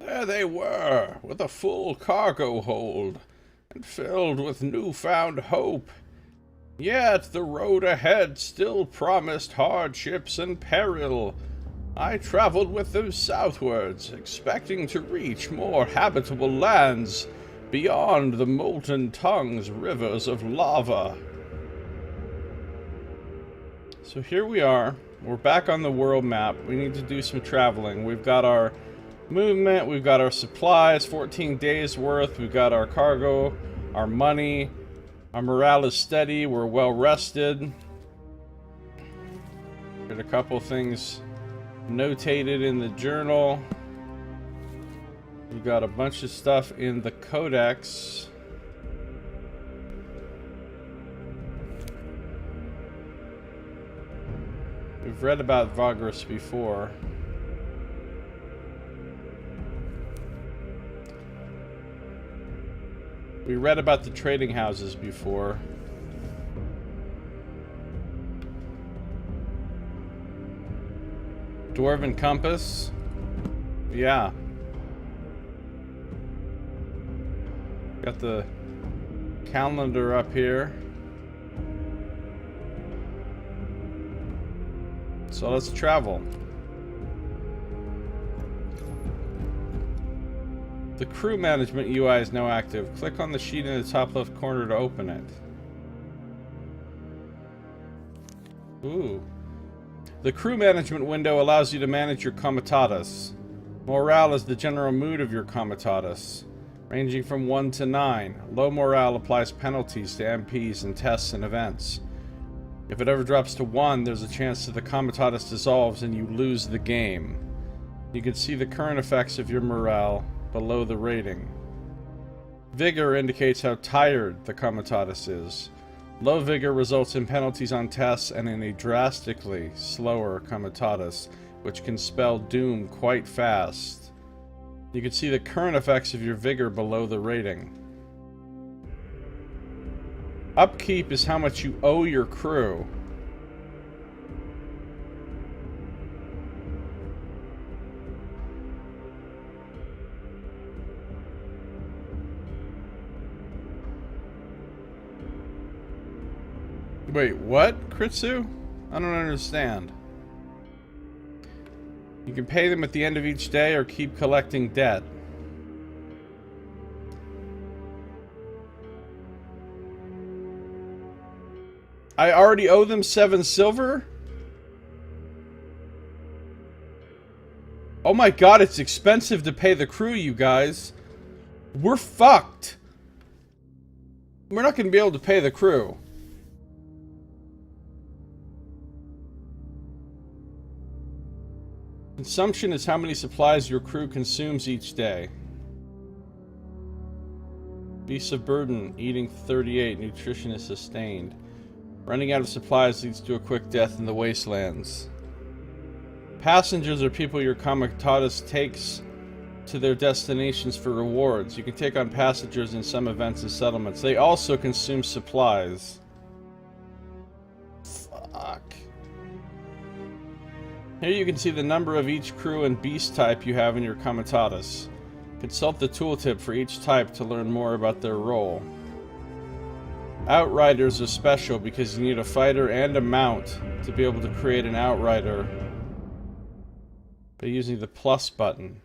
There they were, with a full cargo hold, and filled with newfound hope. Yet the road ahead still promised hardships and peril. I traveled with them southwards, expecting to reach more habitable lands beyond the molten tongues rivers of lava. So here we are. We're back on the world map. We need to do some traveling. We've got our movement, we've got our supplies, 14 days worth, we've got our cargo, our money, our morale is steady, we're well rested. Got a couple things notated in the journal. We've got a bunch of stuff in the codex. We've read about Vagrus before. We read about the trading houses before. Dwarven compass? Yeah. Got the calendar up here. So let's travel. The crew management UI is now active. Click on the sheet in the top left corner to open it. Ooh. The crew management window allows you to manage your comitatus. Morale is the general mood of your comitatus, ranging from 1 to 9. Low morale applies penalties to MPs and tests and events. If it ever drops to 1, there's a chance that the comitatus dissolves and you lose the game. You can see the current effects of your morale below the rating. Vigor indicates how tired the comitatus is. Low vigor results in penalties on tests and in a drastically slower comitatus, which can spell doom quite fast. You can see the current effects of your vigor below the rating. Upkeep is how much you owe your crew. Wait, what, Kritsu? I don't understand. You can pay them at the end of each day or keep collecting debt. I already owe them 7 silver? Oh my god, it's expensive to pay the crew, you guys. We're fucked. We're not going to be able to pay the crew. Consumption is how many supplies your crew consumes each day. Beasts of burden, eating 38, nutrition is sustained. Running out of supplies leads to a quick death in the wastelands. Passengers are people your comitatus takes to their destinations for rewards. You can take on passengers in some events and settlements. They also consume supplies. Fuck. Here you can see the number of each crew and beast type you have in your comitatus. Consult the tooltip for each type to learn more about their role. Outriders are special because you need a fighter and a mount to be able to create an outrider by using the plus button.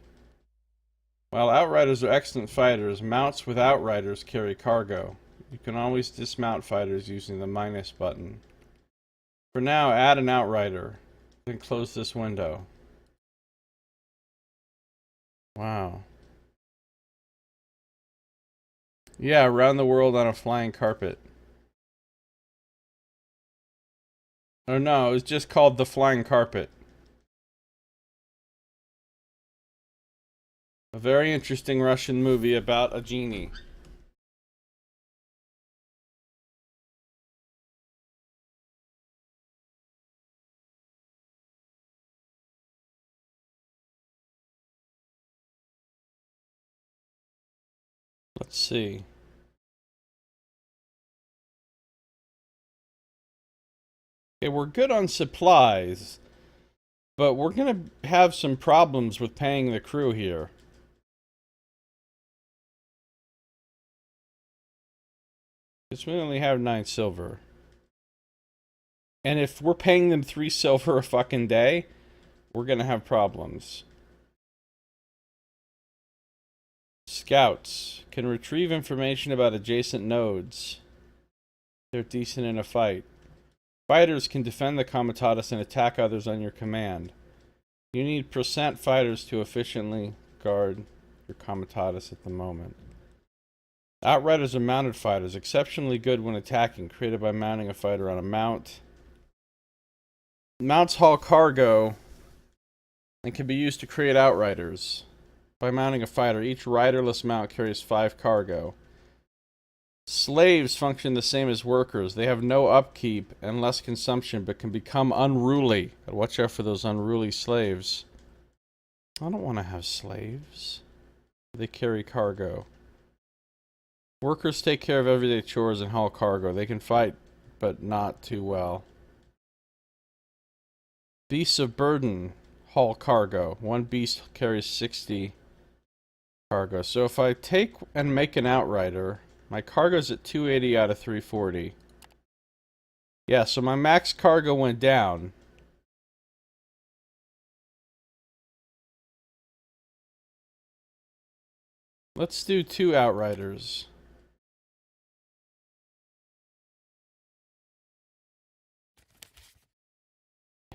While outriders are excellent fighters, mounts with outriders carry cargo. You can always dismount fighters using the minus button. For now, add an outrider. Then close this window. Wow. Yeah, around the world on a flying carpet. Oh no, it was just called The Flying Carpet. A very interesting Russian movie about a genie. Let's see. Okay, we're good on supplies, but we're gonna have some problems with paying the crew here. Because we only have 9 silver. And if we're paying them 3 silver a fucking day, we're gonna have problems. Scouts can retrieve information about adjacent nodes. They're decent in a fight. Fighters can defend the comitatus and attack others on your command. You need % fighters to efficiently guard your comitatus at the moment. Outriders are mounted fighters, exceptionally good when attacking, created by mounting a fighter on a mount. Mounts haul cargo and can be used to create outriders. By mounting a fighter, each riderless mount carries 5 cargo. Slaves function the same as workers. They have no upkeep and less consumption, but can become unruly. Gotta watch out for those unruly slaves. I don't want to have slaves. They carry cargo. Workers take care of everyday chores and haul cargo. They can fight, but not too well. Beasts of burden haul cargo. One beast carries 60 cargo. So if I take and make an outrider, my cargo's at 280 out of 340. Yeah, so my max cargo went down. Let's do 2 outriders.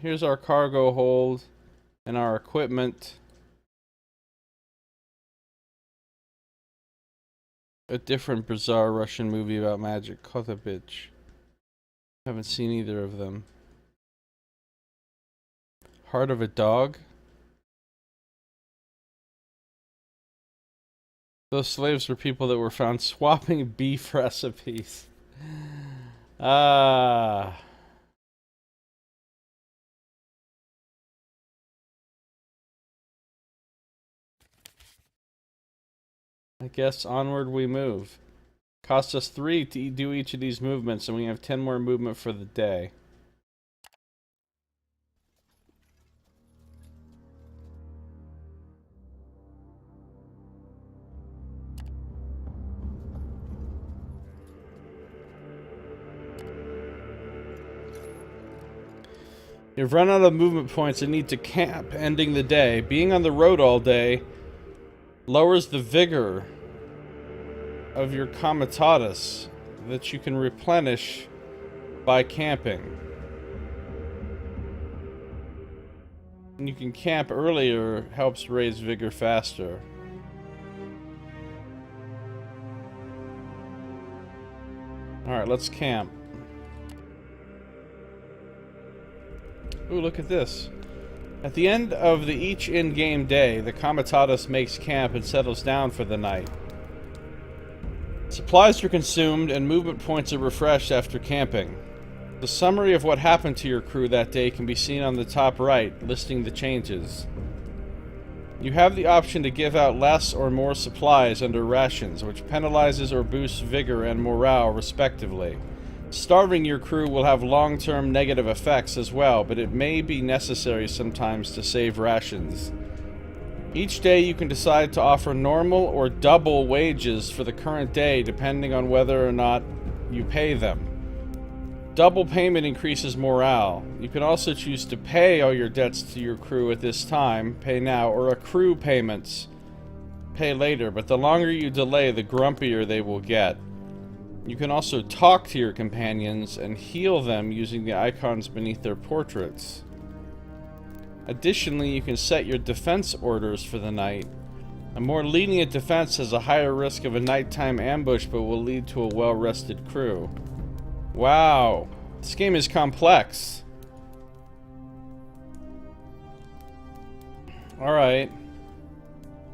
Here's our cargo hold and our equipment. A different bizarre Russian movie about magic. Caught a bitch. Haven't seen either of them. Heart of a dog? Those slaves were people that were found swapping beef recipes. Ah. I guess onward we move. Costs us 3 to do each of these movements, and we have 10 more movement for the day. You've run out of movement points and need to camp, ending the day. Being on the road all day lowers the vigor of your comitatus that you can replenish by camping. And you can camp earlier, helps raise vigor faster. Alright, let's camp. Ooh, look at this. At the end of each in-game day, the comitatus makes camp and settles down for the night. Supplies are consumed and movement points are refreshed after camping. The summary of what happened to your crew that day can be seen on the top right, listing the changes. You have the option to give out less or more supplies under rations, which penalizes or boosts vigor and morale respectively. Starving your crew will have long-term negative effects as well, but it may be necessary sometimes to save rations. Each day you can decide to offer normal or double wages for the current day depending on whether or not you pay them. Double payment increases morale. You can also choose to pay all your debts to your crew at this time, pay now, or accrue payments, pay later, but the longer you delay, the grumpier they will get. You can also talk to your companions and heal them using the icons beneath their portraits. Additionally, you can set your defense orders for the night. A more lenient defense has a higher risk of a nighttime ambush but will lead to a well-rested crew. Wow, this game is complex. Alright.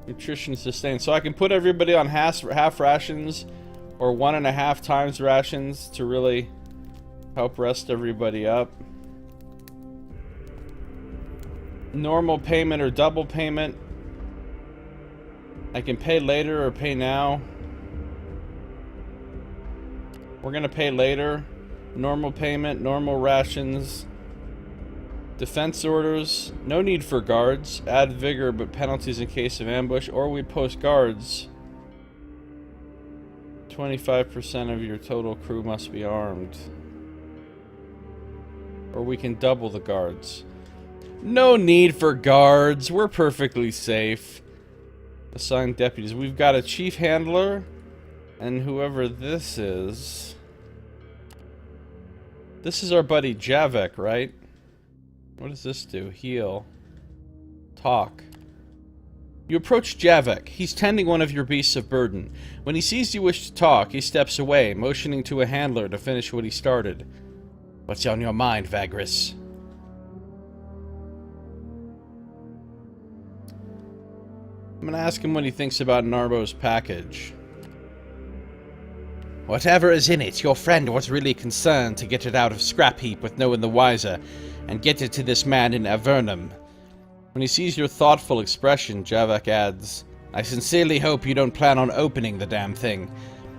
Nutrition sustained. So I can put everybody on half rations or 1.5 times rations to really help rest everybody up. Normal payment or double payment. I can pay later or pay now. We're gonna pay later. Normal payment, normal rations. Defense orders. No need for guards. Add vigor but penalties in case of ambush. Or we post guards. 25% of your total crew must be armed. Or we can double the guards. No need for guards. We're perfectly safe. Assigned deputies. We've got a chief handler. And whoever this is... This is our buddy Javek, right? What does this do? Heal. Talk. You approach Javek. He's tending one of your beasts of burden. When he sees you wish to talk, he steps away, motioning to a handler to finish what he started. What's on your mind, Vagrus? I'm gonna ask him what he thinks about Narbo's package. Whatever is in it, your friend was really concerned to get it out of Scrap Heap with no one the wiser, and get it to this man in Avernum. When he sees your thoughtful expression, Javek adds, I sincerely hope you don't plan on opening the damn thing.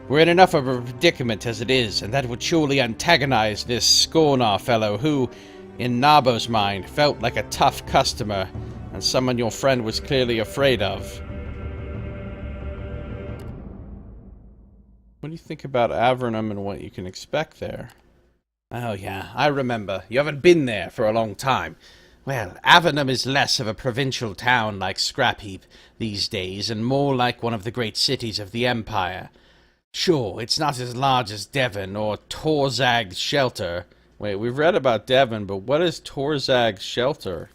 We're in enough of a predicament as it is, and that would surely antagonize this Scornar fellow who, in Narbo's mind, felt like a tough customer, and someone your friend was clearly afraid of. What do you think about Avernum and what you can expect there? Oh yeah, I remember. You haven't been there for a long time. Well, Avernum is less of a provincial town like Scrap Heap these days, and more like one of the great cities of the Empire. Sure, it's not as large as Devon or Torzag's Shelter. Wait, we've read about Devon, but what is Torzag's Shelter?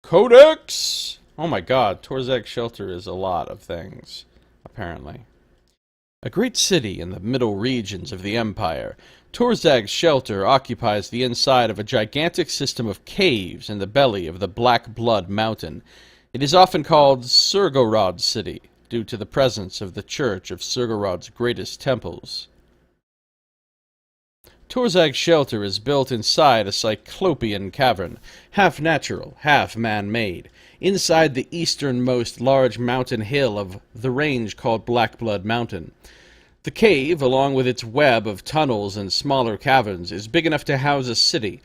Codex! Oh my god, Torzag's Shelter is a lot of things, apparently. A great city in the middle regions of the Empire, Torzag's Shelter occupies the inside of a gigantic system of caves in the belly of the Black Blood Mountain. It is often called Surgorod City, due to the presence of the Church of Surgorod's greatest temples. Torzag's Shelter is built inside a cyclopean cavern, half natural, half man-made, inside the easternmost large mountain hill of the range called Black Blood Mountain. The cave, along with its web of tunnels and smaller caverns, is big enough to house a city.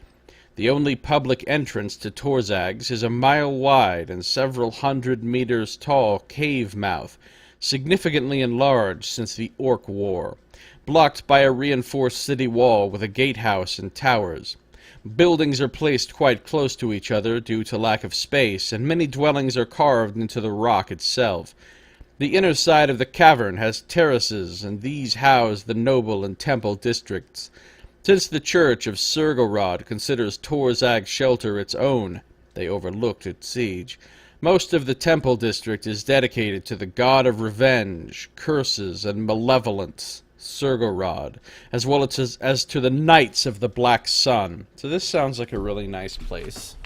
The only public entrance to Torzag's is a mile wide and several hundred meters tall cave mouth, significantly enlarged since the Orc War, blocked by a reinforced city wall with a gatehouse and towers. Buildings are placed quite close to each other due to lack of space, and many dwellings are carved into the rock itself. The inner side of the cavern has terraces, and these house the noble and temple districts. Since the Church of Surgorod considers Torzag's Shelter its own, they overlooked its siege. Most of the temple district is dedicated to the god of revenge, curses, and malevolence, Surgorod, as well as to the Knights of the Black Sun. So this sounds like a really nice place.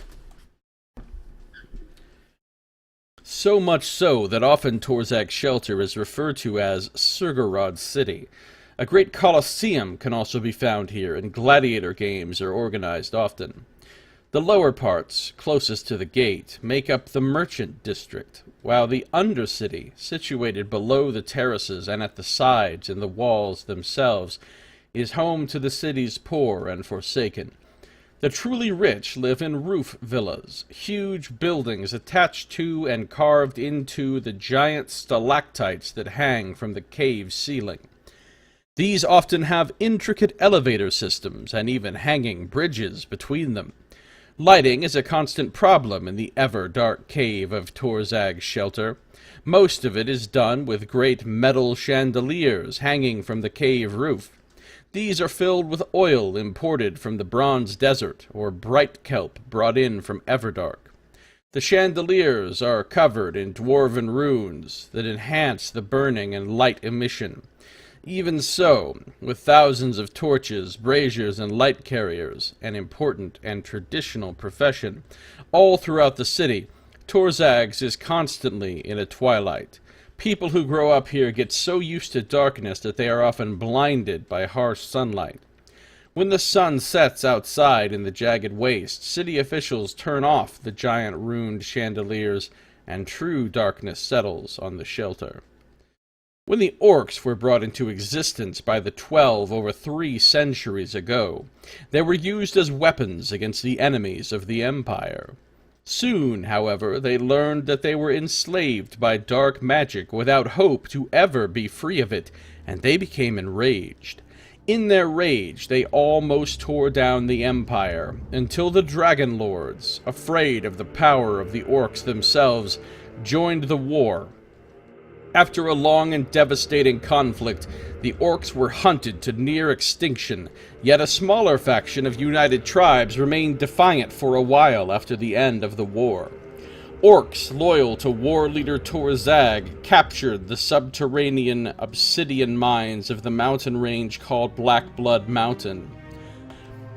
So much so that often Torzag's Shelter is referred to as Surgorod City. A great coliseum can also be found here, and gladiator games are organized often. The lower parts, closest to the gate, make up the merchant district, while the Undercity, situated below the terraces and at the sides and the walls themselves, is home to the city's poor and forsaken. The truly rich live in roof villas, huge buildings attached to and carved into the giant stalactites that hang from the cave ceiling. These often have intricate elevator systems and even hanging bridges between them. Lighting is a constant problem in the ever-dark cave of Torzag's Shelter. Most of it is done with great metal chandeliers hanging from the cave roof. These are filled with oil imported from the Bronze Desert, or bright kelp brought in from Everdark. The chandeliers are covered in dwarven runes that enhance the burning and light emission. Even so, with thousands of torches, braziers, and light carriers, an important and traditional profession, all throughout the city, Torzag's is constantly in a twilight. People who grow up here get so used to darkness that they are often blinded by harsh sunlight. When the sun sets outside in the jagged waste, city officials turn off the giant ruined chandeliers, and true darkness settles on the shelter. When the orcs were brought into existence by the 12 over 3 centuries ago, they were used as weapons against the enemies of the Empire. Soon, however, they learned that they were enslaved by dark magic without hope to ever be free of it, and they became enraged. In their rage, they almost tore down the Empire, until the Dragon Lords, afraid of the power of the orcs themselves, joined the war. After a long and devastating conflict, the orcs were hunted to near extinction, yet a smaller faction of united tribes remained defiant for a while after the end of the war. Orcs loyal to war leader Torzag captured the subterranean obsidian mines of the mountain range called Blackblood Mountain.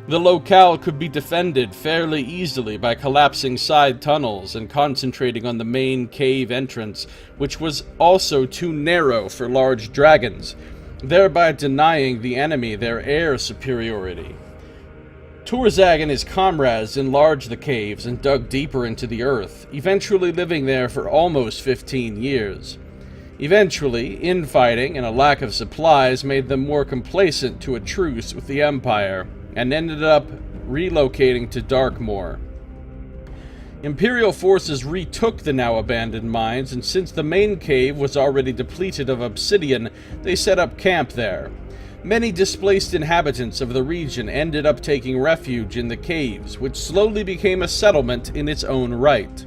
The locale could be defended fairly easily by collapsing side tunnels and concentrating on the main cave entrance, which was also too narrow for large dragons, thereby denying the enemy their air superiority. Torzag and his comrades enlarged the caves and dug deeper into the earth, eventually living there for almost 15 years. Eventually, infighting and a lack of supplies made them more complacent to a truce with the Empire, and ended up relocating to Darkmoor. Imperial forces retook the now abandoned mines, and since the main cave was already depleted of obsidian, they set up camp there. Many displaced inhabitants of the region ended up taking refuge in the caves, which slowly became a settlement in its own right.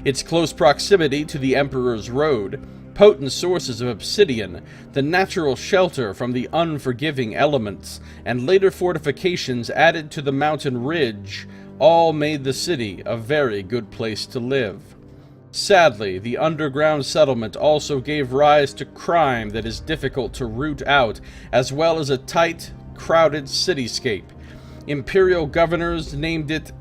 Its close proximity to the Emperor's Road, potent sources of obsidian, the natural shelter from the unforgiving elements, and later fortifications added to the mountain ridge, all made the city a very good place to live. Sadly, the underground settlement also gave rise to crime that is difficult to root out, as well as a tight, crowded cityscape. Imperial governors named it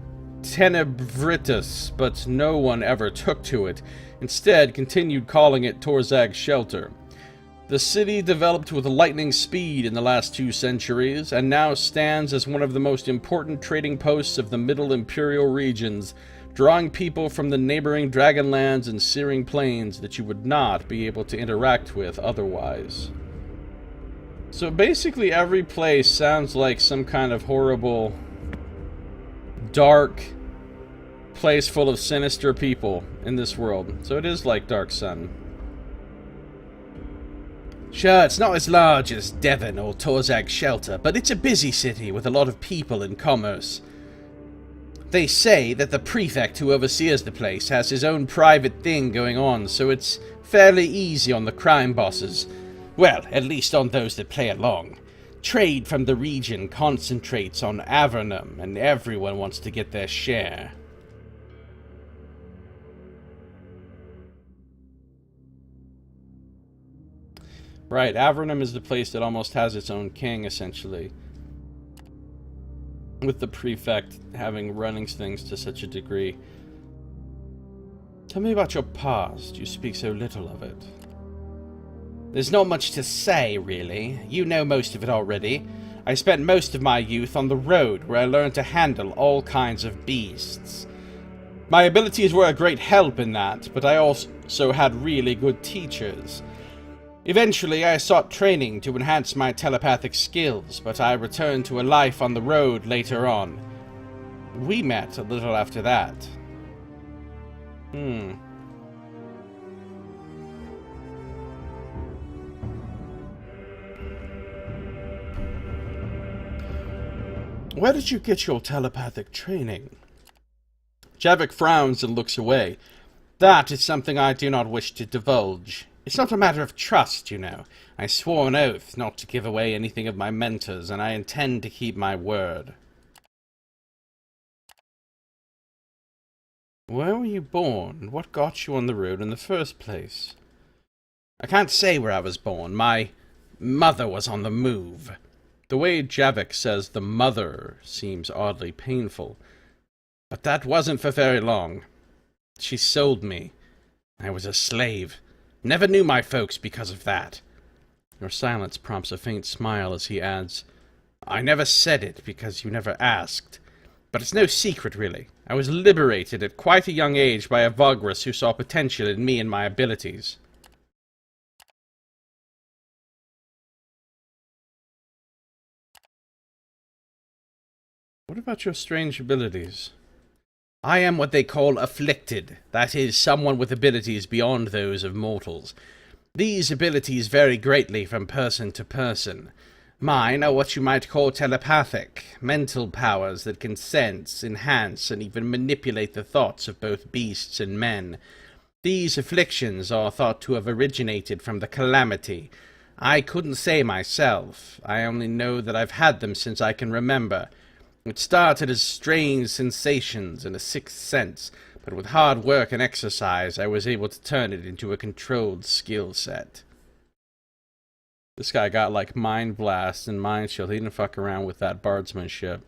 Tenebritus, but no one ever took to it. Instead, continued calling it Torzag's Shelter. The city developed with lightning speed in the last 2 centuries, and now stands as one of the most important trading posts of the Middle Imperial regions, drawing people from the neighboring Dragonlands and Searing Plains that you would not be able to interact with otherwise. So basically every place sounds like some kind of horrible, dark place full of sinister people in this world. So it is like Dark Sun. Sure, it's not as large as Devon or Torzag's Shelter, but it's a busy city with a lot of people and commerce. They say that the prefect who oversees the place has his own private thing going on, so it's fairly easy on the crime bosses. Well, at least on those that play along. Trade from the region concentrates on Avernum, and everyone wants to get their share. Right, Avernum is the place that almost has its own king, essentially. With the prefect having running things to such a degree. Tell me about your past. You speak so little of it. There's not much to say, really. You know most of it already. I spent most of my youth on the road, where I learned to handle all kinds of beasts. My abilities were a great help in that, but I also had really good teachers. Eventually, I sought training to enhance my telepathic skills, but I returned to a life on the road later on. We met a little after that. Where did you get your telepathic training? Javik frowns and looks away. That is something I do not wish to divulge. It's not a matter of trust, you know. I swore an oath not to give away anything of my mentors, and I intend to keep my word. Where were you born, and what got you on the road in the first place? I can't say where I was born. My mother was on the move. The way Javik says the mother seems oddly painful. But that wasn't for very long. She sold me. I was a slave. Never knew my folks because of that. Your silence prompts a faint smile as he adds, I never said it because you never asked. But it's no secret, really. I was liberated at quite a young age by a Vagrus who saw potential in me and my abilities. What about your strange abilities? I am what they call afflicted. That is, someone with abilities beyond those of mortals. These abilities vary greatly from person to person. Mine are what you might call telepathic, mental powers that can sense, enhance, and even manipulate the thoughts of both beasts and men. These afflictions are thought to have originated from the Calamity. I couldn't say myself. I only know that I've had them since I can remember. It started as strange sensations and a sixth sense, but with hard work and exercise, I was able to turn it into a controlled skill set. This guy got like Mind Blast and Mind Shield. He didn't fuck around with that bardsmanship.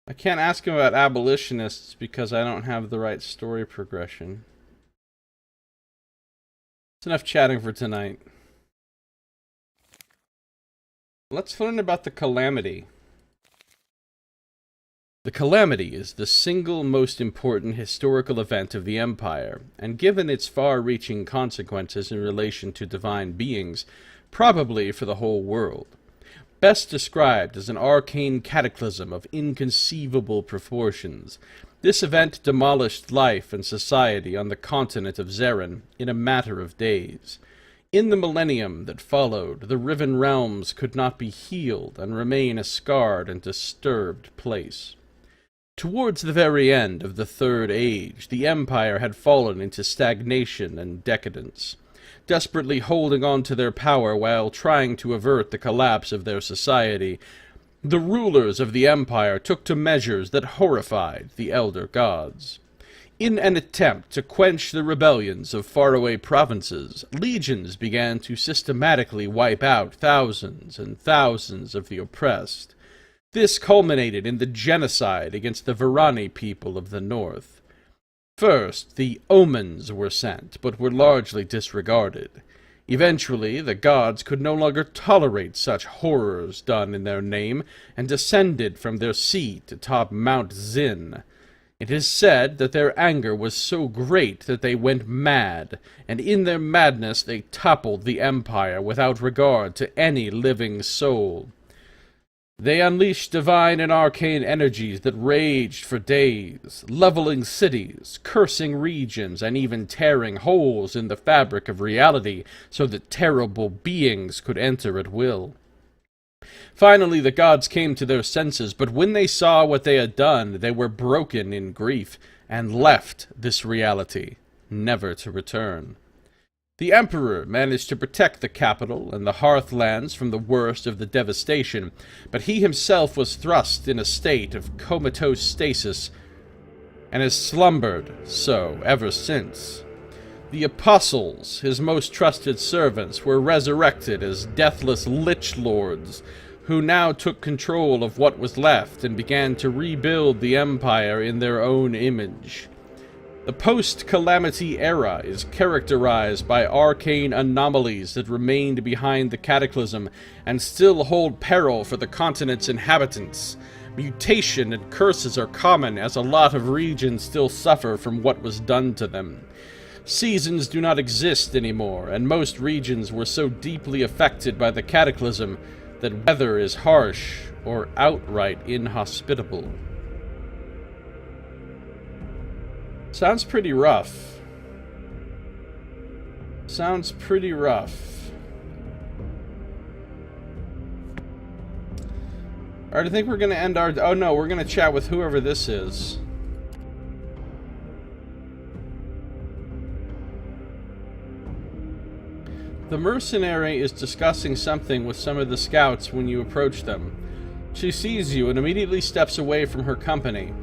I can't ask him about abolitionists because I don't have the right story progression. It's enough chatting for tonight. Let's learn about the Calamity. The Calamity is the single most important historical event of the Empire, and given its far-reaching consequences in relation to divine beings, probably for the whole world. Best described as an arcane cataclysm of inconceivable proportions, this event demolished life and society on the continent of Zeren in a matter of days. In the millennium that followed, the Riven Realms could not be healed and remain a scarred and disturbed place. Towards the very end of the Third Age, the Empire had fallen into stagnation and decadence, desperately holding on to their power while trying to avert the collapse of their society. The rulers of the Empire took to measures that horrified the Elder Gods. In an attempt to quench the rebellions of faraway provinces, legions began to systematically wipe out thousands and thousands of the oppressed. This culminated in the genocide against the Varani people of the north. First, the omens were sent, but were largely disregarded. Eventually, the gods could no longer tolerate such horrors done in their name, and descended from their seat atop Mount Zin. It is said that their anger was so great that they went mad, and in their madness they toppled the empire without regard to any living soul. They unleashed divine and arcane energies that raged for days, leveling cities, cursing regions, and even tearing holes in the fabric of reality so that terrible beings could enter at will. Finally, the gods came to their senses, but when they saw what they had done, they were broken in grief, and left this reality, never to return. The Emperor managed to protect the capital and the hearthlands from the worst of the devastation, but he himself was thrust in a state of comatose stasis, and has slumbered so ever since. The Apostles, his most trusted servants, were resurrected as deathless lich lords, who now took control of what was left and began to rebuild the Empire in their own image. The post-calamity era is characterized by arcane anomalies that remained behind the cataclysm and still hold peril for the continent's inhabitants. Mutation and curses are common, as a lot of regions still suffer from what was done to them. Seasons do not exist anymore, and most regions were so deeply affected by the cataclysm that weather is harsh or outright inhospitable. Sounds pretty rough. Sounds pretty rough. Alright, I think we're gonna end our... Oh no, we're gonna chat with whoever this is. The mercenary is discussing something with some of the scouts when you approach them. She sees you and immediately steps away from her company,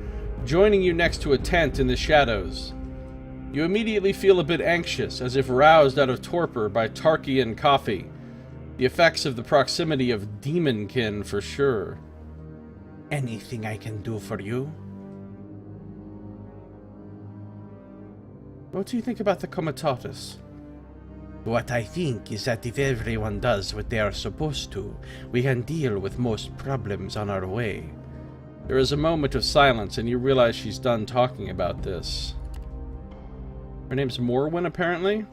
joining you next to a tent in the shadows. You immediately feel a bit anxious, as if roused out of torpor by Tarkian coffee. The effects of the proximity of demonkin for sure. Anything I can do for you? What do you think about the Comitatus? What I think is that if everyone does what they are supposed to, we can deal with most problems on our way. There is a moment of silence, and you realize she's done talking about this. Her name's Morwen, apparently?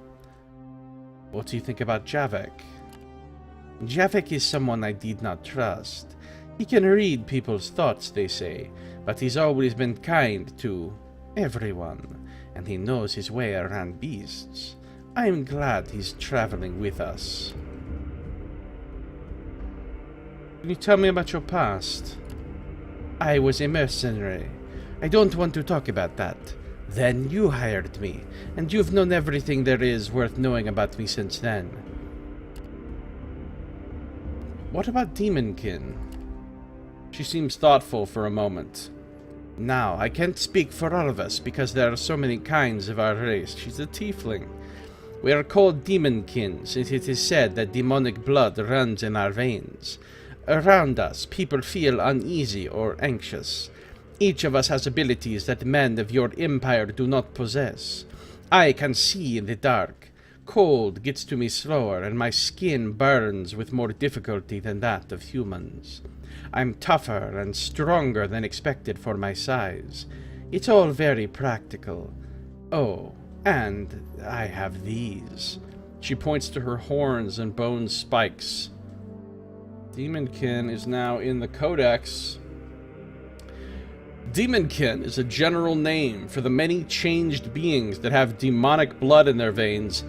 What do you think about Javek? Javek is someone I did not trust. He can read people's thoughts, they say, but he's always been kind to everyone, and he knows his way around beasts. I'm glad he's traveling with us. Can you tell me about your past? I was a mercenary. I don't want to talk about that. Then you hired me, and you've known everything there is worth knowing about me since then. What about Demonkin? She seems thoughtful for a moment. Now, I can't speak for all of us, because there are so many kinds of our race. She's a tiefling. We are called Demonkin, since it is said that demonic blood runs in our veins. Around us, people feel uneasy or anxious. Each of us has abilities that men of your empire do not possess. I can see in the dark. Cold gets to me slower, and my skin burns with more difficulty than that of humans. I'm tougher and stronger than expected for my size. It's all very practical. Oh, and I have these. She points to her horns and bone spikes. Demonkin is now in the Codex. Demonkin is a general name for the many changed beings that have demonic blood in their veins,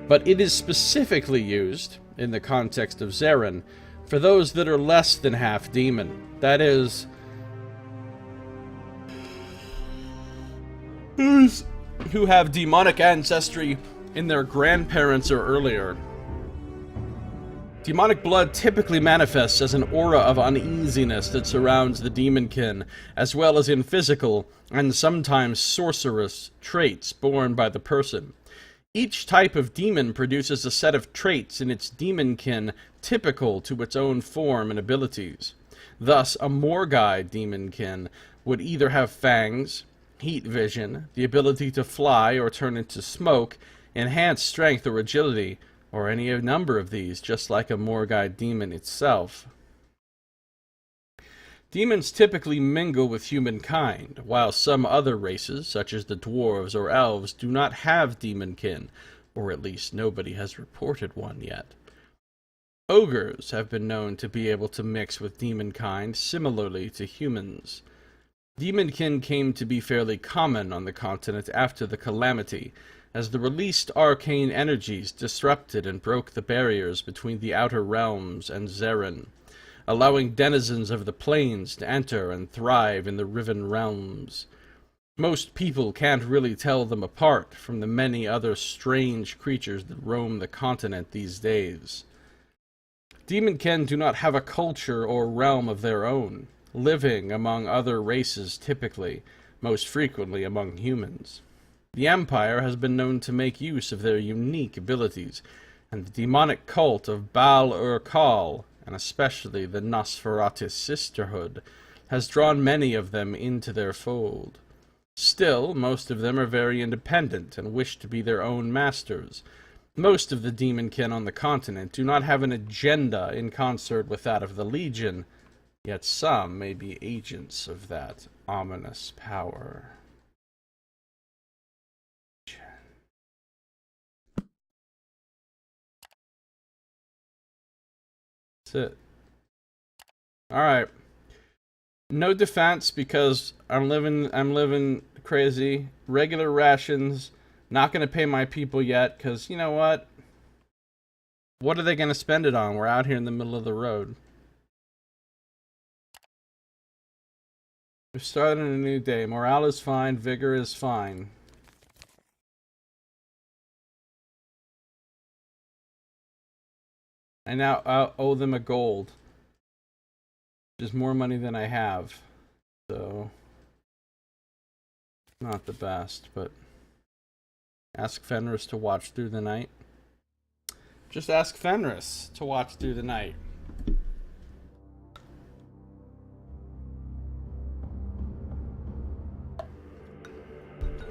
but it is specifically used, in the context of Zeren, for those that are less than half demon. That is, who have demonic ancestry in their grandparents or earlier. Demonic blood typically manifests as an aura of uneasiness that surrounds the demonkin, as well as in physical, and sometimes sorcerous, traits borne by the person. Each type of demon produces a set of traits in its demonkin typical to its own form and abilities. Thus, a Morgai demonkin would either have fangs, heat vision, the ability to fly or turn into smoke, enhanced strength or agility, or any number of these, just like a Morgai demon itself. Demons typically mingle with humankind, while some other races, such as the dwarves or elves, do not have demonkin, or at least nobody has reported one yet. Ogres have been known to be able to mix with demonkind similarly to humans. Demonkin came to be fairly common on the continent after the Calamity, as the released arcane energies disrupted and broke the barriers between the Outer Realms and Zeren, allowing denizens of the plains to enter and thrive in the Riven Realms. Most people can't really tell them apart from the many other strange creatures that roam the continent these days. Demonkin do not have a culture or realm of their own, living among other races typically, most frequently among humans. The Empire has been known to make use of their unique abilities, and the demonic cult of Baal-Ur-Kal, and especially the Nosferatus Sisterhood, has drawn many of them into their fold. Still, most of them are very independent and wish to be their own masters. Most of the demonkin on the continent do not have an agenda in concert with that of the Legion, yet some may be agents of that ominous power. That's it. Alright. No defense because I'm living crazy. Regular rations. Not gonna pay my people yet, because you know what? What are they gonna spend it on? We're out here in the middle of the road. We're starting a new day. Morale is fine, vigor is fine. I now owe them a gold, which is more money than I have, so not the best, but ask Fenris to watch through the night. Just ask Fenris to watch through the night.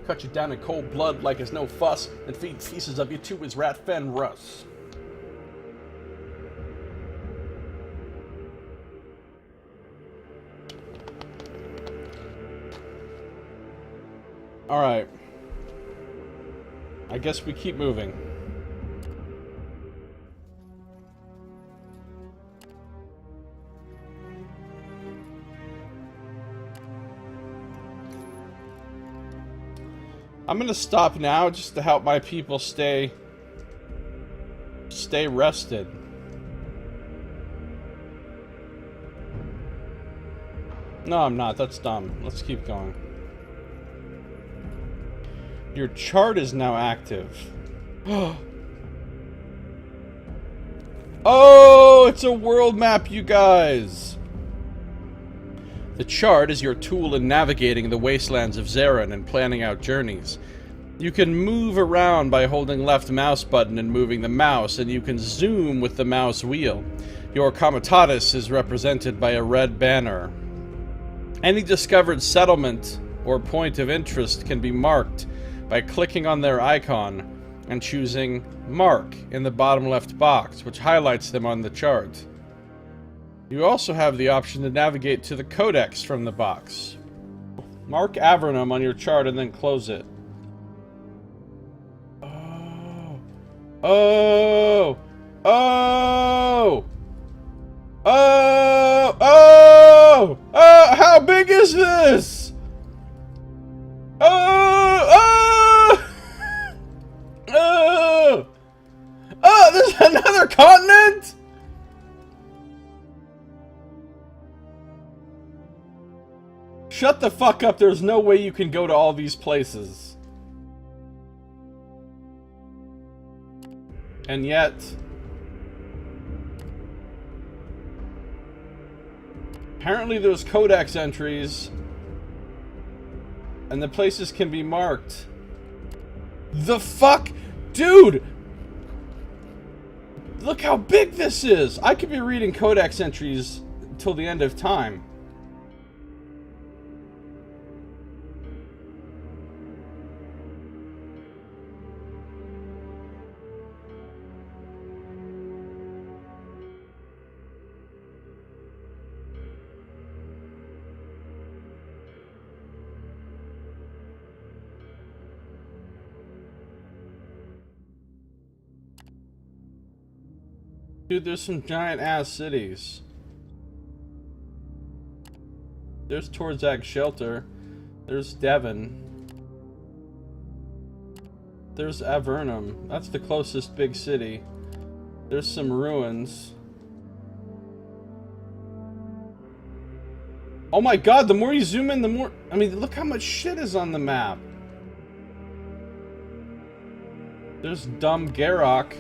Cut you down in cold blood like it's no fuss, and feed pieces of you to his rat Fenris. Alright. I guess we keep moving. I'm gonna stop now just to help my people stay rested. No, I'm not. That's dumb. Let's keep going. Your chart is now active. Oh, it's a world map, you guys! The chart is your tool in navigating the wastelands of Zarin and planning out journeys. You can move around by holding left mouse button and moving the mouse, and you can zoom with the mouse wheel. Your comitatus is represented by a red banner. Any discovered settlement or point of interest can be marked by clicking on their icon and choosing Mark in the bottom left box, which highlights them on the chart. You also have the option to navigate to the codex from the box. Mark Avernum on your chart and then close it. Oh! Oh! Oh! Oh! Oh! How big is this? Oh! Oh! Oh! Oh! There's another continent? Shut the fuck up. There's no way you can go to all these places. And yet... apparently there's codex entries. And the places can be marked. The fuck? Dude! Look how big this is! I could be reading codex entries until the end of time. Dude, there's some giant-ass cities. There's Torzag Shelter. There's Devon. There's Avernum. That's the closest big city. There's some ruins. Oh my god, the more you zoom in, the more... I mean, look how much shit is on the map. There's Dumb Garrock.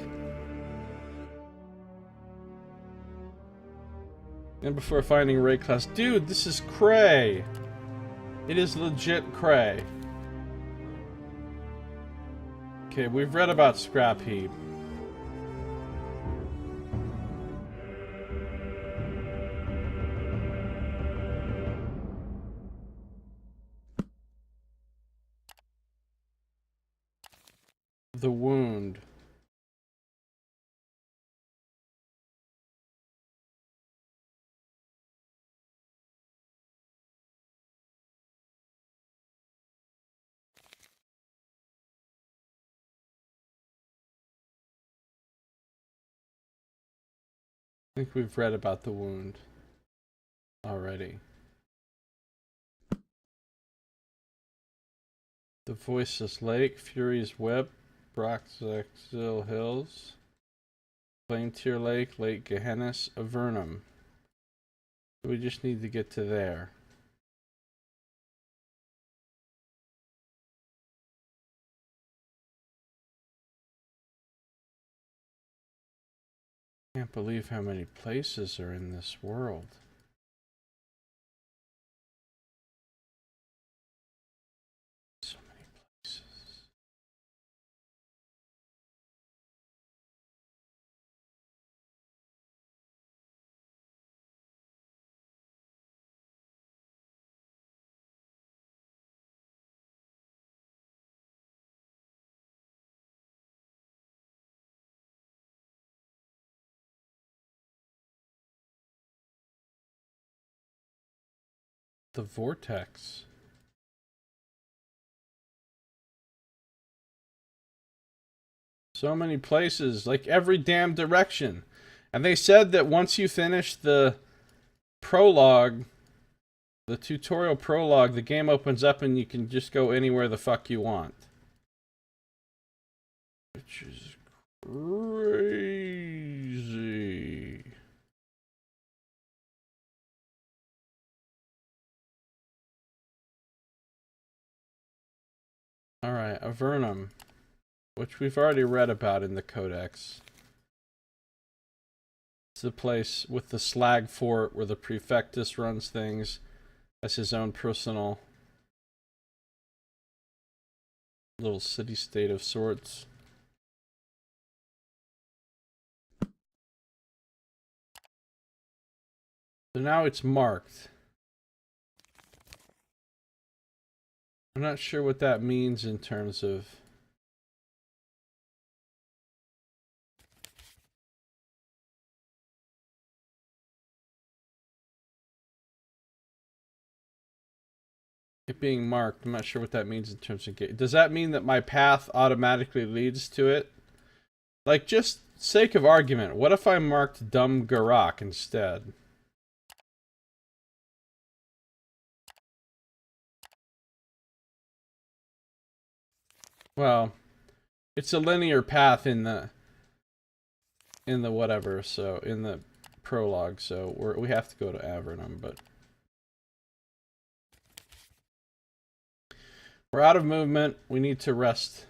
And before finding Ray class, dude, this is cray. It is legit cray. Okay, we've read about Scrap Heap. The wound. I think we've read about the wound already. The Voiceless Lake, Fury's Whip, Broxaxil Hills, Flame Tear Lake, Lake Gehennas, Avernum. We just need to get to there. Can't believe how many places are in this world. So many places. The vortex. So many places, like every damn direction. And they said that once you finish the prologue, the tutorial prologue, the game opens up and you can just go anywhere the fuck you want. which is crazy. Alright, Avernum, which we've already read about in the Codex. It's the place with the slag fort where the Prefectus runs things as his own personal little city-state of sorts. So now it's marked. I'm not sure what that means in terms of it being marked. I'm not sure what that means in terms of does that mean that my path automatically leads to it? Like, just sake of argument, what if I marked Dumb Garak instead? Well, it's a linear path in the whatever, so in the prologue, so we have to go to Avernum, but we're out of movement. We need to rest.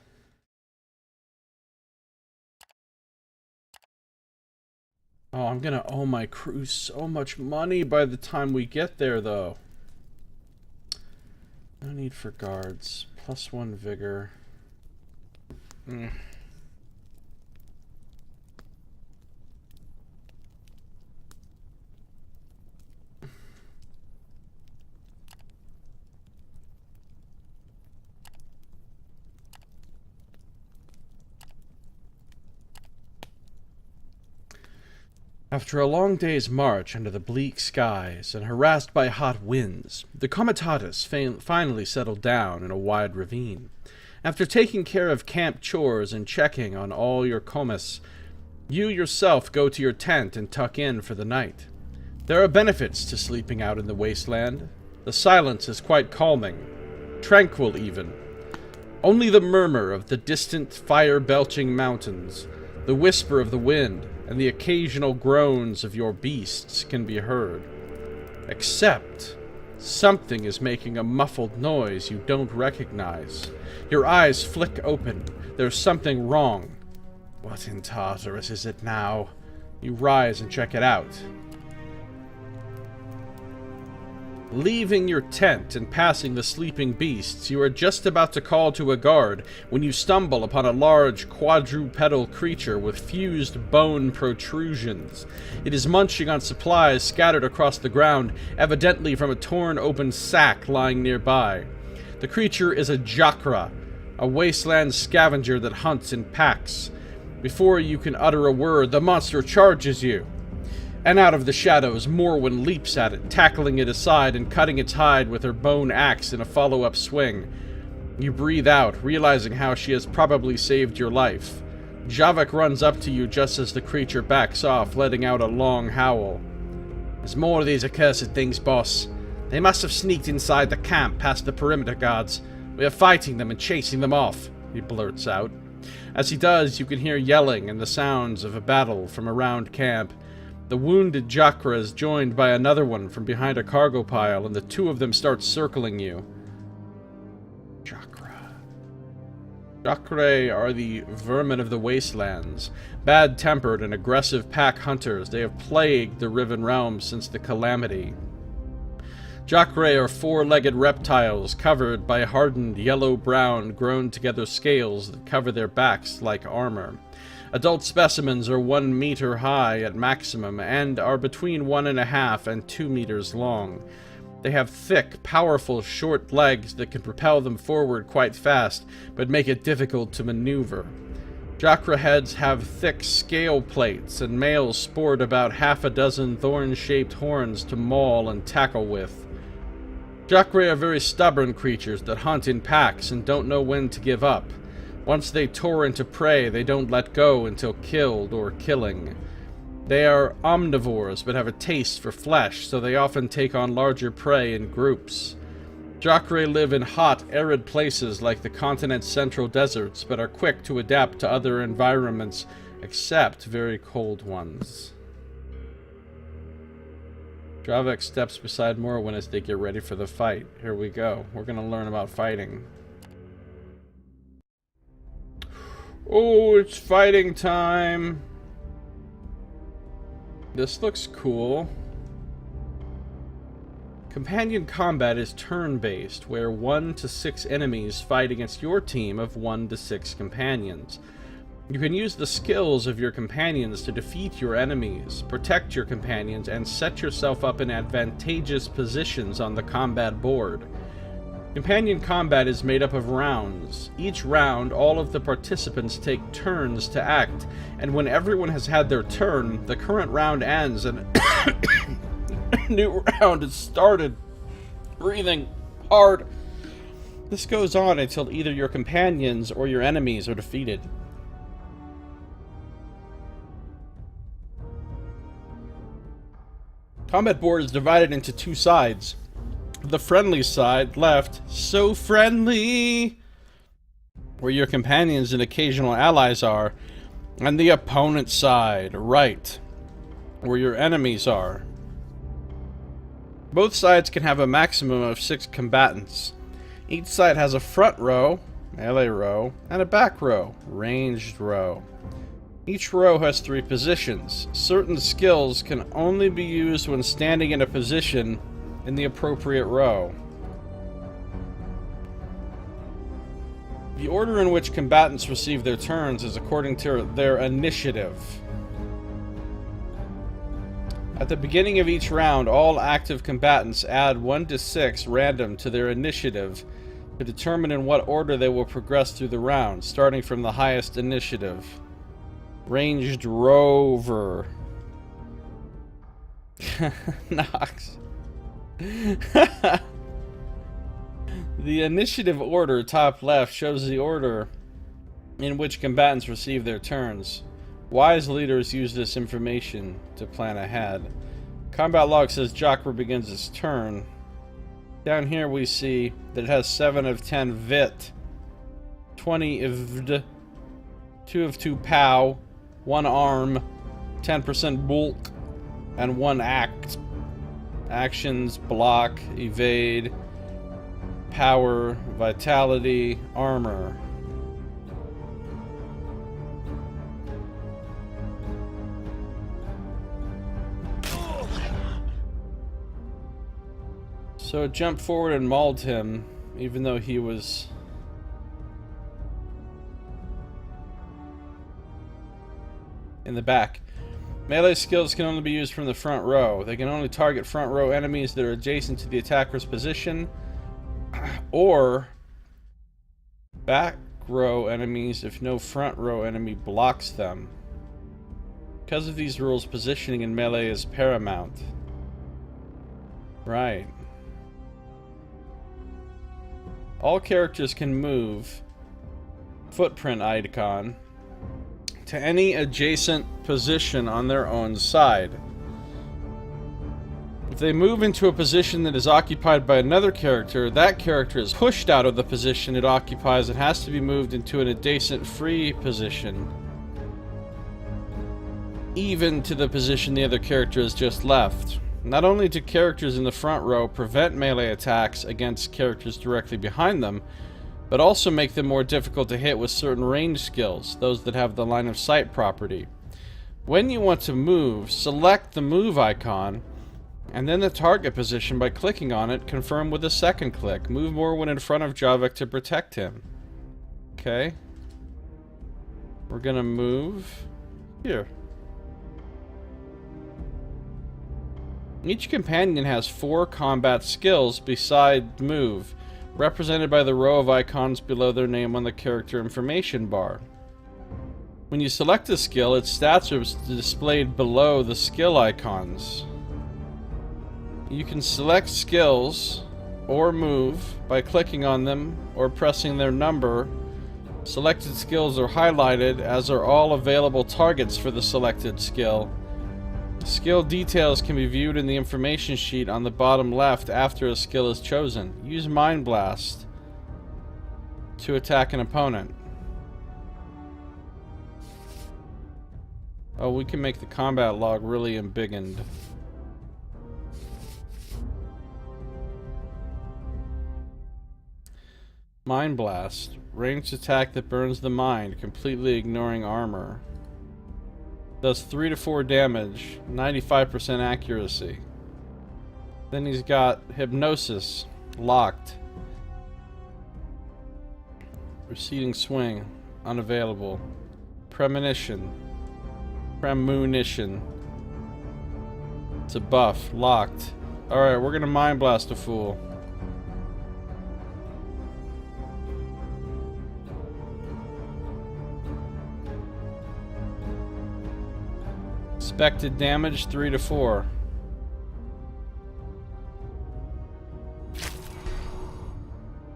Oh, I'm gonna owe my crew so much money by the time we get there, though. No need for guards. +1 vigor. After a long day's march under the bleak skies and harassed by hot winds, the Comitatus finally settled down in a wide ravine. After taking care of camp chores and checking on all your comis, you yourself go to your tent and tuck in for the night. There are benefits to sleeping out in the wasteland. The silence is quite calming, tranquil even. Only the murmur of the distant fire-belching mountains, the whisper of the wind, and the occasional groans of your beasts can be heard. Except, something is making a muffled noise you don't recognize. Your eyes flick open. There's something wrong. What in Tartarus is it now? You rise and check it out. Leaving your tent and passing the sleeping beasts, you are just about to call to a guard when you stumble upon a large quadrupedal creature with fused bone protrusions. It is munching on supplies scattered across the ground, evidently from a torn open sack lying nearby. The creature is a Jakra, a wasteland scavenger that hunts in packs. Before you can utter a word, the monster charges you. And out of the shadows, Morwen leaps at it, tackling it aside and cutting its hide with her bone axe in a follow-up swing. You breathe out, realizing how she has probably saved your life. Javik runs up to you just as the creature backs off, letting out a long howl. There's more of these accursed things, boss. They must have sneaked inside the camp past the perimeter guards. We are fighting them and chasing them off, he blurts out. As he does, you can hear yelling and the sounds of a battle from around camp. The wounded Jakra is joined by another one from behind a cargo pile, and the two of them start circling you. Jakra are the vermin of the wastelands. Bad-tempered and aggressive pack hunters, they have plagued the Riven Realms since the Calamity. Jakra are four-legged reptiles covered by hardened yellow-brown, grown-together scales that cover their backs like armor. Adult specimens are 1 meter high at maximum and are between 1.5 and 2 meters long. They have thick, powerful, short legs that can propel them forward quite fast, but make it difficult to maneuver. Jakra heads have thick scale plates, and males sport about half a dozen thorn-shaped horns to maul and tackle with. Jakra are very stubborn creatures that hunt in packs and don't know when to give up. Once they tore into prey, they don't let go until killed or killing. They are omnivores, but have a taste for flesh, so they often take on larger prey in groups. Jacre live in hot, arid places like the continent's central deserts, but are quick to adapt to other environments, except very cold ones. Dravek steps beside Morwen as they get ready for the fight. Here we go. We're going to learn about fighting. Oh, it's fighting time! This looks cool. Companion combat is turn-based, where 1 to 6 enemies fight against your team of 1 to 6 companions. You can use the skills of your companions to defeat your enemies, protect your companions, and set yourself up in advantageous positions on the combat board. Companion combat is made up of rounds. Each round, all of the participants take turns to act, and when everyone has had their turn, the current round ends and a new round is started. Breathing hard. This goes on until either your companions or your enemies are defeated. Combat board is divided into 2 sides. The friendly side, left, so friendly, where your companions and occasional allies are, and the opponent side, right, where your enemies are. Both sides can have a maximum of 6 combatants. Each side has a front row, melee row, and a back row, ranged row. Each row has 3 positions. Certain skills can only be used when standing in a position in the appropriate row. The order in which combatants receive their turns is according to their initiative. At the beginning of each round, all active combatants add 1 to 6 random to their initiative to determine in what order they will progress through the round, starting from the highest initiative. Ranged rover. Nox. The initiative order, top left, shows the order in which combatants receive their turns. Wise leaders use this information to plan ahead. Combat log says Jacre begins its turn. Down here we see that it has 7 of 10 vit, 20 ivd, 2 of 2 pow, 1 arm, 10% bulk, and 1 act. Actions: block, evade, power, vitality, armor. So it jumped forward and mauled him, even though he was in the back. Melee skills can only be used from the front row. They can only target front row enemies that are adjacent to the attacker's position, or back row enemies if no front row enemy blocks them. Because of these rules, positioning in melee is paramount. Right. All characters can move, footprint icon, to any adjacent position on their own side. If they move into a position that is occupied by another character, that character is pushed out of the position it occupies and has to be moved into an adjacent free position, even to the position the other character has just left. Not only do characters in the front row prevent melee attacks against characters directly behind them, but also make them more difficult to hit with certain range skills, those that have the line of sight property. When you want to move, select the move icon, and then the target position by clicking on it, confirm with a second click. Move Morwen in front of Javik to protect him. Okay. We're gonna move here. Each companion has 4 combat skills beside move, represented by the row of icons below their name on the character information bar. When you select a skill, its stats are displayed below the skill icons. You can select skills or move by clicking on them or pressing their number. Selected skills are highlighted, as are all available targets for the selected skill. Skill details can be viewed in the information sheet on the bottom left after a skill is chosen. Use Mind Blast to attack an opponent. Oh, we can make the combat log really embiggened. Mind Blast. Ranged attack that burns the mind, completely ignoring armor. Does 3 to 4 damage, 95% accuracy. Then he's got Hypnosis, locked. Receding Swing, unavailable. Premonition. It's a buff, locked. Alright, we're gonna Mind Blast a fool. Expected damage 3 to 4.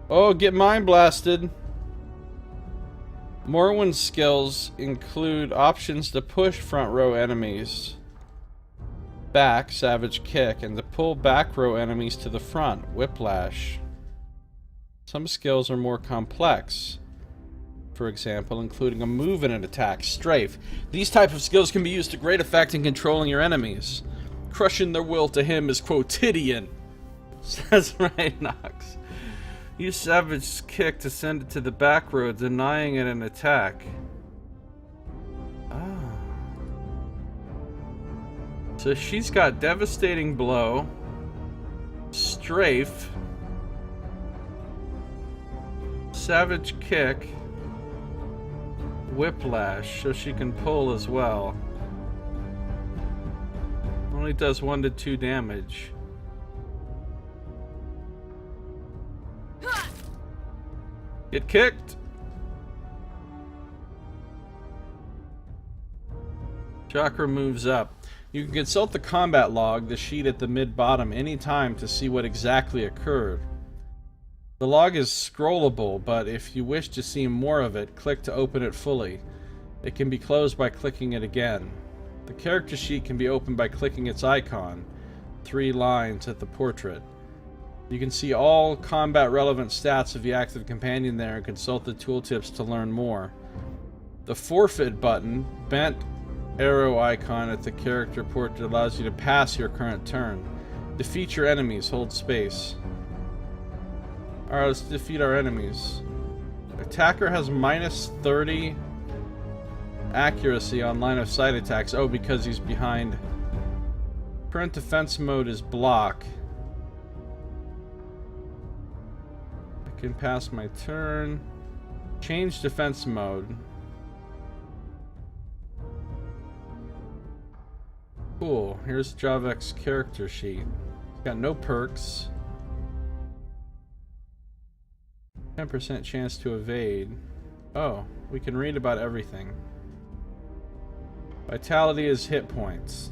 Oh, get Mind Blasted. Morwen's skills include options to push front row enemies back, Savage Kick, and to pull back row enemies to the front, Whiplash. Some skills are more complex. For example, including a move and an attack, Strafe. These type of skills can be used to great effect in controlling your enemies. Crushing their will to him is quotidian, says Ray Knox. Use Savage Kick to send it to the back row, denying it an attack. Ah. So she's got Devastating Blow, Strafe, Savage Kick, Whiplash, so she can pull as well. Only does 1 to 2 damage. Get kicked! Chakra moves up. You can consult the combat log, the sheet at the mid-bottom, anytime to see what exactly occurred. The log is scrollable, but if you wish to see more of it, click to open it fully. It can be closed by clicking it again. The character sheet can be opened by clicking its icon, 3 lines at the portrait. You can see all combat relevant stats of the active companion there and consult the tooltips to learn more. The forfeit button, bent arrow icon at the character portrait, allows you to pass your current turn. Defeat your enemies, hold space. Alright, let's defeat our enemies. Attacker has minus 30 accuracy on line of sight attacks. Oh, because he's behind. Current defense mode is block. I can pass my turn. Change defense mode. Cool. Here's Javek's character sheet. Got no perks. 10% chance to evade. Oh, we can read about everything. Vitality is hit points.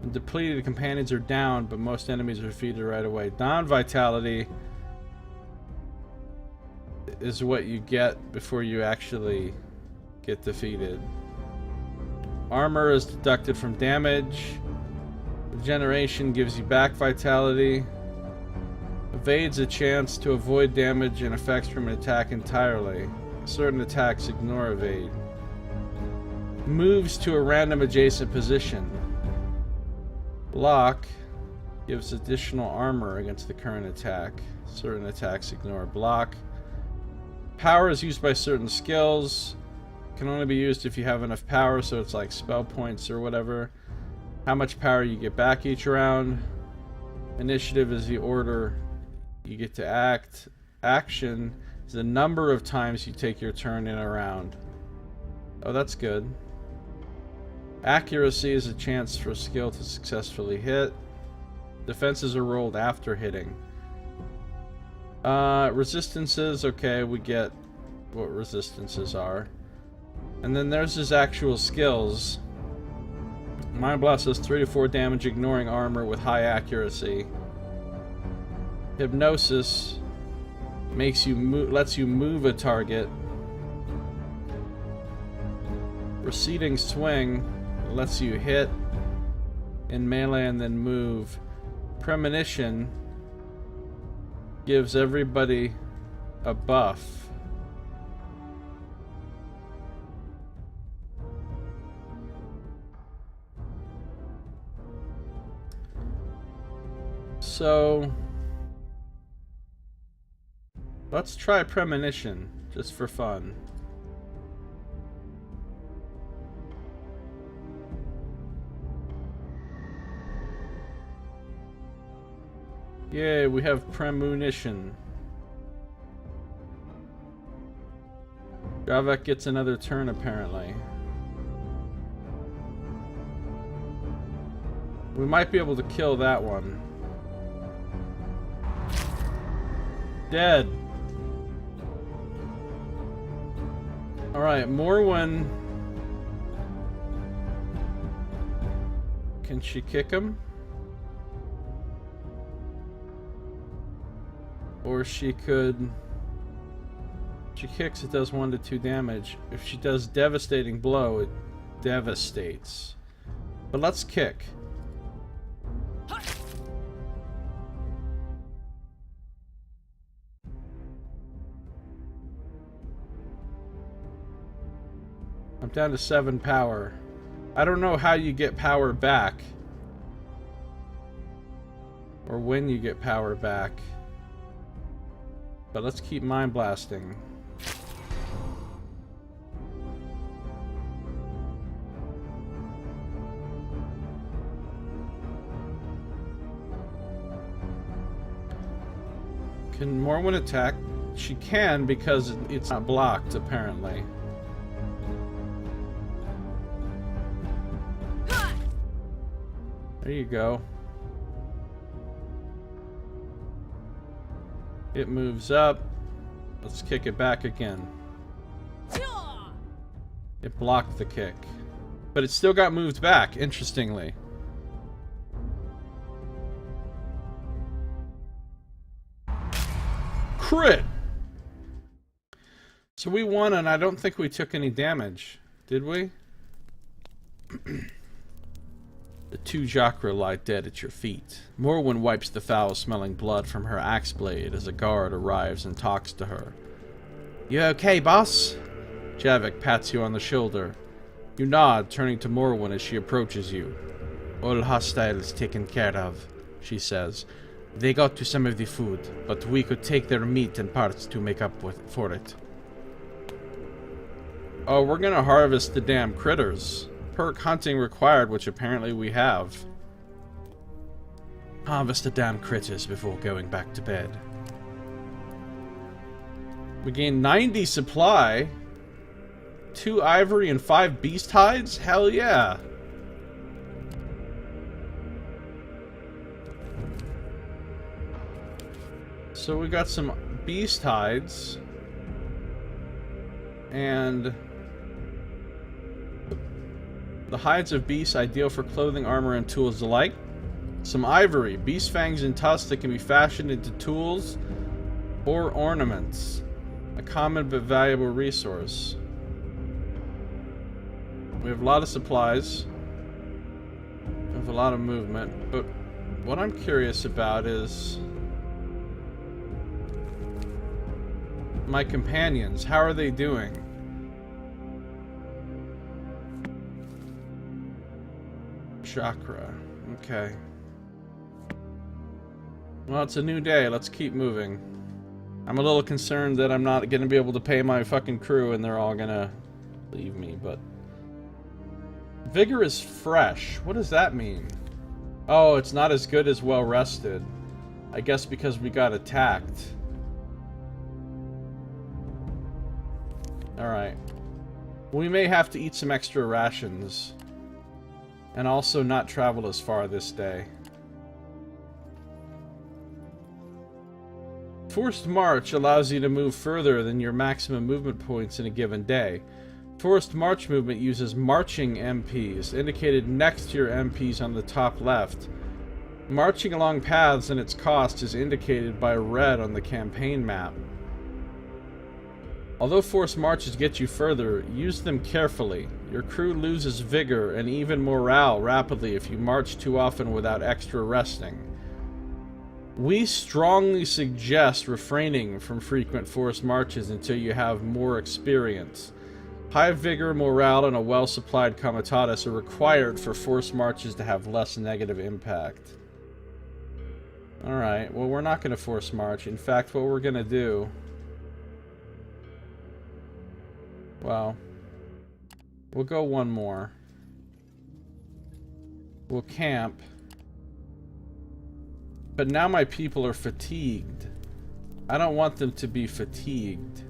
And depleted companions are down, but most enemies are defeated right away. Down vitality is what you get before you actually get defeated. Armor is deducted from damage. Regeneration gives you back vitality. Evades a chance to avoid damage and effects from an attack entirely. Certain attacks ignore evade. Moves to a random adjacent position. Block gives additional armor against the current attack. Certain attacks ignore block. Power is used by certain skills. Can only be used if you have enough power, so it's like spell points or whatever. How much power you get back each round. Initiative is the order you get to act. Action is the number of times you take your turn in a round. Oh, that's good. Accuracy is a chance for a skill to successfully hit. Defenses are rolled after hitting. Resistances, okay, we get what resistances are. And then there's his actual skills. Mind Blast does 3 to 4 damage ignoring armor with high accuracy. Hypnosis makes you lets you move a target. Receding Swing lets you hit in melee and then move. Premonition gives everybody a buff. So let's try Premonition just for fun. Yay, we have Premonition. Gravak gets another turn apparently. We might be able to kill that one. Dead. Alright, Morwen. Can she kick him? Or she could... If she kicks, it does 1 to 2 damage. If she does Devastating Blow, it devastates. But let's kick. I'm down to 7 power. I don't know how you get power back. Or when you get power back. But let's keep mind blasting. Can Morwen attack? She can because it's not blocked apparently. There you go. It moves up. Let's kick it back again. It blocked the kick. But it still got moved back, interestingly. Crit! So we won and I don't think we took any damage. Did we? The 2 Jakra lie dead at your feet. Morwen wipes the foul-smelling blood from her axe blade as a guard arrives and talks to her. You okay, boss? Javik pats you on the shoulder. You nod, turning to Morwen as she approaches you. All hostiles taken care of, she says. They got to some of the food, but we could take their meat and parts to make up for it. Oh, we're gonna harvest the damn critters. Perk hunting required, which apparently we have. Harvest the damn critters before going back to bed. We gain 90 supply. 2 ivory and 5 beast hides? Hell yeah. So we got some beast hides. And the hides of beasts ideal for clothing, armor, and tools alike. Some ivory, beast fangs and tusks that can be fashioned into tools or ornaments. A common but valuable resource. We have a lot of supplies. We have a lot of movement. But what I'm curious about is my companions. How are they doing? Chakra. Okay. Well, it's a new day. Let's keep moving. I'm a little concerned that I'm not going to be able to pay my fucking crew and they're all going to leave me, but... Vigor is fresh. What does that mean? Oh, it's not as good as well rested. I guess because we got attacked. Alright. We may have to eat some extra rations. And also not travel as far this day. Forced March allows you to move further than your maximum movement points in a given day. Forced March movement uses marching MPs, indicated next to your MPs on the top left. Marching along paths and its cost is indicated by red on the campaign map. Although forced marches get you further, use them carefully. Your crew loses vigor and even morale rapidly if you march too often without extra resting. We strongly suggest refraining from frequent forced marches until you have more experience. High vigor, morale, and a well-supplied comitatus are required for forced marches to have less negative impact. Alright, well, we're not going to force march. In fact, what we're going to do... Well, we'll go one more. We'll camp. But now my people are fatigued. I don't want them to be fatigued.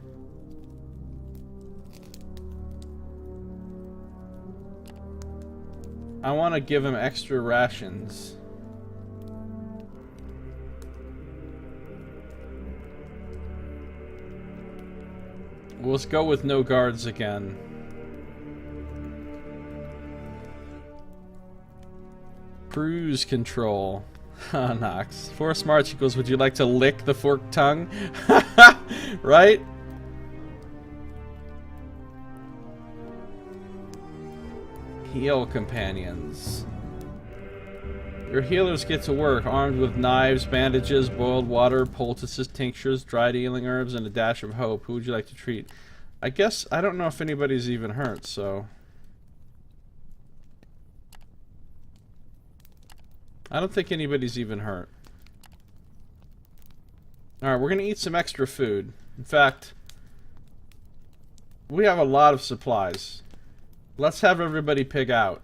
I want to give them extra rations. Let's go with no guards again. Cruise control. Nox. Force march equals, would you like to lick the forked tongue? Right? Heal companions. Your healers get to work, armed with knives, bandages, boiled water, poultices, tinctures, dried healing herbs, and a dash of hope. Who would you like to treat? I guess, I don't know if anybody's even hurt, so... I don't think anybody's even hurt. Alright, we're gonna eat some extra food. In fact, we have a lot of supplies. Let's have everybody pig out.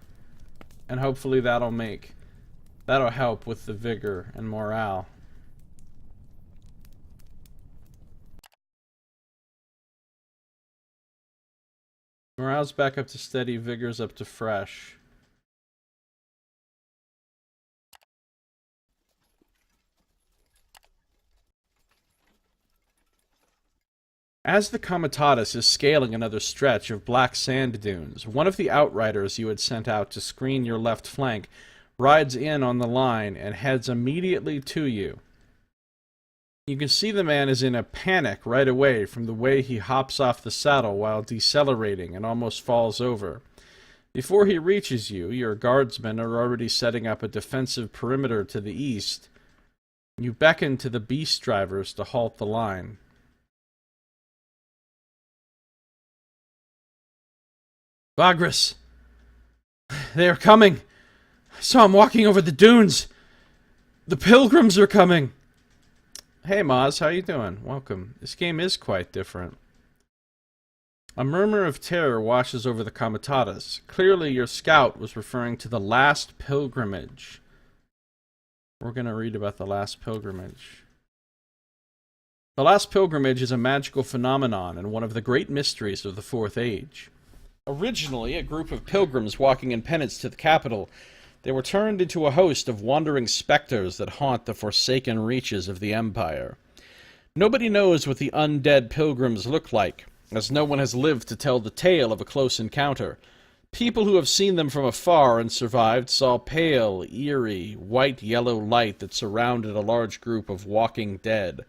And hopefully that'll help with the vigor and morale. Morale's back up to steady, vigor's up to fresh. As the Comitatus is scaling another stretch of black sand dunes, one of the outriders you had sent out to screen your left flank rides in on the line and heads immediately to you. You can see the man is in a panic right away from the way he hops off the saddle while decelerating and almost falls over. Before he reaches you, your guardsmen are already setting up a defensive perimeter to the east. You beckon to the beast drivers to halt the line. Vagrus! They are coming! I saw him walking over the dunes! The pilgrims are coming! Hey Maz, how you doing? Welcome. This game is quite different. A murmur of terror washes over the Comitatus. Clearly your scout was referring to the Last Pilgrimage. We're going to read about the Last Pilgrimage. The Last Pilgrimage is a magical phenomenon and one of the great mysteries of the Fourth Age. Originally a group of pilgrims walking in penance to the capital, they were turned into a host of wandering specters that haunt the forsaken reaches of the Empire. Nobody knows what the undead pilgrims look like, as no one has lived to tell the tale of a close encounter. People who have seen them from afar and survived saw pale, eerie, white-yellow light that surrounded a large group of walking dead.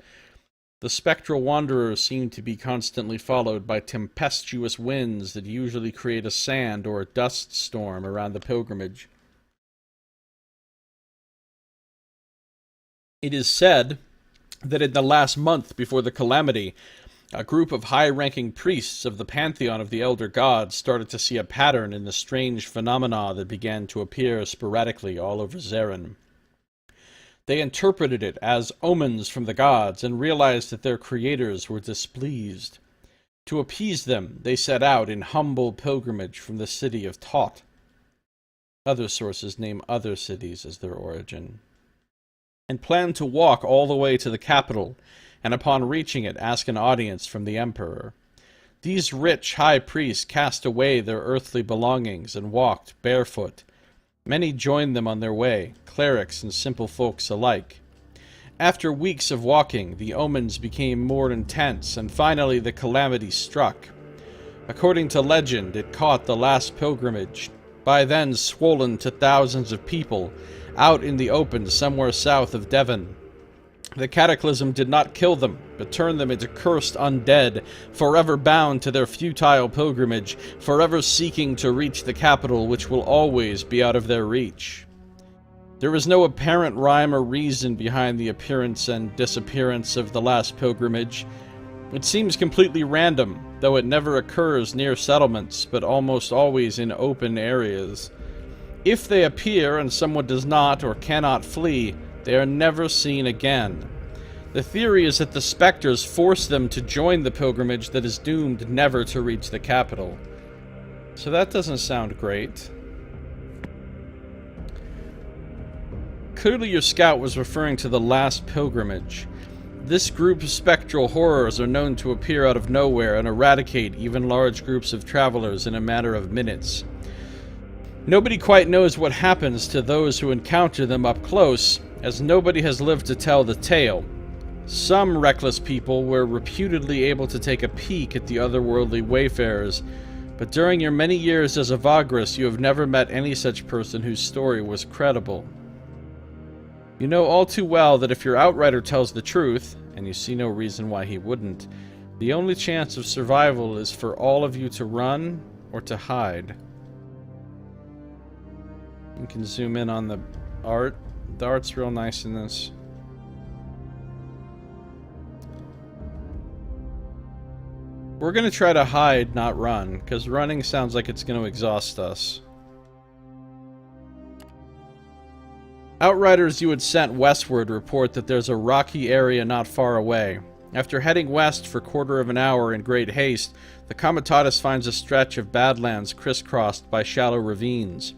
The spectral wanderers seem to be constantly followed by tempestuous winds that usually create a sand or a dust storm around the pilgrimage. It is said that in the last month before the calamity, a group of high-ranking priests of the pantheon of the elder gods started to see a pattern in the strange phenomena that began to appear sporadically all over Zeren. They interpreted it as omens from the gods and realized that their creators were displeased. To appease them, they set out in humble pilgrimage from the city of Tot. Other sources name other cities as their origin. And planned to walk all the way to the capital, and upon reaching it ask an audience from the emperor. These rich high priests cast away their earthly belongings and walked barefoot. Many joined them on their way, clerics and simple folks alike. After weeks of walking, the omens became more intense, and finally the calamity struck. According to legend, it caught the Last Pilgrimage, by then swollen to thousands of people, out in the open somewhere south of Devon. The cataclysm did not kill them, but turned them into cursed undead, forever bound to their futile pilgrimage, forever seeking to reach the capital which will always be out of their reach. There is no apparent rhyme or reason behind the appearance and disappearance of the last pilgrimage. It seems completely random, though it never occurs near settlements, but almost always in open areas. If they appear and someone does not or cannot flee, they are never seen again. The theory is that the specters force them to join the pilgrimage that is doomed never to reach the capital. So that doesn't sound great. Clearly your scout was referring to the last pilgrimage. This group of spectral horrors are known to appear out of nowhere and eradicate even large groups of travelers in a matter of minutes. Nobody quite knows what happens to those who encounter them up close, as nobody has lived to tell the tale. Some reckless people were reputedly able to take a peek at the otherworldly wayfarers, but during your many years as a Vagrus, you have never met any such person whose story was credible. You know all too well that if your outrider tells the truth, and you see no reason why he wouldn't, the only chance of survival is for all of you to run or to hide. You can zoom in on the art. The art's real nice in this. We're gonna try to hide, not run, because running sounds like it's gonna exhaust us. Outriders you had sent westward report that there's a rocky area not far away. After heading west for quarter of an hour in great haste, the Comitatus finds a stretch of badlands crisscrossed by shallow ravines.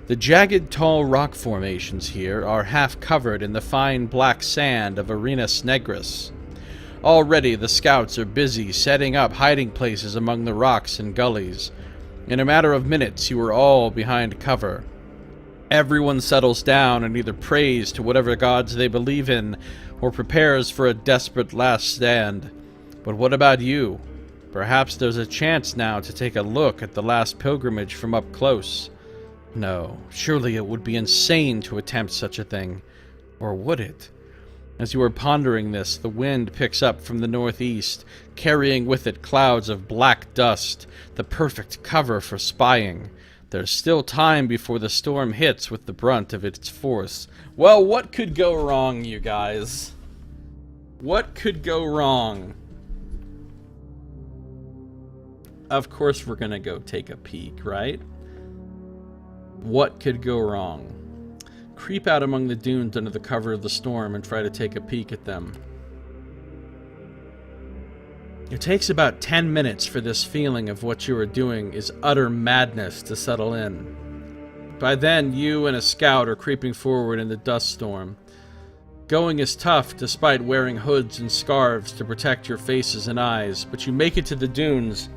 The jagged, tall rock formations here are half covered in the fine black sand of Arenas Negris. Already the scouts are busy setting up hiding places among the rocks and gullies. In a matter of minutes you are all behind cover. Everyone settles down and either prays to whatever gods they believe in, or prepares for a desperate last stand. But what about you? Perhaps there's a chance now to take a look at the last pilgrimage from up close. No, surely it would be insane to attempt such a thing. Or would it? As you are pondering this, the wind picks up from the northeast, carrying with it clouds of black dust, the perfect cover for spying. There's still time before the storm hits with the brunt of its force. Well, what could go wrong, you guys? What could go wrong? Of course we're gonna go take a peek, right? What could go wrong? Creep out among the dunes under the cover of the storm and try to take a peek at them. It takes about 10 minutes for this feeling of what you are doing is utter madness to settle in. By then, you and a scout are creeping forward in the dust storm. Going is tough despite wearing hoods and scarves to protect your faces and eyes, but you make it to the dunes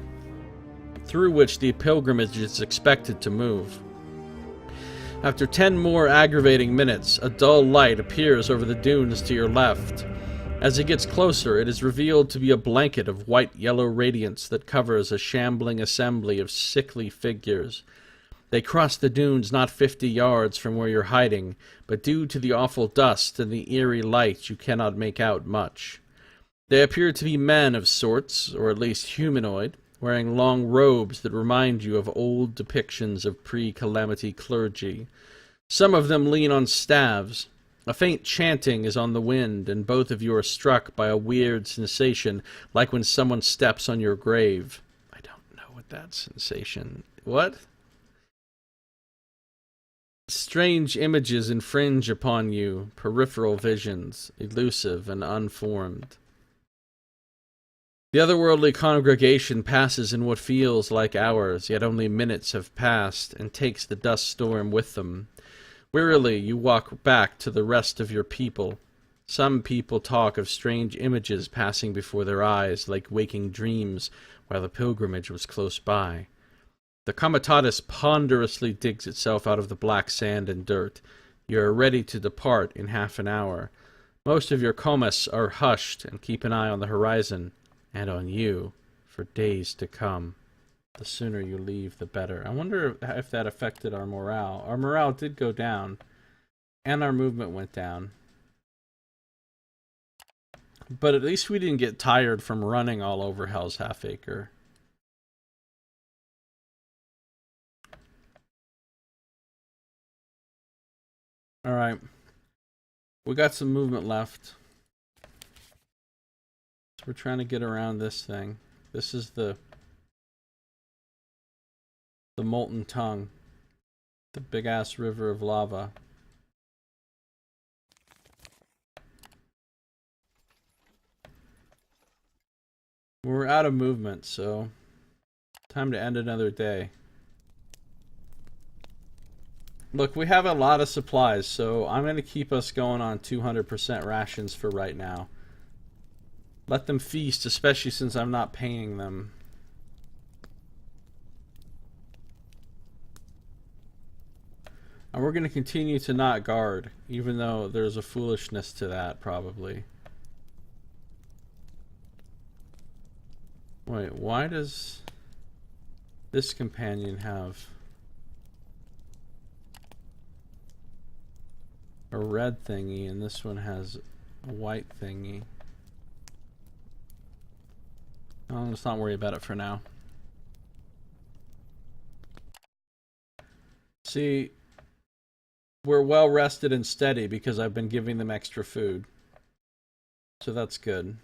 through which the pilgrimage is expected to move. After 10 more aggravating minutes, a dull light appears over the dunes to your left. As it gets closer, it is revealed to be a blanket of white-yellow radiance that covers a shambling assembly of sickly figures. They cross the dunes not 50 yards from where you're hiding, but due to the awful dust and the eerie light you cannot make out much. They appear to be men of sorts, or at least humanoid, wearing long robes that remind you of old depictions of pre-calamity clergy. Some of them lean on staves. A faint chanting is on the wind, and both of you are struck by a weird sensation, like when someone steps on your grave. I don't know what that sensation... What? Strange images infringe upon you, peripheral visions, elusive and unformed. The otherworldly congregation passes in what feels like hours, yet only minutes have passed, and takes the dust storm with them. Wearily, you walk back to the rest of your people. Some people talk of strange images passing before their eyes, like waking dreams, while the pilgrimage was close by. The Comitatus ponderously digs itself out of the black sand and dirt. You are ready to depart in half an hour. Most of your comas are hushed and keep an eye on the horizon, and on you, for days to come. The sooner you leave, the better. I wonder if that affected our morale. Our morale did go down, and our movement went down. But at least we didn't get tired from running all over Hell's Half-Acre. Alright. We got some movement left. So we're trying to get around this thing. This is the molten tongue. The big-ass river of lava. We're out of movement, so time to end another day. Look, we have a lot of supplies, so I'm going to keep us going on 200% rations for right now. Let them feast, especially since I'm not paying them. And we're going to continue to not guard, even though there's a foolishness to that, probably. Wait, why does this companion have a red thingy and this one has a white thingy? Oh, let's not worry about it for now. See, we're well rested and steady because I've been giving them extra food. So that's good.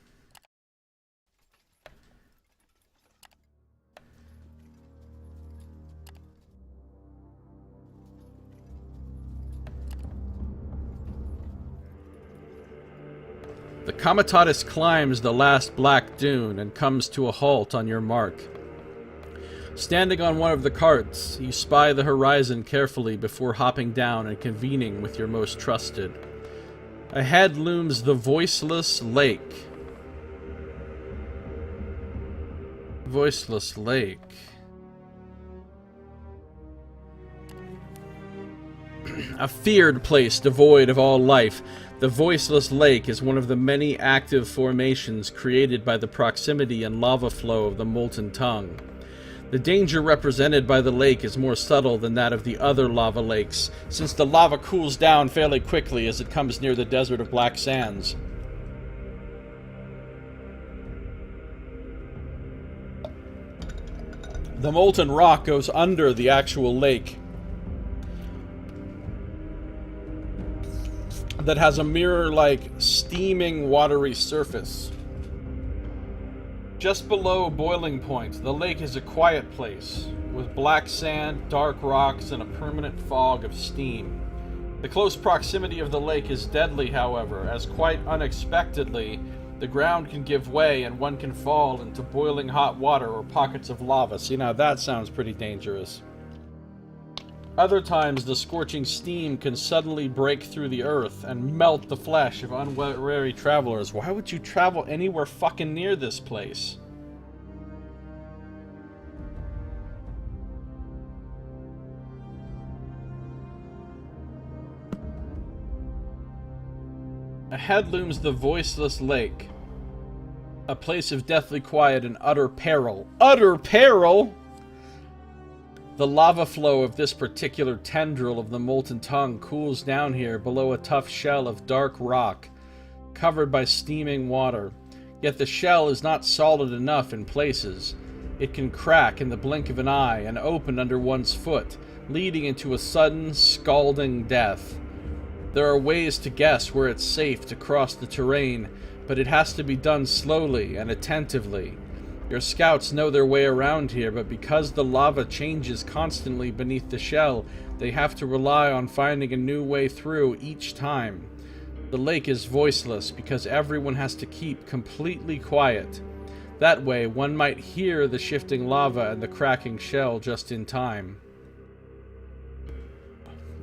The Comitatus climbs the last black dune and comes to a halt on your mark. Standing on one of the carts, you spy the horizon carefully before hopping down and convening with your most trusted. Ahead looms the Voiceless Lake. Voiceless Lake. A feared place devoid of all life, the Voiceless Lake is one of the many active formations created by the proximity and lava flow of the molten tongue. The danger represented by the lake is more subtle than that of the other lava lakes, since the lava cools down fairly quickly as it comes near the desert of black sands. The molten rock goes under the actual lake, that has a mirror-like, steaming, watery surface. Just below boiling point, the lake is a quiet place, with black sand, dark rocks, and a permanent fog of steam. The close proximity of the lake is deadly, however, as quite unexpectedly, the ground can give way and one can fall into boiling hot water or pockets of lava. See, now that sounds pretty dangerous. Other times, the scorching steam can suddenly break through the earth and melt the flesh of unwary travelers. Why would you travel anywhere fucking near this place? Ahead looms the Voiceless Lake, a place of deathly quiet and utter peril. Utter peril?! The lava flow of this particular tendril of the molten tongue cools down here below a tough shell of dark rock, covered by steaming water. Yet the shell is not solid enough in places. It can crack in the blink of an eye and open under one's foot, leading into a sudden, scalding death. There are ways to guess where it's safe to cross the terrain, but it has to be done slowly and attentively. Your scouts know their way around here, but because the lava changes constantly beneath the shell, they have to rely on finding a new way through each time. The lake is voiceless because everyone has to keep completely quiet. That way, one might hear the shifting lava and the cracking shell just in time.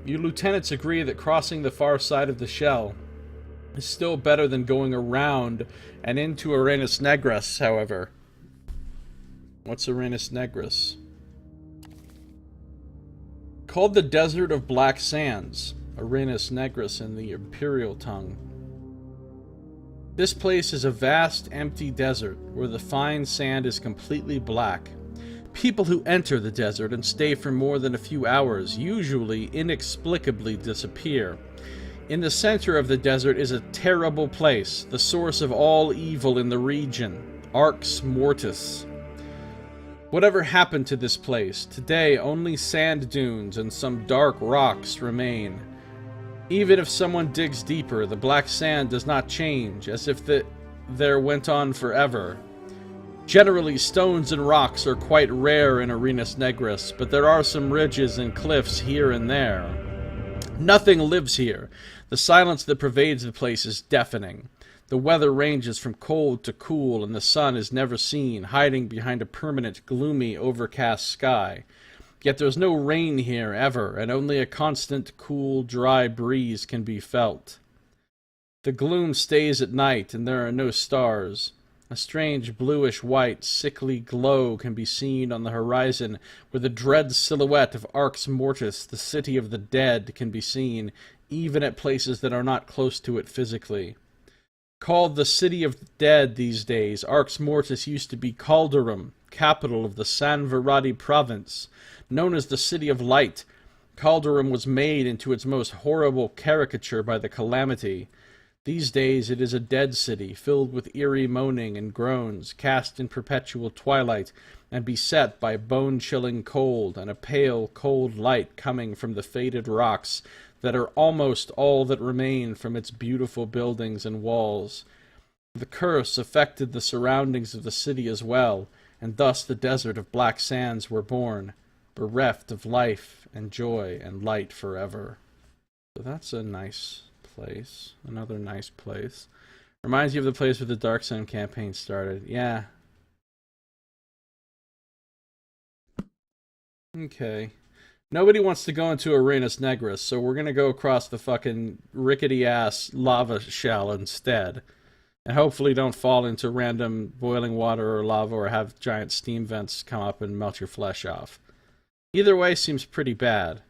You lieutenants agree that crossing the far side of the shell is still better than going around and into Arenas Negras, however. What's Arenas Negras? Called the Desert of Black Sands, Arenas Negras in the Imperial tongue. This place is a vast, empty desert where the fine sand is completely black. People who enter the desert and stay for more than a few hours usually inexplicably disappear. In the center of the desert is a terrible place, the source of all evil in the region, Arx Mortis. Whatever happened to this place? Today, only sand dunes and some dark rocks remain. Even if someone digs deeper, the black sand does not change, as if there went on forever. Generally, stones and rocks are quite rare in Arenas Negras, but there are some ridges and cliffs here and there. Nothing lives here. The silence that pervades the place is deafening. The weather ranges from cold to cool, and the sun is never seen, hiding behind a permanent, gloomy, overcast sky. Yet there's no rain here, ever, and only a constant, cool, dry breeze can be felt. The gloom stays at night, and there are no stars. A strange bluish-white, sickly glow can be seen on the horizon, where the dread silhouette of Arx Mortis, the city of the dead, can be seen, even at places that are not close to it physically. Called the City of the Dead these days, Arx Mortis used to be Calderum, capital of the San Veradi province. Known as the City of Light, Calderum was made into its most horrible caricature by the Calamity. These days it is a dead city, filled with eerie moaning and groans, cast in perpetual twilight, and beset by bone-chilling cold and a pale, cold light coming from the faded rocks that are almost all that remain from its beautiful buildings and walls. The curse affected the surroundings of the city as well, and thus the desert of black sands were born, bereft of life and joy and light forever. So that's a nice place. Another nice place. Reminds you of the place where the Dark Sun campaign started. Yeah. Okay. Nobody wants to go into Arenas Negras, so we're gonna go across the fucking rickety-ass lava shell instead. And hopefully don't fall into random boiling water or lava or have giant steam vents come up and melt your flesh off. Either way seems pretty bad.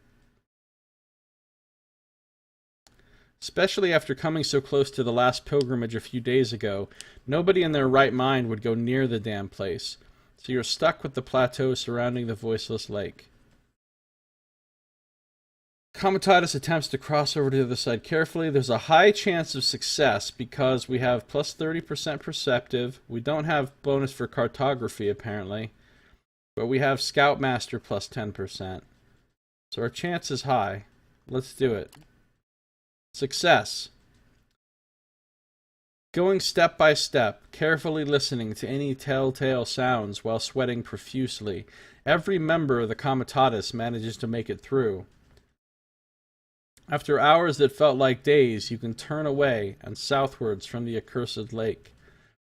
Especially after coming so close to the last pilgrimage a few days ago, nobody in their right mind would go near the damn place. So you're stuck with the plateau surrounding the voiceless lake. Comitatus attempts to cross over to the other side carefully. There's a high chance of success because we have plus 30% perceptive. We don't have bonus for cartography, apparently. But we have Scoutmaster plus 10%. So our chance is high. Let's do it. Success. Going step by step, carefully listening to any telltale sounds while sweating profusely, every member of the Comitatus manages to make it through. After hours that felt like days, you can turn away and southwards from the accursed lake.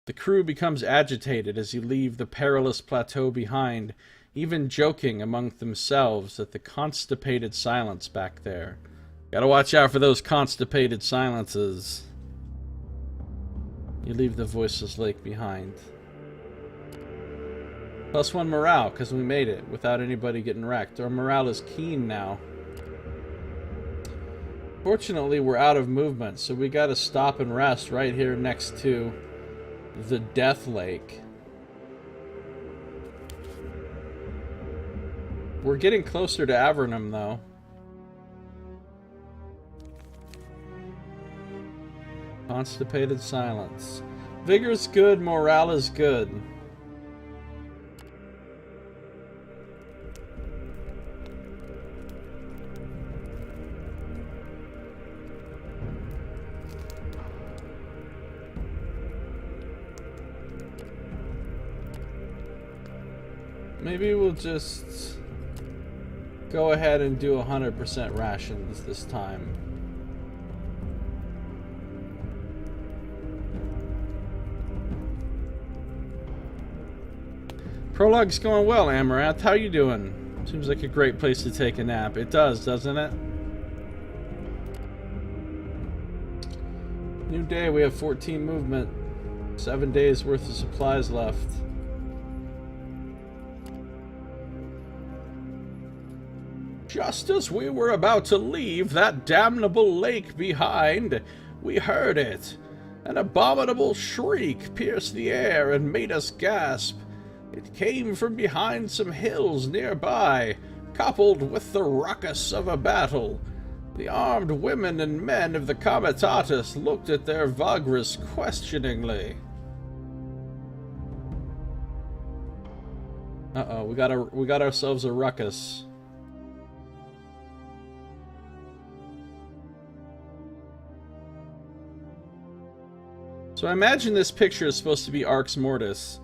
The crew becomes agitated as you leave the perilous plateau behind, even joking among themselves at the constipated silence back there. Gotta watch out for those constipated silences. You leave the voiceless lake behind. +1 morale, because we made it without anybody getting wrecked. Our morale is keen now. Fortunately, we're out of movement, so we gotta stop and rest right here next to the Death Lake. We're getting closer to Avernum, though. Constipated silence. Vigor's good, morale is good. Maybe we'll just go ahead and do 100% rations this time. Prologue's going well, Amaranth. How you doing? Seems like a great place to take a nap. It does, doesn't it? New day, we have 14 movement. 7 days worth of supplies left. Just as we were about to leave that damnable lake behind, we heard it. An abominable shriek pierced the air and made us gasp. It came from behind some hills nearby, coupled with the ruckus of a battle. The armed women and men of the Comitatus looked at their Vagrus questioningly. Uh-oh, we got ourselves a ruckus. So I imagine this picture is supposed to be Arx Mortis,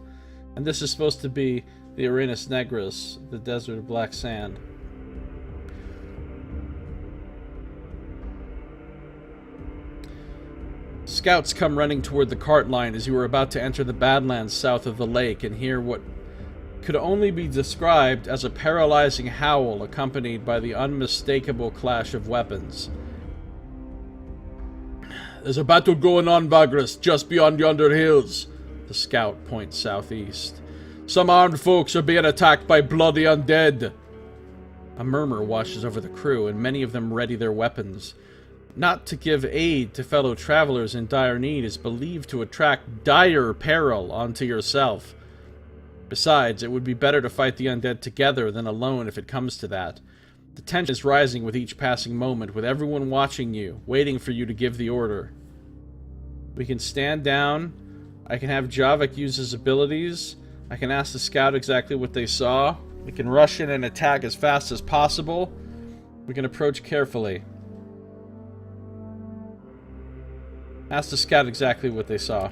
and this is supposed to be the Arenas Negras, the desert of black sand. Scouts come running toward the cart line as you are about to enter the Badlands south of the lake and hear what could only be described as a paralyzing howl accompanied by the unmistakable clash of weapons. There's a battle going on, Vagrus, just beyond yonder hills. The scout points southeast. Some armed folks are being attacked by bloody undead. A murmur washes over the crew, and many of them ready their weapons. Not to give aid to fellow travelers in dire need is believed to attract dire peril onto yourself. Besides, it would be better to fight the undead together than alone if it comes to that. The tension is rising with each passing moment, with everyone watching you, waiting for you to give the order. We can stand down. I can have Javik use his abilities. I can ask the scout exactly what they saw. We can rush in and attack as fast as possible. We can approach carefully. Ask the scout exactly what they saw.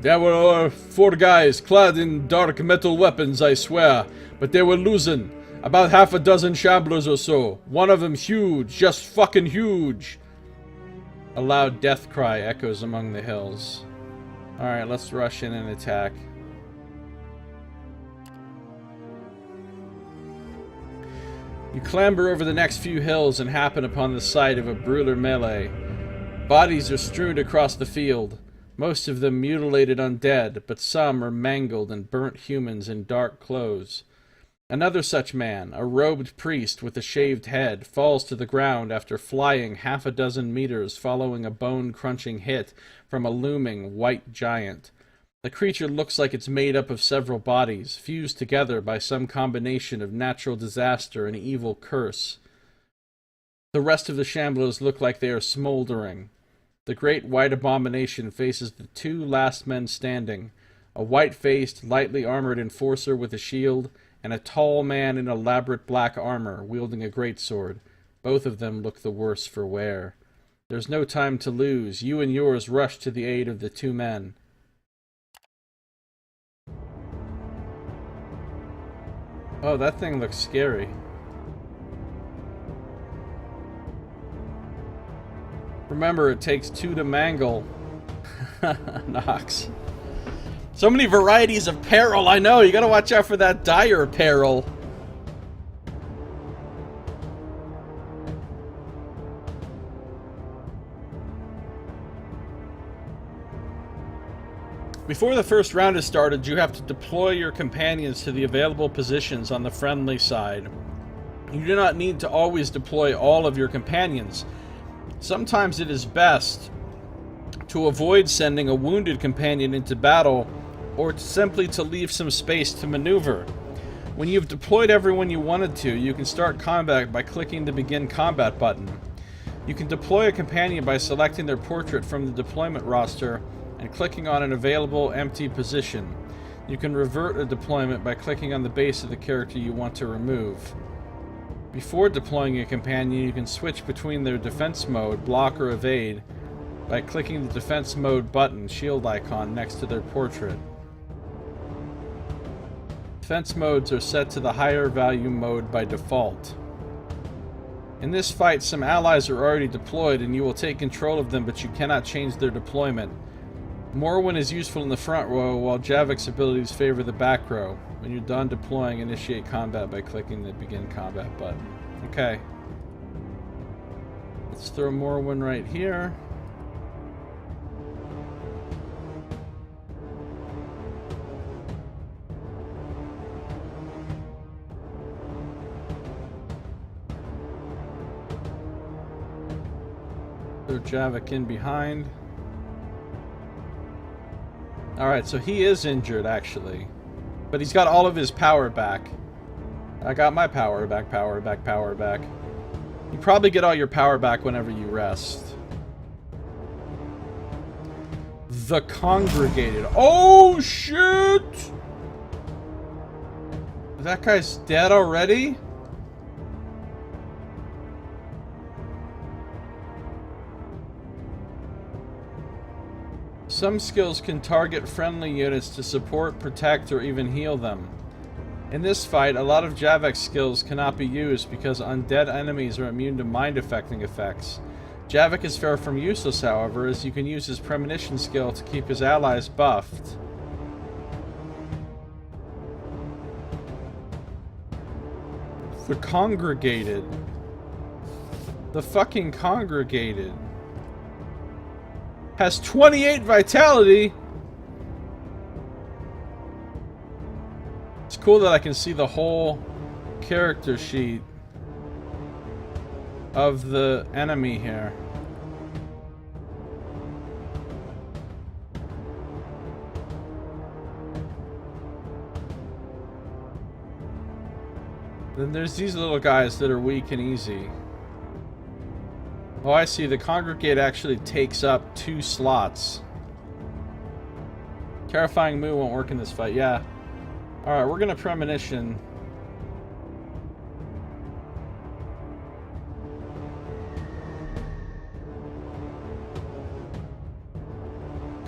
There were 4 guys clad in dark metal weapons, I swear, but they were losing. About half a dozen shamblers or so. One of them huge, just fucking huge. A loud death cry echoes among the hills. Alright, let's rush in and attack. You clamber over the next few hills and happen upon the site of a brutal melee. Bodies are strewn across the field. Most of them mutilated undead, but some are mangled and burnt humans in dark clothes. Another such man, a robed priest with a shaved head, falls to the ground after flying half a dozen meters following a bone-crunching hit from a looming white giant. The creature looks like it's made up of several bodies, fused together by some combination of natural disaster and evil curse. The rest of the shamblers look like they are smoldering. The great white abomination faces the 2 last men standing, a white-faced, lightly armored enforcer with a shield, and a tall man in elaborate black armor, wielding a greatsword. Both of them look the worse for wear. There's no time to lose. You and yours rush to the aid of the 2 men. Oh, that thing looks scary. Remember, it takes 2 to mangle. Nox. So many varieties of peril, I know. You gotta watch out for that dire peril. Before the first round is started, you have to deploy your companions to the available positions on the friendly side. You do not need to always deploy all of your companions. Sometimes it is best to avoid sending a wounded companion into battle, or simply to leave some space to maneuver. When you've deployed everyone you wanted to, you can start combat by clicking the Begin Combat button. You can deploy a companion by selecting their portrait from the deployment roster and clicking on an available empty position. You can revert a deployment by clicking on the base of the character you want to remove. Before deploying a companion, you can switch between their defense mode, block or evade, by clicking the defense mode button shield icon next to their portrait. Defense modes are set to the higher value mode by default. In this fight, some allies are already deployed and you will take control of them, but you cannot change their deployment. Morrowind is useful in the front row, while Javik's abilities favor the back row. When you're done deploying, initiate combat by clicking the Begin Combat button. Okay. Let's throw Morrowind right here. Throw Javik in behind. Alright, so he is injured, actually. But he's got all of his power back. I got my power back, power back, power back. You probably get all your power back whenever you rest. The Congregated. Oh, shit! That guy's dead already? Some skills can target friendly units to support, protect, or even heal them. In this fight, a lot of Javek's skills cannot be used because undead enemies are immune to mind-affecting effects. Javek is far from useless, however, as you can use his premonition skill to keep his allies buffed. The Congregated. The fucking Congregated. Has 28 vitality! It's cool that I can see the whole character sheet of the enemy here. Then there's these little guys that are weak and easy. Oh, I see. The Congregate actually takes up 2 slots. Terrifying Moo won't work in this fight. Yeah. Alright, we're gonna Premonition.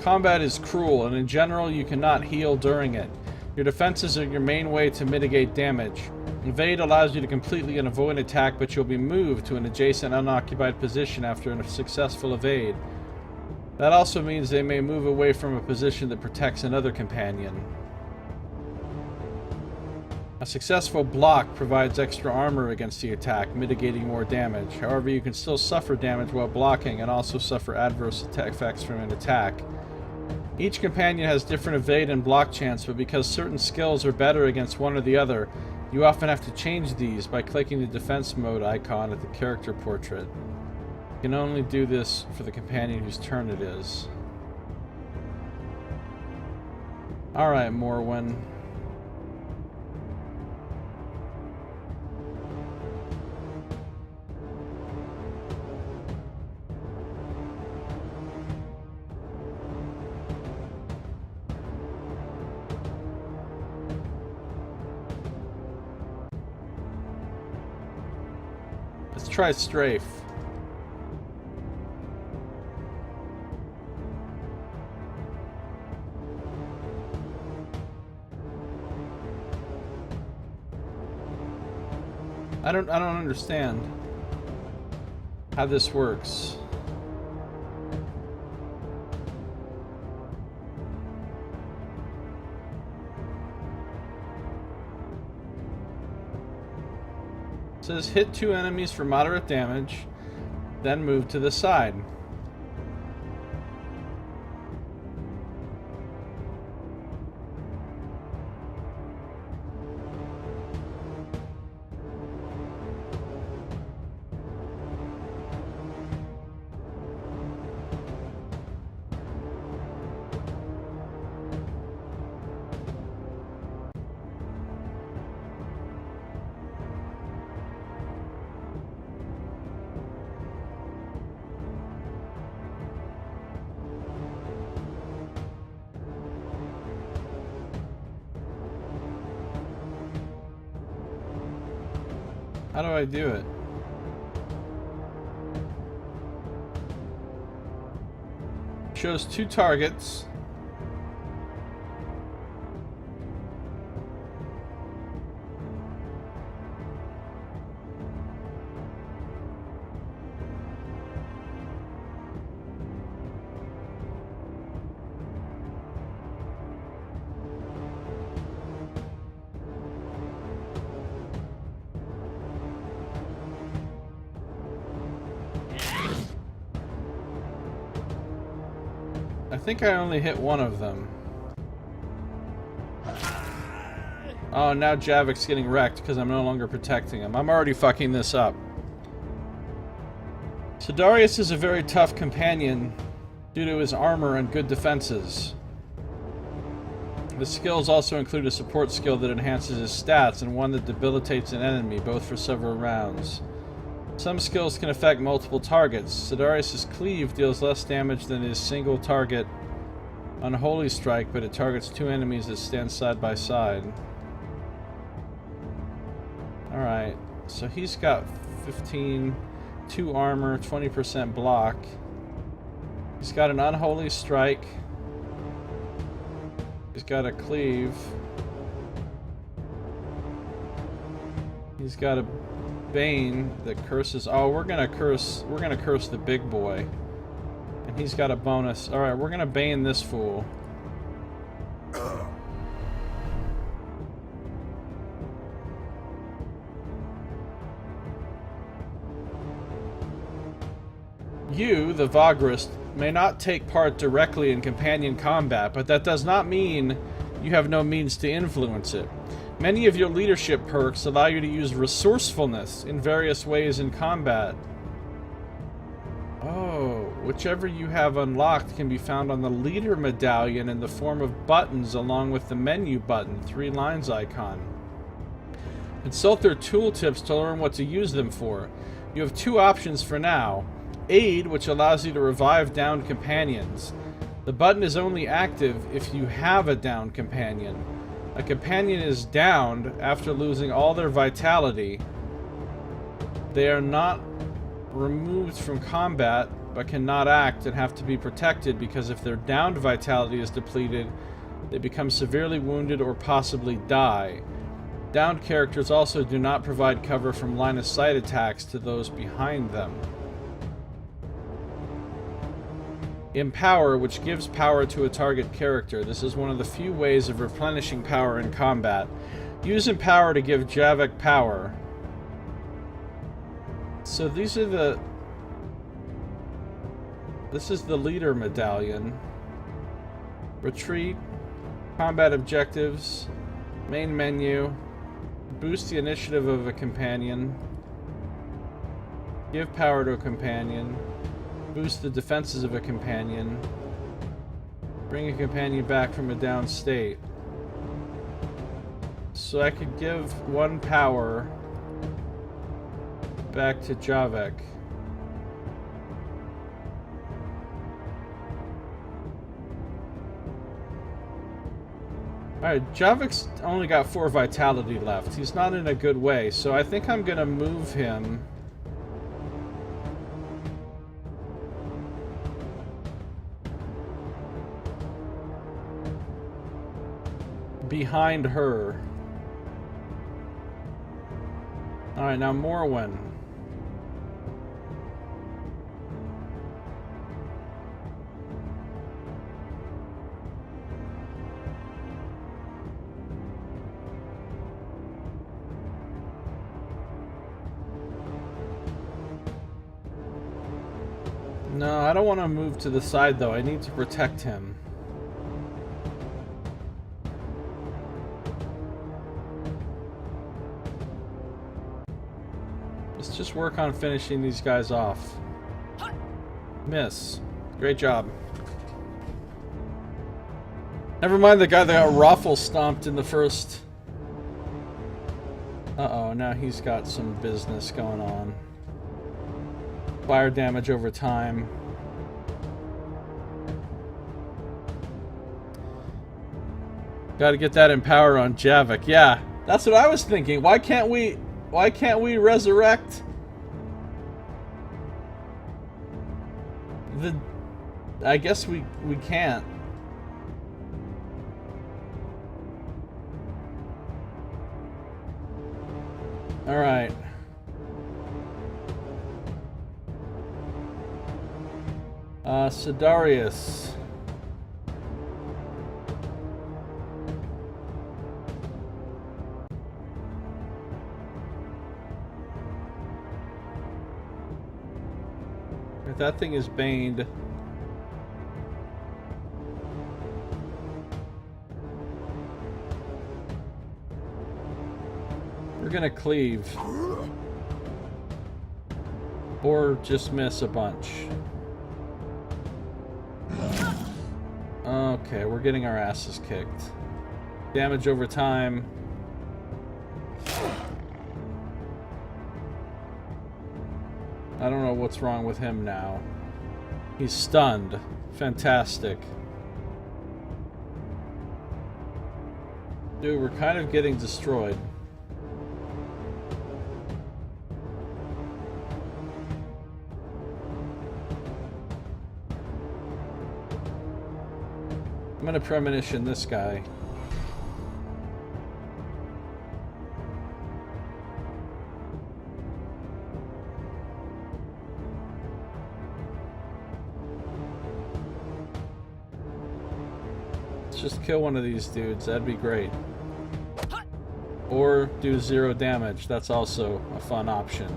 Combat is cruel, and in general, you cannot heal during it. Your defenses are your main way to mitigate damage. Evade allows you to completely avoid an attack, but you'll be moved to an adjacent unoccupied position after a successful evade. That also means they may move away from a position that protects another companion. A successful block provides extra armor against the attack, mitigating more damage. However, you can still suffer damage while blocking and also suffer adverse effects from an attack. Each companion has different evade and block chance, but because certain skills are better against one or the other, you often have to change these by clicking the defense mode icon at the character portrait. You can only do this for the companion whose turn it is. Alright, Morwen. Let's try Strafe. I don't understand how this works. It says hit 2 enemies for moderate damage, then move to the side. How do I do it? Shows 2 targets. I think I only hit one of them. Oh, now Javik's getting wrecked because I'm no longer protecting him. I'm already fucking this up. So Darius is a very tough companion due to his armor and good defenses. The skills also include a support skill that enhances his stats and one that debilitates an enemy, both for several rounds. Some skills can affect multiple targets. Sidarius' Cleave deals less damage than his single target Unholy Strike, but it targets 2 enemies that stand side by side. Alright, so he's got 15, 2 armor, 20% block. He's got an Unholy Strike. He's got a Cleave. He's got a Bane that curses. Oh, we're gonna curse the big boy. And he's got a bonus. Alright, we're gonna Bane this fool. You, the Vagrus, may not take part directly in companion combat, but that does not mean you have no means to influence it. Many of your leadership perks allow you to use resourcefulness in various ways in combat. Oh, whichever you have unlocked can be found on the leader medallion in the form of buttons along with the menu button, 3 lines icon. Consult their tooltips to learn what to use them for. You have 2 options for now. Aid, which allows you to revive downed companions. The button is only active if you have a downed companion. A companion is downed after losing all their vitality. They are not removed from combat, but cannot act and have to be protected because if their downed vitality is depleted, they become severely wounded or possibly die. Downed characters also do not provide cover from line-of-sight attacks to those behind them. Empower, which gives power to a target character. This is one of the few ways of replenishing power in combat. Use Empower to give Javik power. So these are the... This is the leader medallion. Retreat. Combat objectives. Main menu. Boost the initiative of a companion. Give power to a companion. Boost the defenses of a companion. Bring a companion back from a down state. So I could give 1 power back to Javik. Alright, Javik's only got 4 vitality left. He's not in a good way, so I think I'm gonna move him behind her. Alright, now Morwen. No, I don't want to move to the side though. I need to protect him. Let's just work on finishing these guys off. Miss. Great job. Never mind the guy that got raffle stomped in the first. Uh-oh, now he's got some business going on. Fire damage over time. Gotta get that Empower on Javik. Yeah, that's what I was thinking. Why can't we resurrect the... I guess we can't. Alright. Sidarius. If that thing is baned. We're gonna cleave. Or just miss a bunch. Okay, we're getting our asses kicked. Damage over time. I don't know what's wrong with him now. He's stunned. Fantastic. Dude, we're kind of getting destroyed. I'm gonna premonition this guy. Let's just kill one of these dudes, that'd be great. Or do 0 damage, that's also a fun option.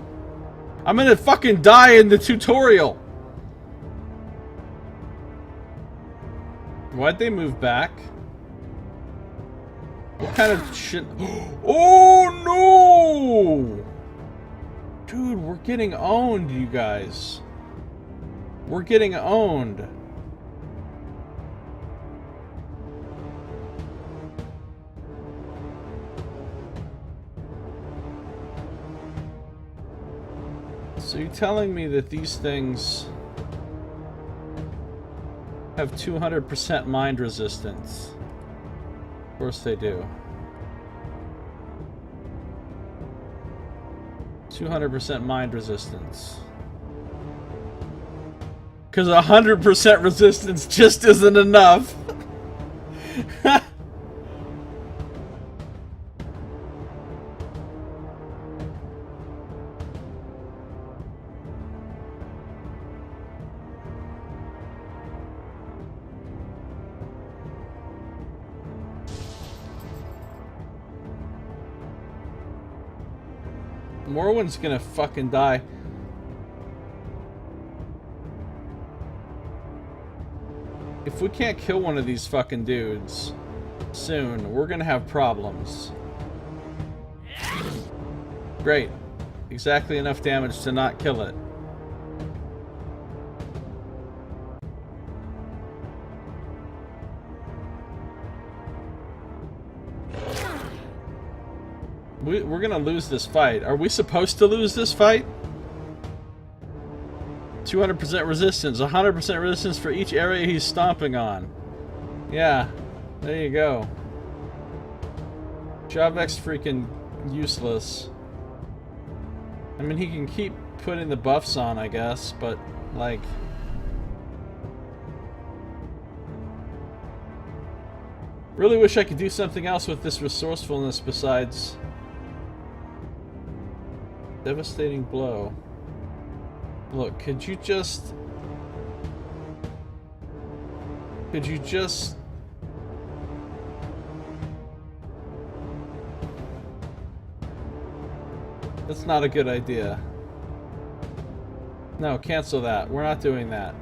I'm gonna fucking die in the tutorial! Why'd they move back? What kind of shit? Oh no! Dude, we're getting owned, you guys. We're getting owned. So you're telling me that these things have 200% mind resistance? Of course they do. 200% mind resistance. Because 100% resistance just isn't enough. Morwen's gonna fucking die. If we can't kill one of these fucking dudes soon, we're gonna have problems. Great. Exactly enough damage to not kill it. We're gonna lose this fight. Are we supposed to lose this fight? 200% resistance, 100% resistance for each area he's stomping on. Yeah, there you go. Javek's freaking useless. I mean, he can keep putting the buffs on, I guess, but, like... Really wish I could do something else with this resourcefulness besides... Devastating blow. Look, could you just... That's not a good idea. No, cancel that. We're not doing that.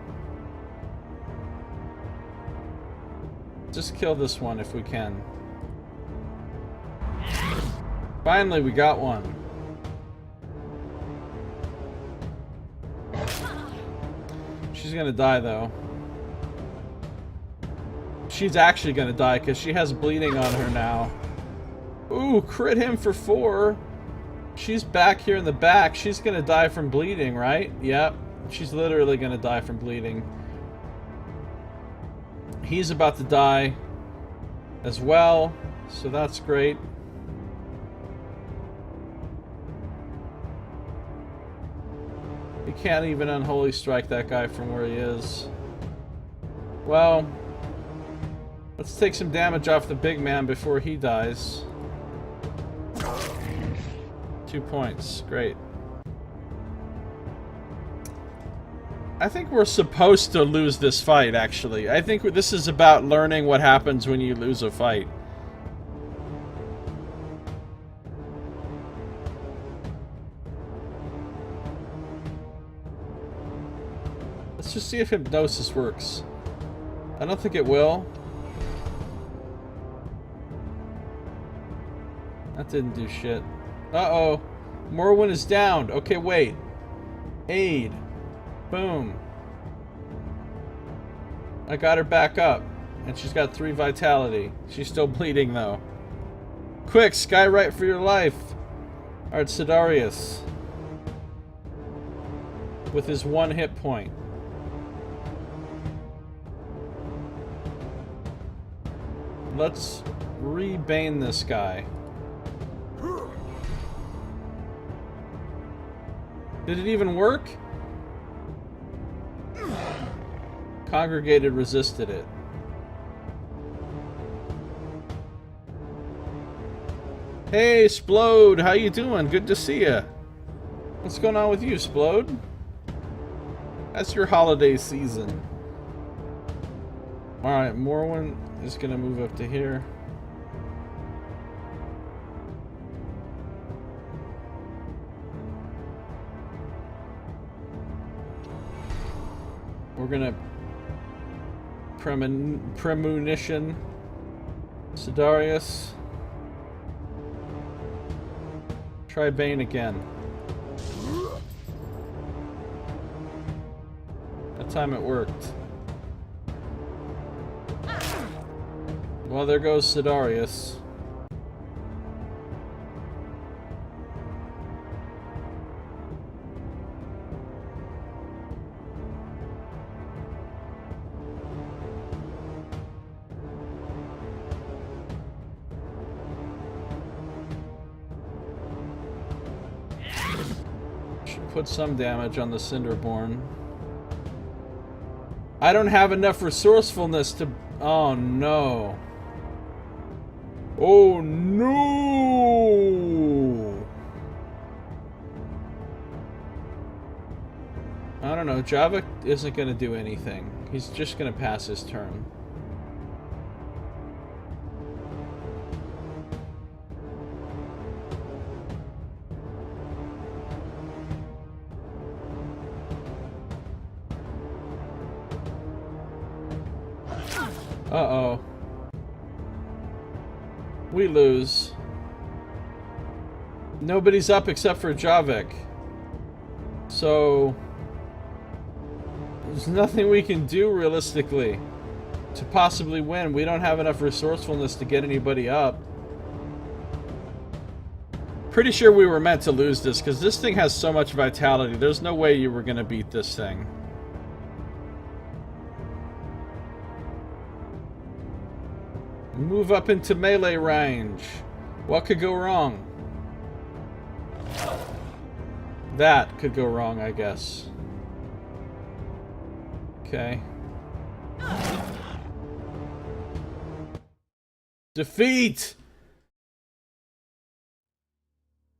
Just kill this one if we can. Finally, we got one. She's gonna die, though. She's actually gonna die, because she has bleeding on her now. Ooh, crit him for 4. She's back here in the back. She's gonna die from bleeding, right? Yep. She's literally gonna die from bleeding. He's about to die as well, so that's great. You can't even unholy strike that guy from where he is. Well, let's take some damage off the big man before he dies. 2 points. Great. I think we're supposed to lose this fight, actually. I think this is about learning what happens when you lose a fight. Let's just see if hypnosis works. I don't think it will. That didn't do shit. Uh-oh. Morwen is down. Okay, wait. Aid. Boom. I got her back up. And she's got 3 vitality. She's still bleeding, though. Quick, Skywrite for your life. Alright, Sidarius. with his 1 hit point. Let's re-bane this guy. Did it even work? Congregated resisted it. Hey, Splode, how you doing? Good to see ya. What's going on with you, Splode? That's your holiday season. Alright, Morwen is gonna move up to here. We're gonna premonition Sidarius. Try Bane again. That time it worked. Well, there goes Sidarius. Put some damage on the Cinderborn. I don't have enough resourcefulness to... Oh no. Oh no! I don't know. Java isn't going to do anything. He's just going to pass his turn. Uh-oh. We lose. Nobody's up except for Javik. So... there's nothing we can do realistically to possibly win. We don't have enough resourcefulness to get anybody up. Pretty sure we were meant to lose this because this thing has so much vitality. There's no way you were going to beat this thing. Move up into melee range. What could go wrong? That could go wrong, I guess. Okay. Defeat!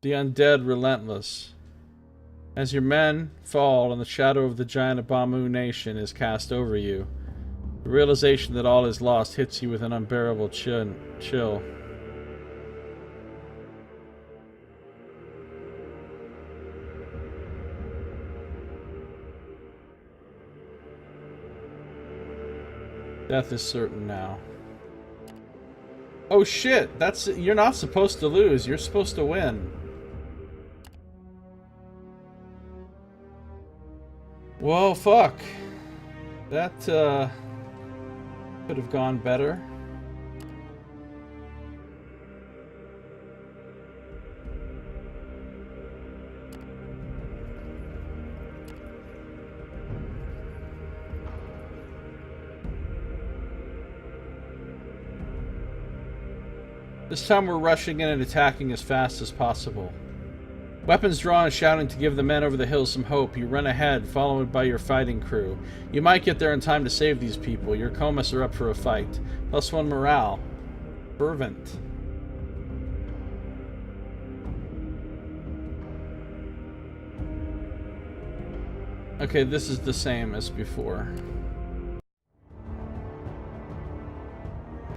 The undead relentless. As your men fall and the shadow of the giant abomination is cast over you, the realization that all is lost hits you with an unbearable chill. Death is certain now. Oh shit, you're not supposed to lose, you're supposed to win. Well, fuck. That, could have gone better. This time we're rushing in and attacking as fast as possible. Weapons drawn and shouting to give the men over the hills some hope. You run ahead, followed by your fighting crew. You might get there in time to save these people. Your Comus are up for a fight. +1 morale. Fervent. Okay, this is the same as before.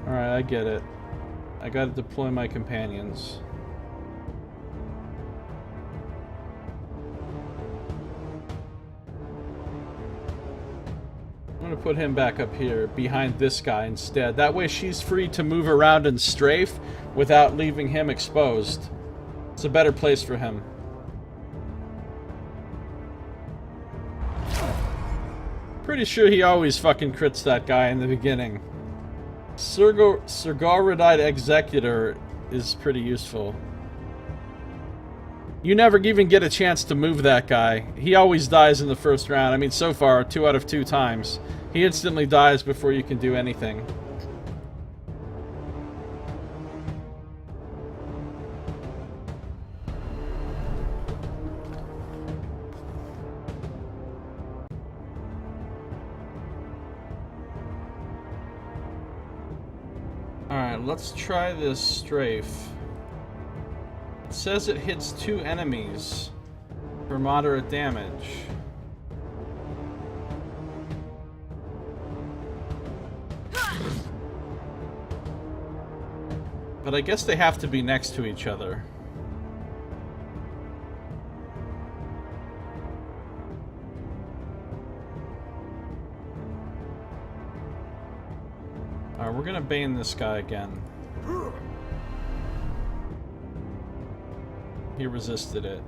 Alright, I get it. I gotta deploy my companions. I'm gonna put him back up here, behind this guy instead. That way she's free to move around and strafe without leaving him exposed. It's a better place for him. Pretty sure he always fucking crits that guy in the beginning. Sergoridite Executor is pretty useful. You never even get a chance to move that guy. He always dies in the first round. I mean, so far, 2 out of 2 times. He instantly dies before you can do anything. Alright, let's try this strafe. It says it hits 2 enemies for moderate damage. But I guess they have to be next to each other. Alright, we're gonna bane this guy again. He resisted it.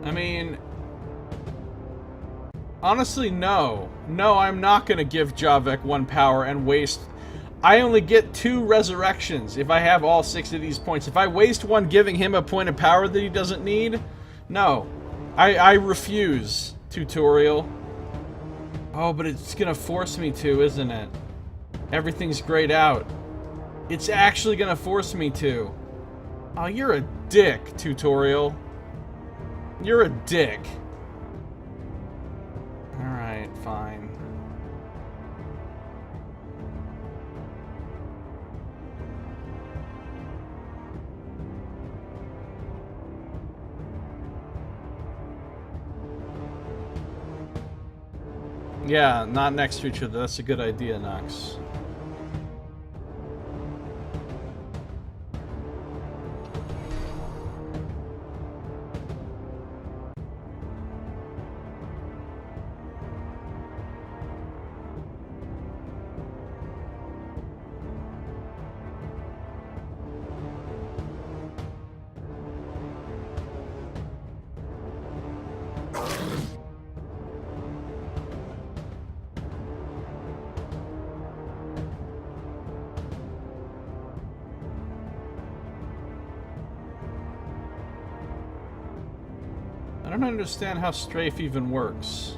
I mean, honestly, no. No, I'm not gonna give Javek 1 power and waste... I only get 2 resurrections if I have all 6 of these points. If I waste 1 giving him a point of power that he doesn't need, no. I refuse, tutorial. Oh, but it's gonna force me to, isn't it? Everything's grayed out. It's actually gonna force me to. Oh, you're a dick, tutorial. You're a dick. Alright, fine. Yeah, not next to each other. That's a good idea, Nox. I don't understand how strafe even works.